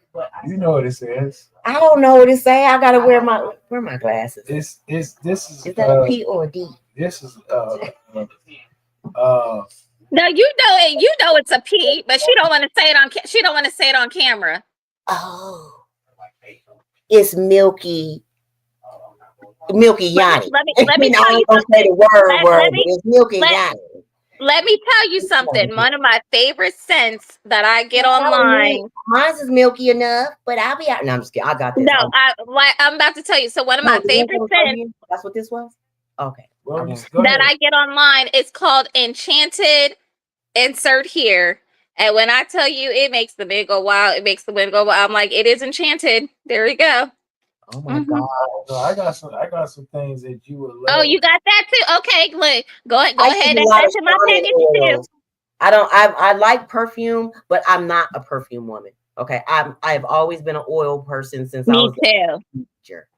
You know what it says. I don't know what it say. I gotta wear my glasses. This is. Is that a P or a D? This is No, you know it. You know it's a P, but she don't want to say it on. She don't want to say it on camera. Oh, it's Milky Yanni. Let me tell you something. Say the word, but it's Milky Yanni. Let me tell you something. One of my favorite scents that I get online. Mine is milky enough, but I'll be out. No, I'm just kidding. I got this. No, I'm about to tell you. So one of my favorite scents. That's what this was? Okay. That I get online is called Enchanted. Insert here. And when I tell you, it makes the wind go wild. It makes the wind go wild. I'm like, it is enchanted. There we go. Oh my God! So I got some things that you would love. Oh, you got that too? Okay, look, go ahead and send to my page too. I like perfume, but I'm not a perfume woman. Okay, I've always been an oil person since I was a teenager.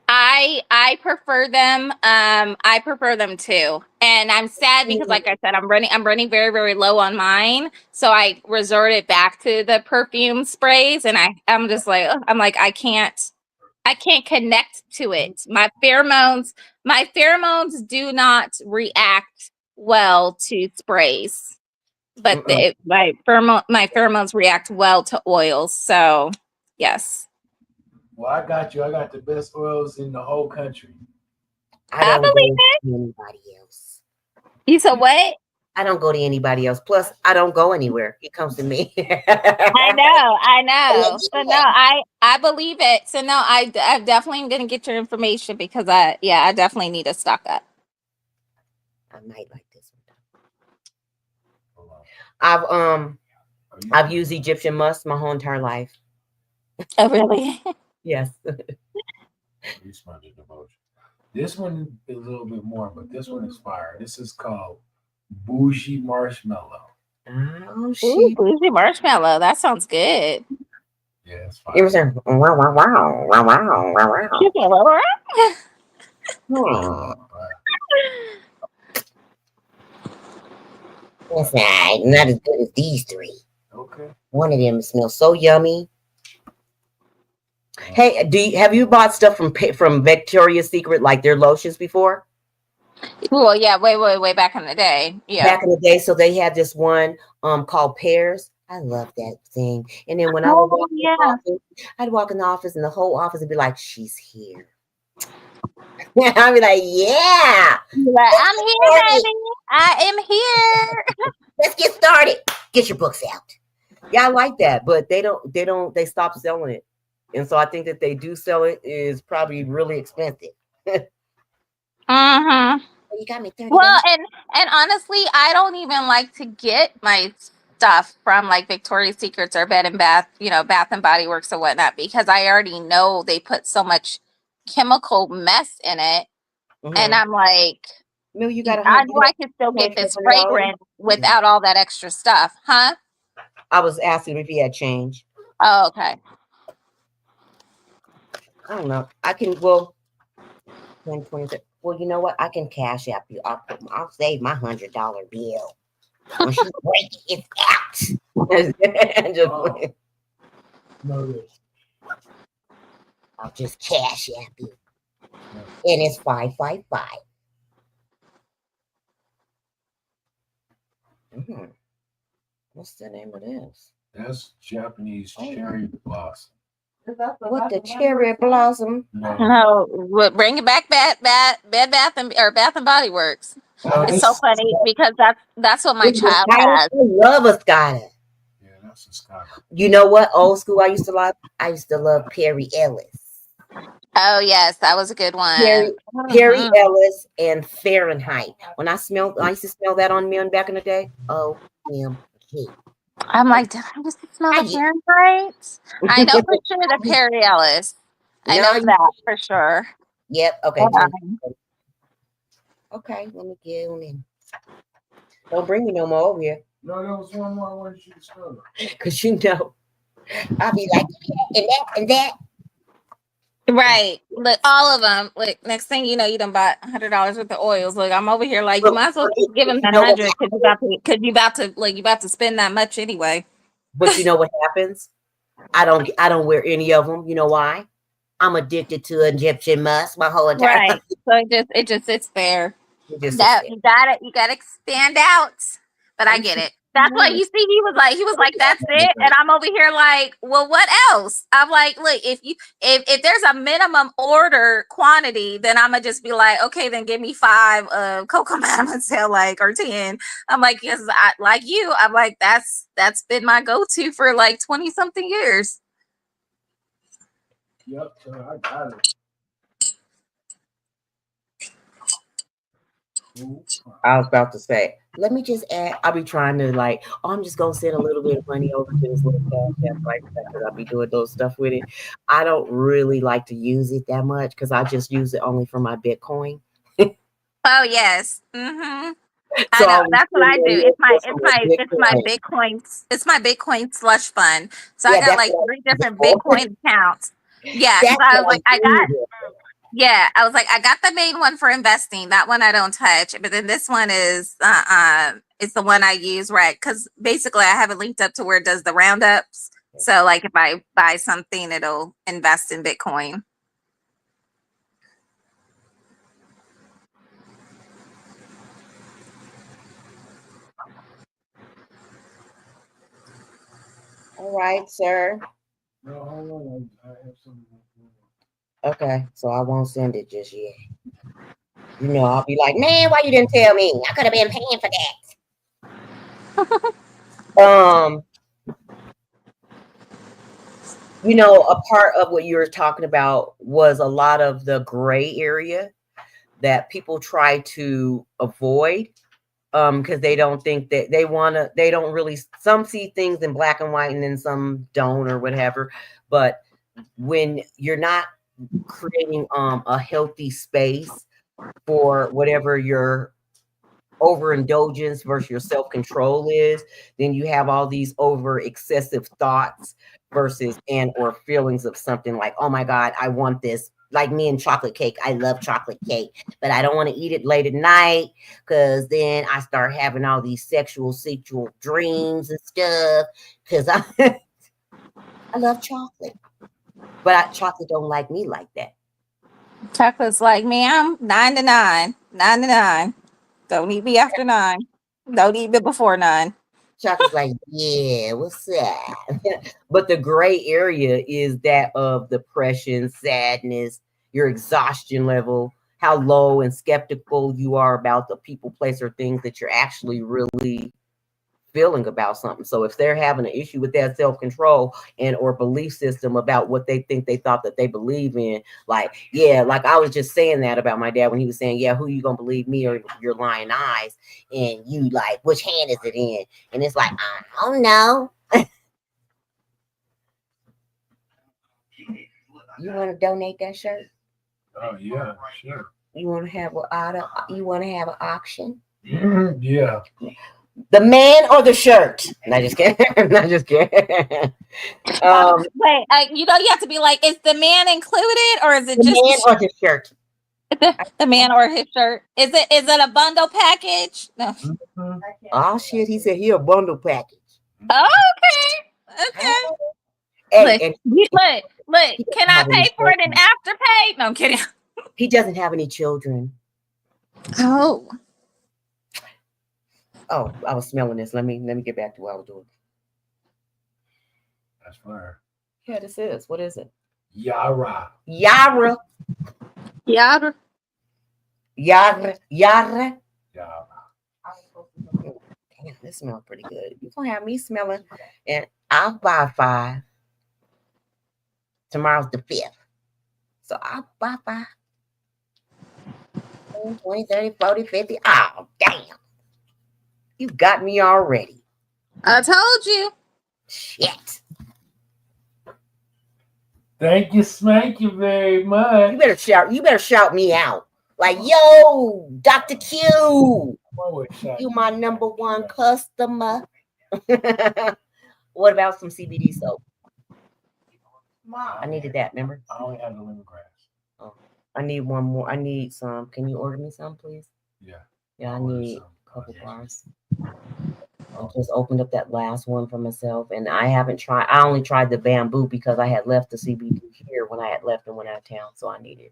I prefer them. I prefer them too. And I'm sad because, like I said, I'm running very, very low on mine. So I resorted back to the perfume sprays, and I'm just like, I can't connect to it. My pheromones do not react well to sprays, but my pheromones react well to oils. So yes. Well, I got you. I got the best oils in the whole country. I believe it. Anybody else? You said what? I don't go to anybody else. Plus, I don't go anywhere. It comes to me. I know. So no, I believe it. So no, I definitely am gonna get your information, because I definitely need to stock up. I might like this one. I've I've used Egyptian musk my whole entire life. Oh, really? Yes. You smudged the motion. This one is a little bit more, but this one is fire. This is called Bougie Marshmallow. Oh, Ooh, shit. bougie marshmallow. That sounds good. Yeah, it's It fire. was like, wow, wow, wow, wow, wow, wow, wow. That's not as good as these three. Okay. One of them smells so yummy. Hey, have you bought stuff from Victoria's Secret, like their lotions before? Well, yeah, way back in the day. Yeah. Back in the day, so they had this one called Pears. I love that thing. And then when I would Oh, walk in the yeah. office, I'd walk in the office, and the whole office would be like, "She's here." I'd be like, "Yeah, You're like, let's I'm get here, started. baby. I am here. Let's get started. Get your books out." Yeah, I like that, but they stopped selling it. And so I think that they do sell it is probably really expensive. Mm-hmm. You got me $30. Well, and honestly, I don't even like to get my stuff from like Victoria's Secrets or Bed and Bath, Bath and Body Works or whatnot, because I already know they put so much chemical mess in it. And I'm like, Mill, you got I know I can still get this $120. fragrance without all that extra stuff, huh? I was asking if he had change. Oh, okay. I don't know. I can 120. Well, you know what? I can cash app you. I'll save my $100 bill. When she break it, it's out. Just, No, this. I'll just cash app you. And it's 555. What's the name of this? That's Japanese cherry blossom. What the cherry blossom? No, bring it back, Bed Bath or Bath and Body Works. It's so funny because that's what my child has. I love a Scotta. Yeah, that's a Scotta. You know what? Old school I used to love? I used to love Perry Ellis. Oh yes, that was a good one. Perry Ellis and Fahrenheit. When I used to smell that on men back in the day. OMG. I'm like, did I used to smell the Fahrenheit? I know for sure the Perry Ellis. I know that for sure. Yep. Okay. Okay. Let me get on in. Don't bring me no more over here. No, there was one more I wanted you to smell. Because I'll be like, and that and that. Right. Look, all of them. Like, next thing you know, you done bought $100 worth of oils. Like, I'm over here like, you might as well just give them that 100 because you about to spend that much anyway. But you know what happens? I don't wear any of them. You know why? I'm addicted to Egyptian musk my whole entire life. Right. So it just sits there. You gotta stand out. But I get it. That's why you see he was like, that's it. And I'm over here like, well, what else? I'm like, look, if there's a minimum order quantity, then I'm gonna just be like, okay, then give me 5 Cocoa Mamas or 10. I'm like, because I'm like, that's been my go-to for like 20 something years. Yep, so I got it. I was about to say, let me just add. I'll be trying to I'm just gonna send a little bit of money over to this little cash app like that because I'll be doing those stuff with it. I don't really like to use it that much because I just use it only for my Bitcoin. Oh yes. Mm-hmm. So I know that's what I do. It's my Bitcoin slush fund. So I got like 3 different Bitcoin accounts. Yeah, because I was like, I was like, I got the main one for investing. That one I don't touch. But then this one is it's the one I use, right? Because basically I have it linked up to where it does the roundups. So like if I buy something, it'll invest in Bitcoin. All right, sir. No, hold on. I have something. Okay, so I won't send it just yet. You know, I'll be like, man, why you didn't tell me? I could have been paying for that. You know, a part of what you were talking about was a lot of the gray area that people try to avoid. because they don't think that they don't really, some see things in black and white and then some don't or whatever. But when you're not creating a healthy space for whatever your overindulgence versus your self-control is, then you have all these over excessive thoughts versus and or feelings of something like, oh my God, I want this. Like me and chocolate cake. I love chocolate cake, but I don't want to eat it late at night because then I start having all these sexual dreams and stuff because I I love chocolate. But chocolate don't like me like that. Chocolate's like, ma'am, 9 to 9, 9 to 9. Don't eat me after 9. Don't eat me before 9. Chocolate's like, yeah, what's up? But the gray area is that of depression, sadness, your exhaustion level, how low and skeptical you are about the people, place, or things that you're actually really feeling about something. So if they're having an issue with that self-control and or belief system about what they think they thought that they believe in, like, yeah, like I was just saying that about my dad when he was saying, yeah, who you gonna believe, me or your lying eyes? And you like, which hand is it in? And it's like, I don't know. You want to donate that shirt? Oh yeah, sure. You want to have you want to have an auction? Yeah. The man or the shirt? Not just kidding. Not just kidding. Wait, you have to be like, is the man included or is it The just man or the shirt? the man or his shirt? Is it a bundle package? No. Mm-hmm. Oh shit! He said he a bundle package. Oh, okay. Hey, Look. Can I pay for it in Afterpay? No, I'm kidding. He doesn't have any children. Oh. Oh, I was smelling this. Let me get back to what I was doing. That's fire. Yeah, this is. What is it? Yara. Yara. Yara. Yara. Yara. Yara. Damn, this smells pretty good. You gonna have me smelling, and I'll buy 5. Tomorrow's the 5th, so I'll buy 5. 10, 20, 30, 40, 50. Oh, damn. You got me already. I told you. Shit. Thank you, smank you very much. You better shout me out. Like, yo, Dr. Q. You my number 1 customer. What about some CBD soap? I needed that, remember? I only have the lemongrass. Oh, I need one more. I need some. Can you order me some, please? Yeah. Yeah, I need a couple bars. I just opened up that last one for myself, and I only tried the bamboo because I had left the CBD here when I had left and went out of town, so I needed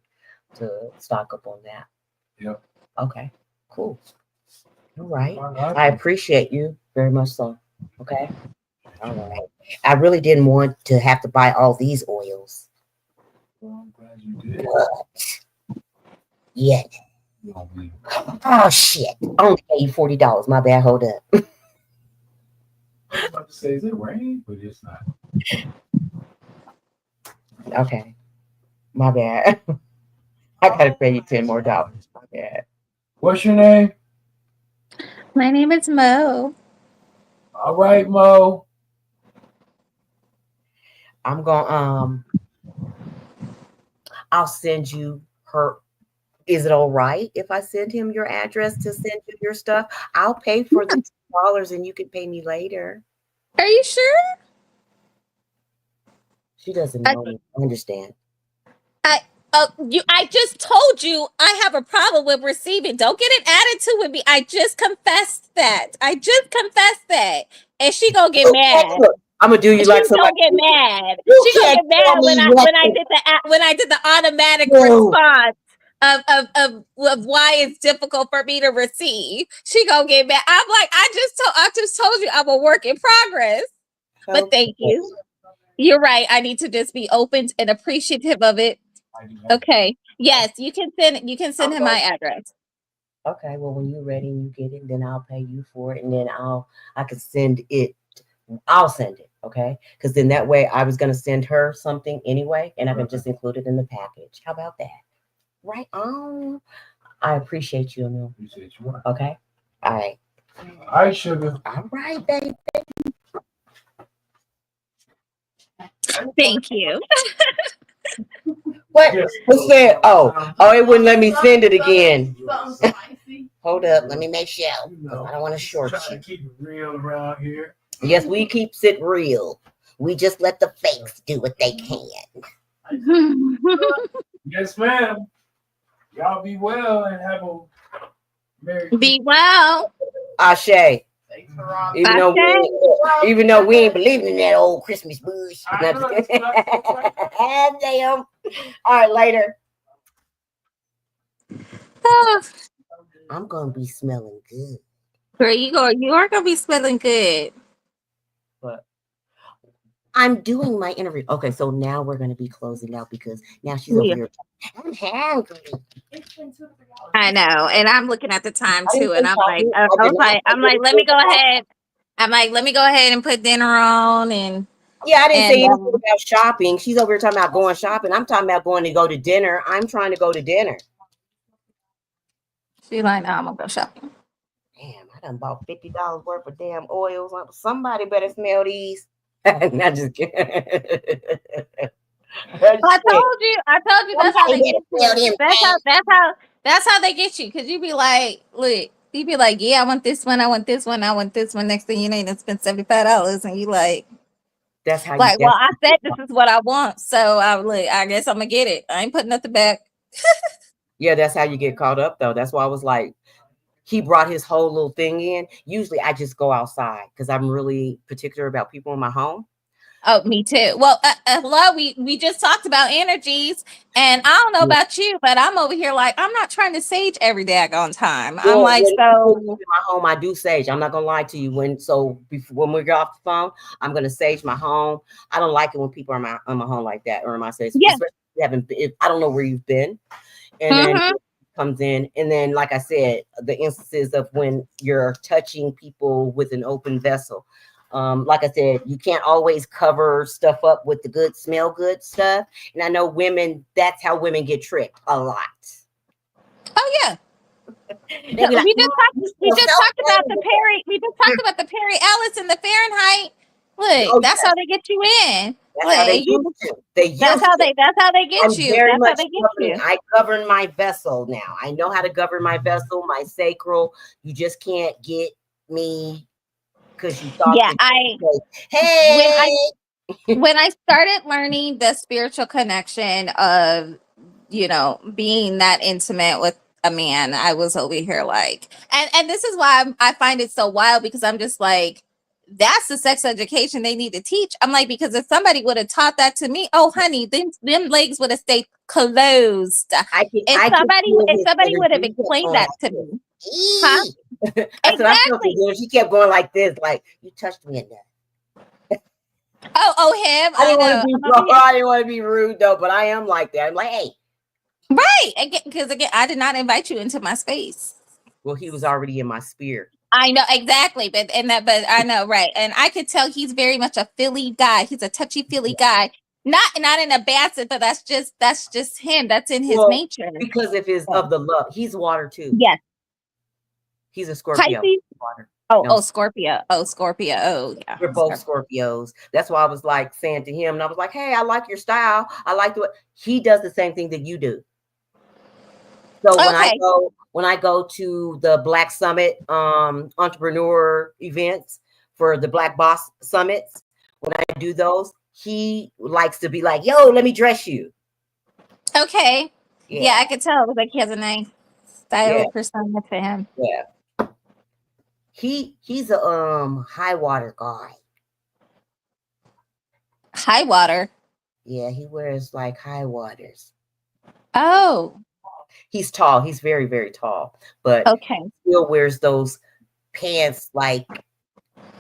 to stock up on that. Yep. Okay, cool. All right. I appreciate you very much so. Okay. All right. I really didn't want to have to buy all these oils. Well, I'm glad you did. But, yeah. You don't believe it. Oh, shit. I only paid you $40. My bad. Hold up. I was about to say, is it raining? But it's not. Okay. My bad. I got to pay you $10 more. My bad. What's your name? My name is Mo. All right, Mo. I'm going I'll send you her. Is it all right if I send him your address to send you your stuff? I'll pay for the $2 and you can pay me later. Are you sure? She doesn't know me. I understand. I just told you I have a problem with receiving. Don't get an attitude with me. I just confessed that. And she gonna get mad. I'm gonna do you like somebody. She gonna get mad. She gonna get mad when I did the automatic response of why it's difficult for me to receive. She gonna get mad. I'm like, I just told you I'm a work in progress. But thank you. You're right. I need to just be open and appreciative of it. Okay. Yes, you can send him my address. Okay. Well, when you're ready and you get it, then I'll pay you for it, and then I could send it. I'll send it. Okay. Because then that way I was gonna send her something anyway, and I can just include it in the package. How about that? Right on. I appreciate you, Emil. Appreciate you. Okay. All right. All right, sugar. All right, baby. Thank you. What? Yes. Who said? Oh, it wouldn't let me send it again. Hold up, let me make sure. 'Cause I don't want to short Try to you. keep it real around here. Yes, we keeps it real. We just let the fakes do what they can. Yes, ma'am. Y'all be well and have a Merry Be well. Ashe. Even though Ashe. even though we ain't believing in that old Christmas bush. I know that's Ah, damn. All right, later. Oh, I'm gonna be smelling good. girl, you are gonna be smelling good. But I'm doing my interview. Okay, so now we're gonna be closing out because now she's over Yeah. here. I'm hungry. I know, and I'm looking at the time I didn't too, and think I did. I I did was not. like, let me go ahead. Let me go ahead and put dinner on, Yeah, I didn't and say anything about shopping. She's over here talking about going shopping. I'm talking about going to go to dinner. I'm trying to go to dinner. she's like, no, I'm gonna go shopping. Damn, I done bought $50 worth of damn oils. Somebody better smell these. Not just kidding. I told you that's how Somebody they better get smell you. them things. That's how they get you. Cause you be like, look, you be like, yeah, I want this one, I want this one, I want this one. Next thing you know, you spend $75, and you That's how you like, well, I definitely said this is what I want, so I guess I'm gonna get it. I ain't putting nothing back. Yeah, that's how you get caught up though. That's why I was like, he brought his whole little thing in. Usually I just go outside because I'm really particular about people in my home. Oh, me too. Well, hello, we just talked about energies, and I don't know Yeah. about you, but I'm over here like I'm not trying to sage every daggone time. I'm Well, like, when people so come in my home, I do sage. I'm not gonna lie to you. When we get off the phone, I'm gonna sage my home. I don't like it when people are in my home like that or in my space, yeah. especially if you haven't. If I don't know where you've been, and then Mm-hmm. comes in, and then like I said, the instances of when you're touching people with an open vessel. Like I said, you can't always cover stuff up with the good smell good stuff, and I know women. That's how women get tricked a lot. Oh yeah. They be like, We "No, just talked. you We smell just so talked about the good." Perry. We just talked about the Perry Ellis and the Fahrenheit. Look, Oh that's yeah, how they get you in. that's how they Look, used to. They used to. That's how they get I'm you. very That's how much they get governing. you. I govern my vessel now. I know how to govern my vessel, my sacral. You just can't get me because you thought Yeah, that. when Hey, when I started learning the spiritual connection of, being that intimate with a man, I was over here like, and this is why I find it so wild, because I'm just like, that's the sex education they need to teach. I'm like, because if somebody would have taught that to me, oh honey, them legs would have stayed closed. I can feel If his somebody would energy. have He kept explained going that like to this. me, huh? Eee. That's what I felt. Exactly. She kept going like this, like you touched me enough. Oh, him. I I didn't want to know. be I'm over here. I didn't want to be rude though, but I am like that. I'm like, hey. Right. Again, because I did not invite you into my space. Well, he was already in my sphere. I know exactly, but I know, right. And I could tell he's very much a Philly guy. He's a touchy Philly guy. Not in a bad sense, but that's just him. That's in his Well, nature. because of the love. He's water too. Yes. He's a Scorpio. Pisces. Water. Oh, No, Scorpio. Oh, Scorpio. Oh, yeah. we're both Scorpios. That's why I was like saying to him, and I was like, hey, I like your style. I like the way he does the same thing that you do. So when I go to the Black Summit entrepreneur events for the Black Boss Summits, when I do those, he likes to be like, yo, let me dress you. Okay. Yeah, Yeah, I could tell. It was like he has a nice style persona to him. Yeah. He's a high water guy. High water. Yeah, he wears like high waters. Oh. He's tall. He's very, very tall, but okay. still wears those pants like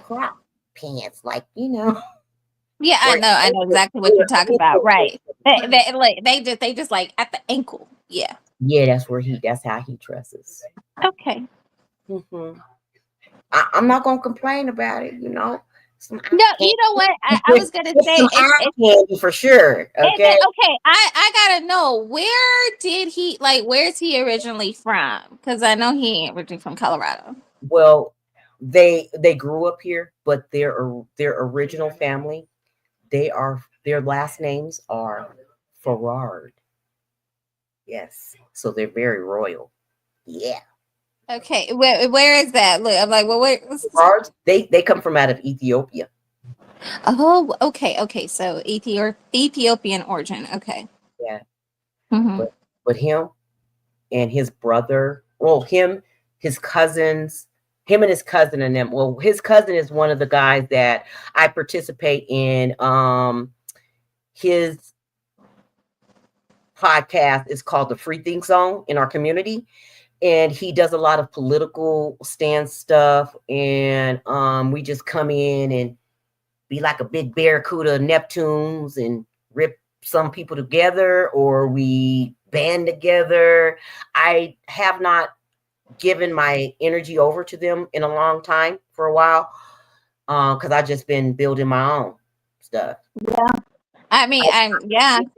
crop pants, like Yeah, I know exactly what you're talking about. Right. They just like at the ankle. Yeah. Yeah, that's how he dresses. Okay. Mm-hmm. I'm not gonna complain about it, No, you know what? I was gonna say candy for sure. Okay. Okay, I gotta know, where's he originally from? Because I know he ain't originally from Colorado. Well, they grew up here, but their original family, their last names are Farard. Yes, so they're very royal. Yeah, Okay, where is that? Look, I'm like, well, where? Farards, they come from out of Ethiopia. Oh, okay. So Ethiopian origin. Okay. Yeah, Hmm. but him and his brother, well, his cousins, him and his cousin and them. Well, his cousin is one of the guys that I participate in. His podcast is called the Free Think Zone in our community, and he does a lot of political stance stuff. And we just come in and be like a big barracuda Neptunes and rip some people together, or we band together. I have not given my energy over to them in a long time, for a while, because I just been building my own stuff. I mean, yeah. And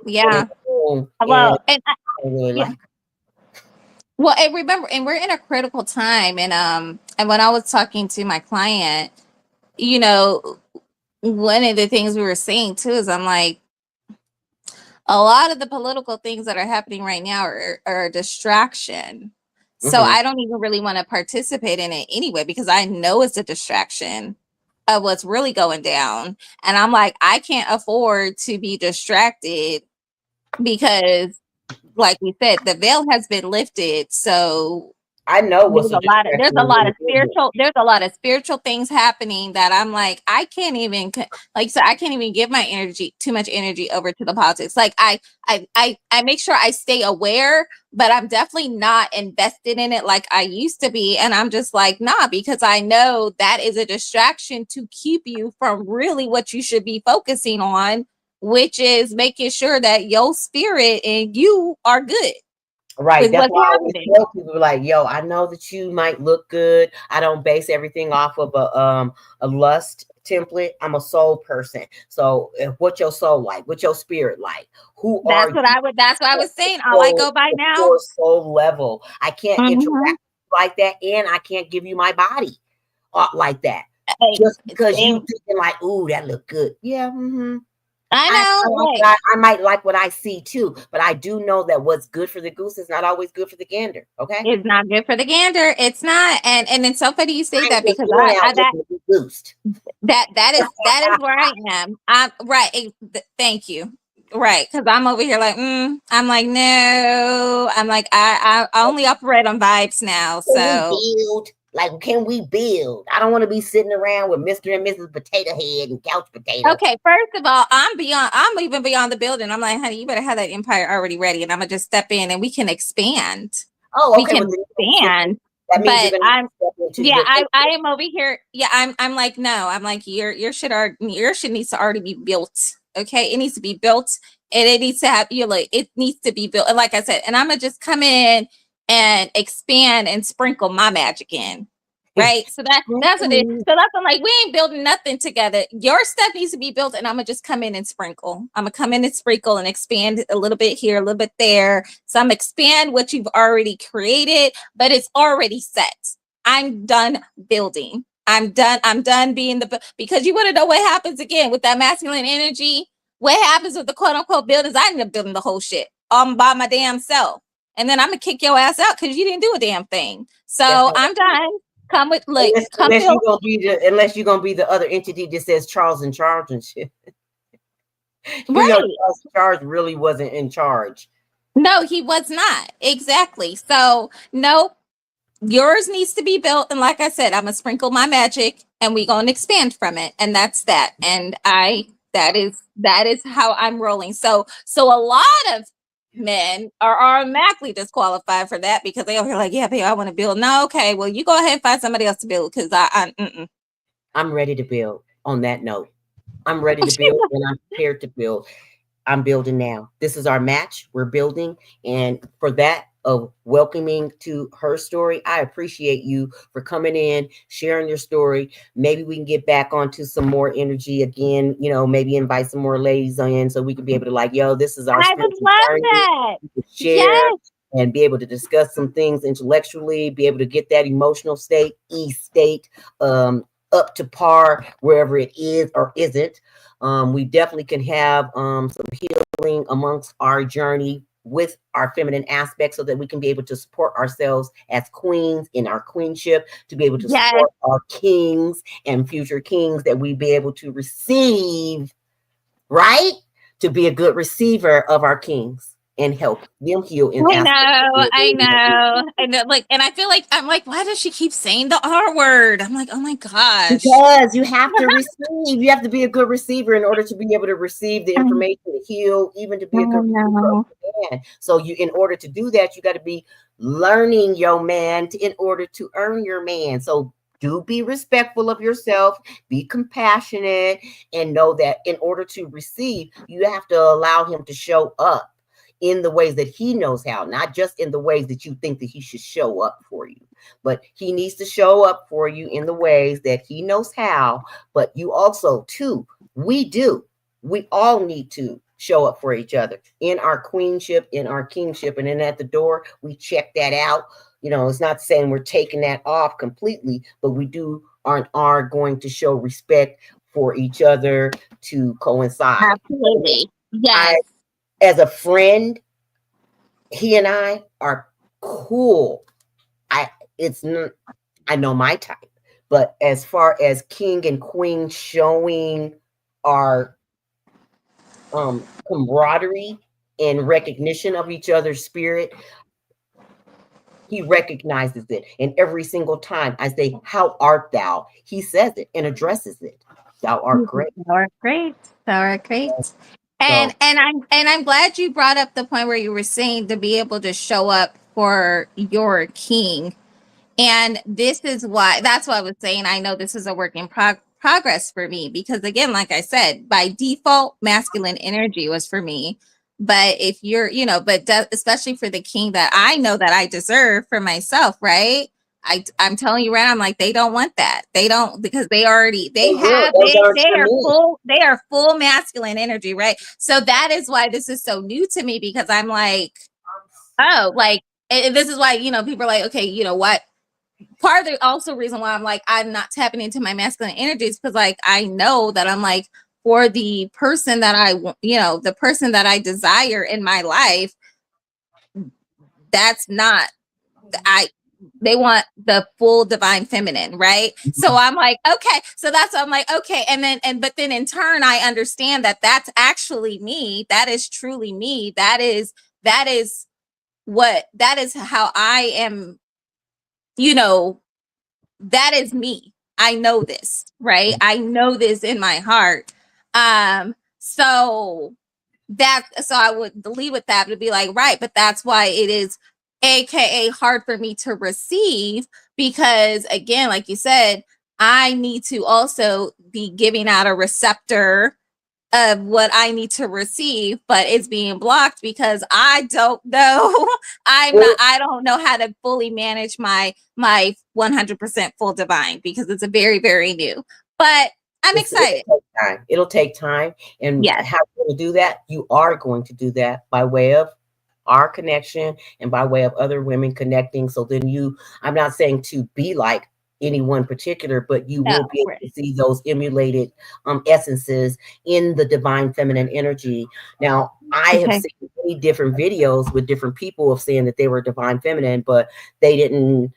Well, and I really yeah. like. Well, and remember, and we're in a critical time, and when I was talking to my client, you know, one of the things we were saying too is I'm like, a lot of the political things that are happening right now are a distraction. So Mhm. I don't even really want to participate in it anyway because I know it's a distraction of what's really going down. And I'm like, I can't afford to be distracted because, like we said, the veil has been lifted. So I know what's a there's distraction a lot when of you're building. spiritual things happening that I'm like, I can't even, like, so I can't even give my energy, too much energy over to the politics. Like I make sure I stay aware, but I'm definitely not invested in it like I used to be. And I'm just like, nah, because I know that is a distraction to keep you from really what you should be focusing on, which is making sure that your spirit and you are good Right. with That's what's why I always happening. tell people like, yo, I know that you might look good. I don't base everything off of a lust template. I'm a soul person. So what your soul like? What your spirit like? Who are you? That's what I was saying. All I Soul, go by the now. core soul level. I can't Mhm. interact like that, and I can't give you my body like that. Hey, Just because you same. thinking like, ooh, that look good. Yeah. Mm-hmm. I know, like I might like what I see too, but I do know that what's good for the goose is not always good for the gander. Okay, it's not good for the gander. It's not, and it's so funny you say I ain't that just because going out that looking to be goosed. that is where I am. I'm right. Thank you. Right, because I'm over here like, I'm like, no, I'm like, I only operate on vibes now. Can we So build? Like, can we build? I don't want to be sitting around with Mr. and Mrs. Potato Head and Couch Potato. okay, first of all, I'm even beyond the building. I'm like, honey, you better have that empire already ready, and I'm gonna just step in and we can expand. Oh, We okay. Well, can then expand. that means you're But going to I'm step into yeah, your. I am over here. Yeah, I'm like, no, I'm like, your shit needs to already be built. Okay. It needs to be built and it needs to have you like it needs to be built. And like I said, and I'm gonna just come in and expand and sprinkle my magic in. Right. So that's what it is. So that's I'm like, we ain't building nothing together. Your stuff needs to be built, and I'm gonna just come in and sprinkle. I'm gonna come in and sprinkle and expand a little bit here, a little bit there. So I'm expand what you've already created, but it's already set. I'm done building. I'm done being because you want to know what happens again with that masculine energy. What happens with the quote unquote builders? I end up building the whole shit by my damn self. And then I'm gonna kick your ass out because you didn't do a damn thing. That's So not, I'm done. Come with like come build. unless you're gonna be the other entity that says Charles in charge and shit. Right. Charles really wasn't in charge. No, he was not. Exactly. So nope. Yours needs to be built. And like I said, I'm gonna sprinkle my magic and we're gonna expand from it. And that's that. And that is how I'm rolling. So a lot of men are automatically disqualified for that because they are like, yeah, babe, I want to build. No, okay, well, you go ahead and find somebody else to build because I'm ready to build. On that note, I'm ready to build and I'm prepared to build. I'm building now. This is our match. We're building. And for that of welcoming to her story, I appreciate you for coming in, sharing your story. Maybe we can get back onto some more energy again, maybe invite some more ladies in so we can be able to like, yo, this is our I would spiritual love journey. that. We can share Yes. and be able to discuss some things intellectually, be able to get that emotional state, E state, up to par wherever it is or isn't. We definitely can have some healing amongst our journey with our feminine aspects so that we can be able to support ourselves as queens in our queenship, to be able to Yes. support our kings and future kings, that we be able to receive, right? To be a good receiver of our kings and help them heal in I know. Like, and I feel like I'm like, why does she keep saying the R word? I'm like, oh my gosh. Because you have to receive. You have to be a good receiver in order to be able to receive the information to heal, even to be a good receiver. So you, in order to do that, you got to be learning your man in order to earn your man. So do be respectful of yourself, be compassionate, and know that in order to receive, you have to allow him to show up in the ways that he knows how, not just in the ways that you think that he should show up for you, but he needs to show up for you in the ways that he knows how. But you also, too, we all need to show up for each other in our queenship, in our kingship, and then at the door, we check that out. You know, it's not saying we're taking that off completely, but we are going to show respect for each other to coincide. Absolutely. Yes. As a friend, he and I are cool. I know my type, but as far as king and queen showing our camaraderie and recognition of each other's spirit, he recognizes it. And every single time I say, "How art thou?" he says it and addresses it. Thou art great. Thou art great. Thou art great. And I'm glad you brought up the point where you were saying to be able to show up for your king. And this is why, that's what I was saying. I know this is a work in progress for me, because again, like I said, by default, masculine energy was for me. But if you're, especially for the king that I know that I deserve for myself, right? I'm telling you right, I'm like, they don't want that. They don't, because they are full masculine energy, right? So that is why this is so new to me, because I'm like, oh, like, and this is why, people are like, okay, you know what? Part of the also reason why I'm like, I'm not tapping into my masculine energy is because, like, I know that I'm like, for the person that the person that I desire in my life, that's not, they want the full divine feminine, right? So I'm like, okay, so that's, I'm like, okay. But then in turn, I understand that that's actually me. That is truly me. That is how I am, that is me. I know this, right? I know this in my heart. So I would leave with that to be like, right, but that's why it is AKA hard for me to receive, because again, like you said, I need to also be giving out a receptor of what I need to receive, but it's being blocked because I don't know. I don't know how to fully manage my 100% full divine, because it's a very, very new, but I'm excited. It'll take time. And how to do that? You are going to do that by way of our connection and by way of other women connecting. So then I'm not saying to be like anyone particular, but you will be able to see those emulated essences in the divine feminine energy. Now, I have seen many different videos with different people of saying that they were divine feminine, but they didn't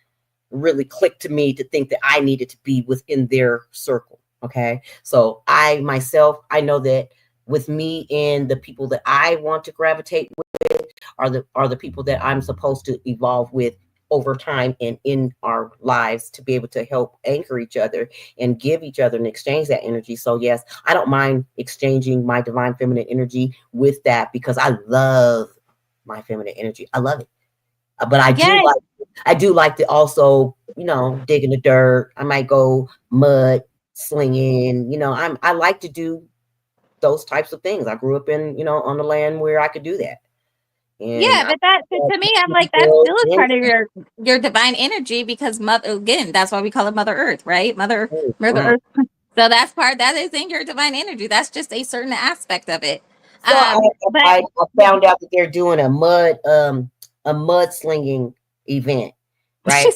really click to me to think that I needed to be within their circle. Okay. So I myself, I know that with me and the people that I want to gravitate with are the people that I'm supposed to evolve with over time and in our lives, to be able to help anchor each other and give each other and exchange that energy. So yes, I don't mind exchanging my divine feminine energy with that, because I love my feminine energy. I love it. But I do like to also, dig in the dirt. I might go mud slinging. I like to do those types of things. I grew up in, on the land where I could do that. And but that to me, I'm like, that's still a part of your divine energy, because that's why we call it Mother Earth, right? Mother Earth. So that is in your divine energy. That's just a certain aspect of it. So I found out that they're doing a a mudslinging event, right?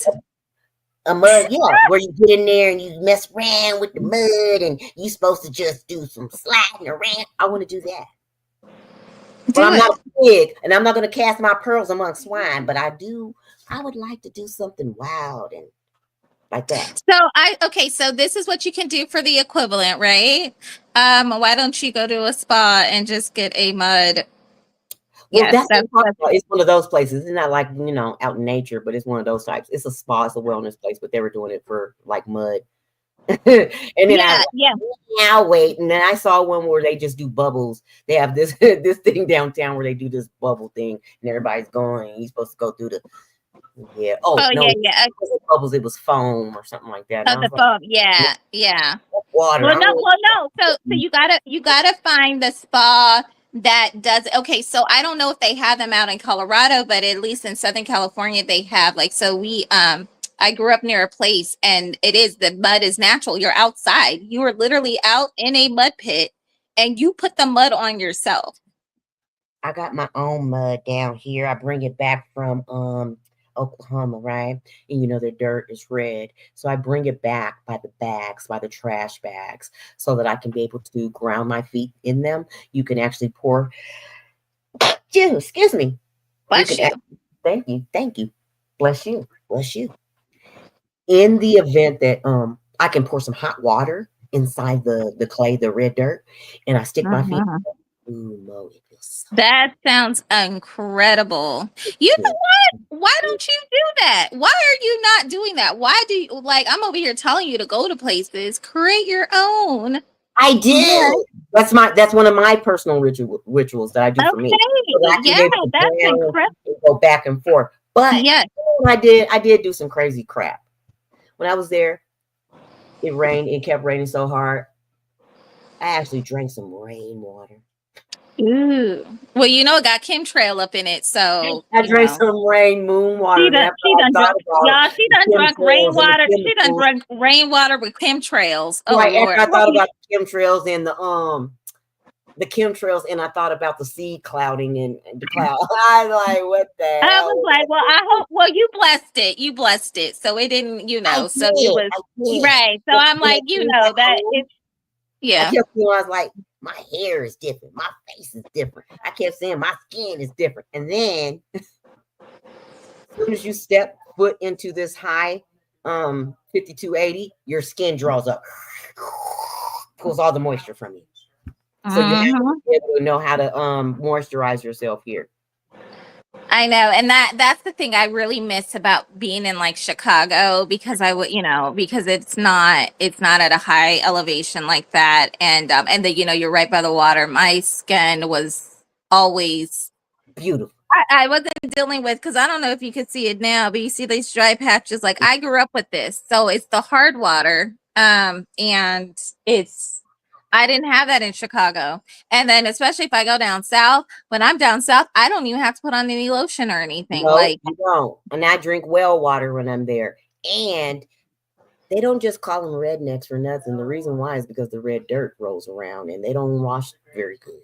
A mud, yeah, where you get in there and you mess around with the mud and you supposed to just do some sliding around. I want to do that. Well, Do I'm it. not a pig and I'm not going to cast my pearls among swine, but I would like to do something wild and like that. So this is what you can do for the equivalent, right? Why don't you go to a spa and just get a mud? Well, Yes, that's what that's I'm talking about. It's one of those places. It's not like, out in nature, but it's one of those types. It's a spa, it's a wellness place, but they were doing it for like mud. And then I was yeah. like, now wait. And then I saw one where they just do bubbles. They have this this thing downtown where they do this bubble thing and everybody's going. And you're supposed to go through the Oh Oh no, yeah, it yeah. wasn't bubbles, it was foam or something like that. And Oh, I the was like, foam. Yeah, yeah. water. Well, I no, don't well, no. So you gotta find the spa that does. Okay, so I don't know if they have them out in Colorado, but at least in Southern California they have. Like, so I grew up near a place, and the mud is natural. You're outside. You are literally out in a mud pit, and you put the mud on yourself. I got my own mud down here. I bring it back from Oklahoma, right? And the dirt is red. So I bring it back by the bags, by the trash bags, so that I can be able to ground my feet in them. You can actually pour excuse me. Bless you. Thank you. Bless you. Bless you. In the event that I can pour some hot water inside the clay, the red dirt, and I stick my feet. Mhm. Ooh, no, it feels so That sounds incredible. You know good. what? Why don't you do that? Why are you not doing that? Why do you like? I'm over here telling you to go to places, create your own. I Yeah. do. That's one of my personal rituals that I do for me. So that Okay. I can Yeah, be able to that's ground incredible. and go back and forth. But Yes. I did do some crazy crap. When I was there, it rained. It kept raining so hard. I actually drank some rainwater. Ooh. Well, it got chemtrail up in it, so I drank some moon water, and after she I done thought drunk. about Y'all, she the done drunk chemtrails and the rainwater. She done chemicals, drunk rainwater with chemtrails. Oh right after Lord. I thought about the chemtrails and the chemtrails, and I thought about the seed clouding and the cloud. I was like, what the I hell? was like, well, I hope. Well, you blessed it. You blessed it, so it didn't. I So it did. was I did. right. So But I'm when I like, came back that home, it's I yeah. kept feeling, I was like, my hair is different. My face is different. I kept saying my skin is different. And then as soon as you step foot into this high 5280, your skin draws up, pulls all the moisture from you. So you have to Mhm. be able to know how to moisturize yourself here. I know, and that's the thing I really miss about being in like Chicago, because I would, because it's not at a high elevation like that, and you're right by the water. My skin was always Beautiful. I wasn't dealing with, because I don't know if you could see it now, but you see these dry patches. Like, I grew up with this, so it's the hard water, and I didn't have that in Chicago. And then, especially if I go down south, when I'm down south, I don't even have to put on any lotion or anything. No, Like, you don't. And I drink well water when I'm there. And they don't just call them rednecks for nothing. The reason why is because the red dirt rolls around and they don't wash very good.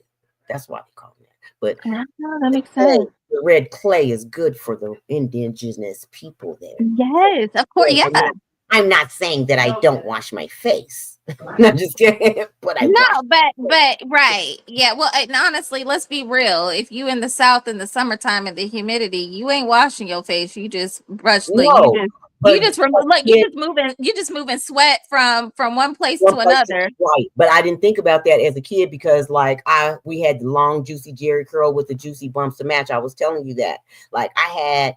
That's why they call them that. But no, that the makes sense. the red clay is good for the indigenous people there. Yes, of course. Yeah, Yeah. I'm not saying that I don't wash my face. No, I'm just kidding. But I wash. No, but right. Yeah. Well, and honestly, let's be real. If you in the South in the summertime and the humidity, you ain't washing your face. You just brush like No, you but just like you just moving sweat from one place one to place another. right. But I didn't think about that as a kid because like we had the long juicy Jerry curl with the juicy bumps to match. I was telling you that. Like I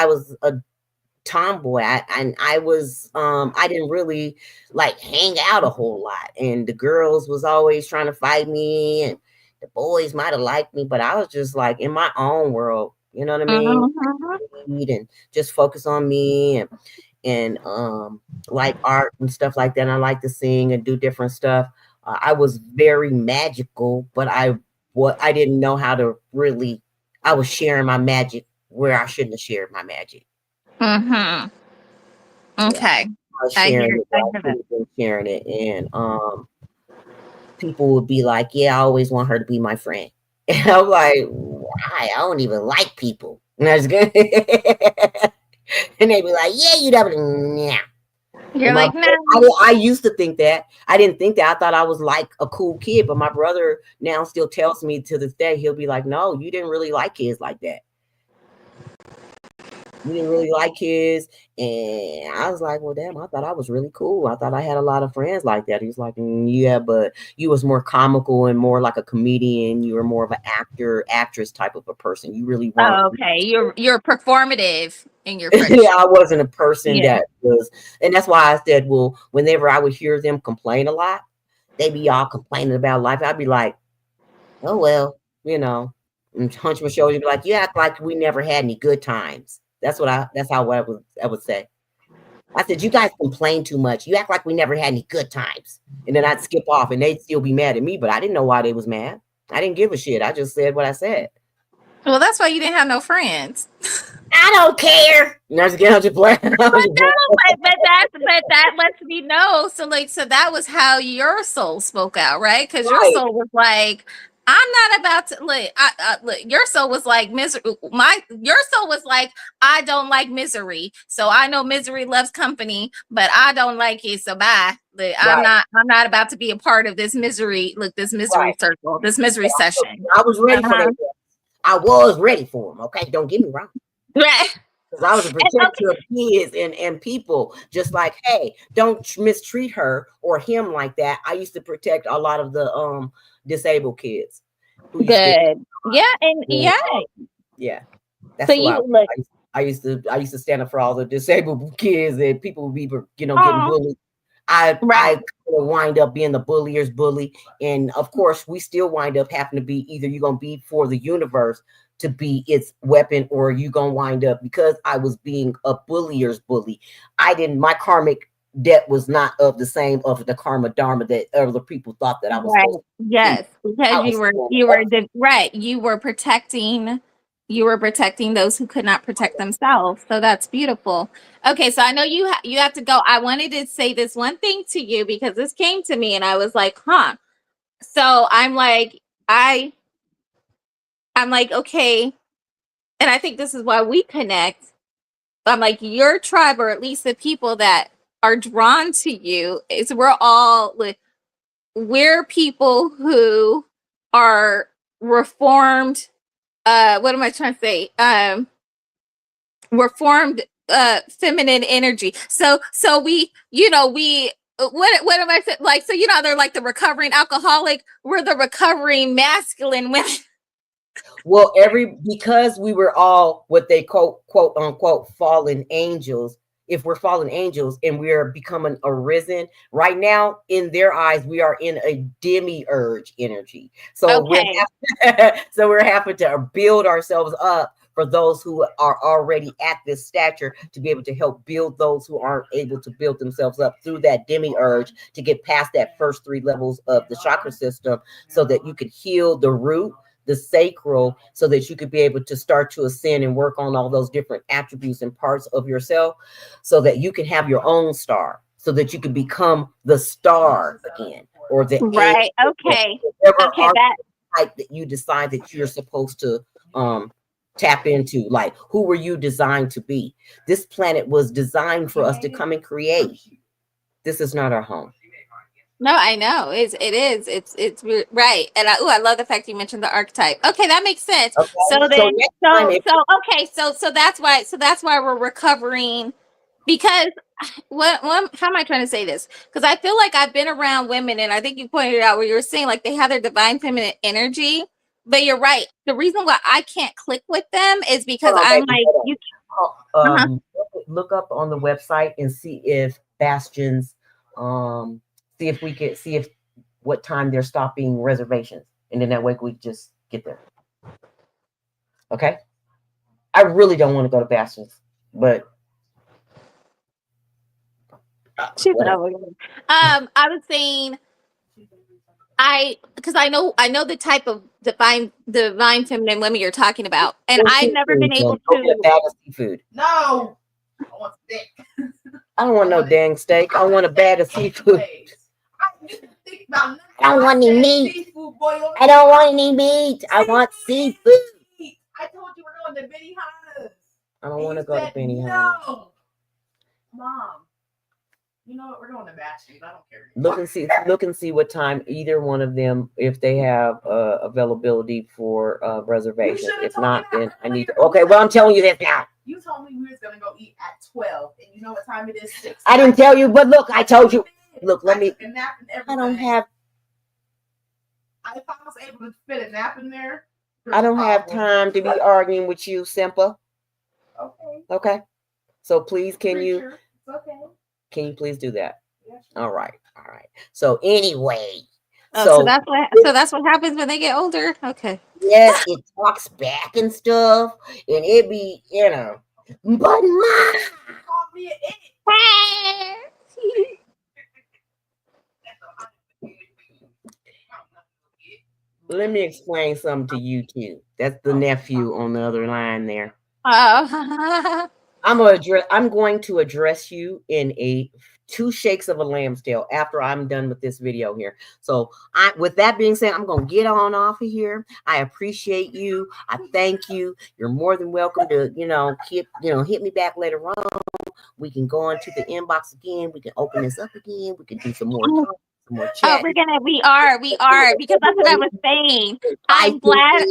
was a tomboy. I was I didn't really like hang out a whole lot. And the girls was always trying to fight me and the boys might have liked me, but I was just like in my own world, you know what I mean? Mhm. And just focus on me and like art and stuff like that. And I like to sing and do different stuff. I was very magical, but I didn't know how to really. I was sharing my magic where I shouldn't have shared my magic. Mhm. Yeah, Okay. I was sharing it I where I hear should that. have been sharing it, and people would be like, "Yeah, I always want her to be my friend," and I'm like, "Why? I don't even like people." And that's good. And they be like, yeah, you double. Yeah. You're And like, no. I used to think that. I didn't think that. I thought I was like a cool kid, but my brother now still tells me to this day, he'll be like, no, you didn't really like kids like that. You didn't really like kids. And I was like, well, damn, I thought I was really cool. I thought I had a lot of friends like that. He's like, yeah, but you was more comical and more like a comedian. You were more of an actor, actress type of a person. You really weren't. Oh, okay. You're performative in your Yeah, friendship. I wasn't a person Yeah. that was, and that's why I said, well, whenever I would hear them complain a lot, they be all complaining about life. I'd be like, oh well, you know, and hunch my shoulders, be like, you act like we never had any good times. That's how I would say. I said, you guys complain too much. You act like we never had any good times. And then I'd skip off and they'd still be mad at me, but I didn't know why they was mad. I didn't give a shit. I just said what I said. Well, that's why you didn't have no friends. I don't care. And I was getting out your plan. But that lets me know. So like, so that was how your soul spoke out, right? Because your Right. soul was like, I'm not about to look. Look, your soul was like misery. Your soul was like, I don't like misery. So I know misery loves company, but I don't like it. So bye. Look, I'm not about to be a part of this misery. Look, this misery circle, this misery session. I was ready for that. I was ready for them. Okay, don't get me wrong. Right. Because I was a protector of kids and people, just like, hey, don't mistreat her or him like that. I used to protect a lot of the disabled kids. Good. Yeah, and yeah. That's so who you look. I used to stand up for all the disabled kids and people would be, getting bullied. I wind up being the bullier's bully. And of course, we still wind up having to be either you're going to be for the universe to be its weapon, or you going to wind up, because I was being a bullier's bully. My karmic debt was not of the same of the karma dharma that other people thought that I was supposed to be. Yes, because you were protecting those who could not protect themselves. So that's beautiful. Okay, so I know you have to go. I wanted to say this one thing to you because this came to me and I was like, huh. So I'm like, okay, and I think this is why we connect. I'm like, your tribe, or at least the people that are drawn to you, is we're people who are reformed. What am I trying to say? Reformed feminine energy. So we, what am I saying? Like, so they're like the recovering alcoholic. We're the recovering masculine women. Well, because we were all what they quote unquote fallen angels. If we're fallen angels and we are becoming arisen right now, in their eyes, we are in a demiurge energy. So we're having to build ourselves up for those who are already at this stature, to be able to help build those who aren't able to build themselves up through that demiurge, to get past that first 3 levels of the chakra system, so that you could heal the root, the sacral, so that you could be able to start to ascend and work on all those different attributes and parts of yourself, so that you can have your own star, so that you can become the star again, or the right. Okay. type that you decide that you're supposed to tap into. Like, who were you designed to be? This planet was designed for us to come and create. This is not our home. No, I know. It is. It's right. And I love the fact you mentioned the archetype. Okay, that makes sense. Okay. So that's why we're recovering, because how am I trying to say this? Because I feel like I've been around women, and I think you pointed out where you were saying like they have their divine feminine energy, but you're right. The reason why I can't click with them is because I'm like, look up on the website and see if Bastion's see if what time they're stopping reservations, and then that way we just get there. Okay, I really don't want to go to Bastion's, but I was saying, because I know the type of divine feminine women you're talking about, and I've never been able to get a bag of seafood. No, I want steak. I don't want no dang steak. I want a bag of seafood. I don't want any meat. I don't want any meat. I want seafood. I told you we're going to Benihana's. I don't want to go to Benihana. No. Mom. You know what? We're going to Bastions. I don't care. Look and see what time either one of them, if they have availability for reservation. If not, then I need to. Okay, well, I'm telling you this now. You told me we was gonna go eat at 12, and you know what time it is? 6. I didn't tell you, but look, I told you. Look, let me. I don't have. If I was able to fit a nap in there. I don't have time to be arguing with you, Simpa. Okay. Okay. So please, can you? Okay. Can you please do that? Yes. All right. All right. So anyway. So that's what happens when they get older. Okay. Yes, it talks back and stuff, and it be, you know. But Mom, called me an idiot. let me explain something to you too. That's the nephew on the other line there. Oh. I'm going to address you in 2 shakes of a lamb's tail after I'm done with this video here. So with that being said, I'm going to get on off of here. I appreciate you. I thank you. You're more than welcome to, hit me back later on. We can go into the inbox again. We can open this up again. We can do some more talk, some more chat. Oh, we are, because that's what I was saying. I'm glad.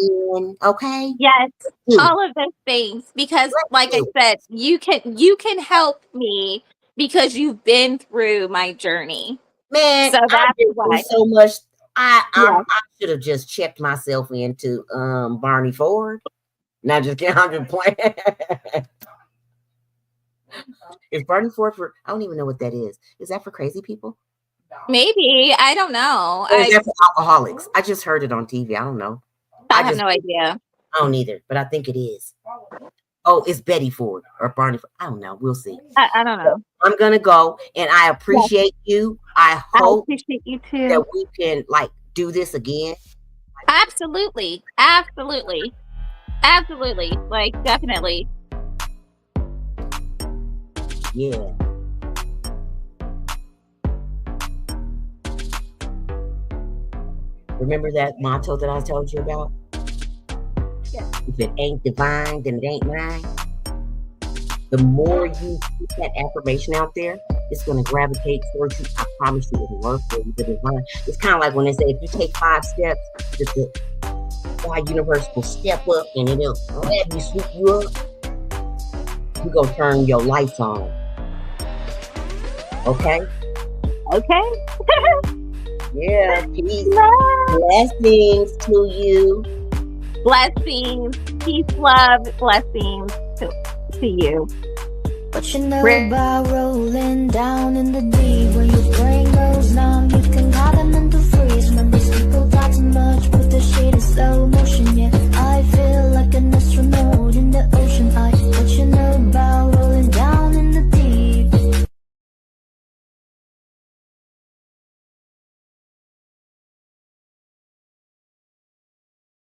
Okay. Yes. All of those things, because like I said, you can help me because you've been through my journry. Man, so that's why. So much. I should have just checked myself into Barney Ford. Not just kidding, I'm just playing. Is Barney Ford for? I don't even know what that is. Is that for crazy people? Maybe, I don't know. Or is that for alcoholics? I just heard it on TV. I don't know. I have no idea. I don't either, but I think it is. Oh, it's Betty Ford or Barney Ford. I don't know. We'll see. I don't know. I'm gonna go, and I appreciate you. I hope appreciate you too. that we can do this again. Absolutely. Like, definitely. Yeah. Remember that motto that I told you about? Yeah. If it ain't divine, then it ain't mine. The more you put that affirmation out there, it's going to gravitate towards you. I promise you it'll work for you. The divine. It's kind of like when they say, if you take 5 steps, the God universe will step up and it'll grab you, sweep you up. You're going to turn your lights on. Okay? Okay. Yeah, peace. Blessings to you. Blessings. Peace, love, blessings to you. What you know about rolling down in the deep? When your brain goes numb, you can call them into freeze. When these people talk too much, put the shit in slow motion.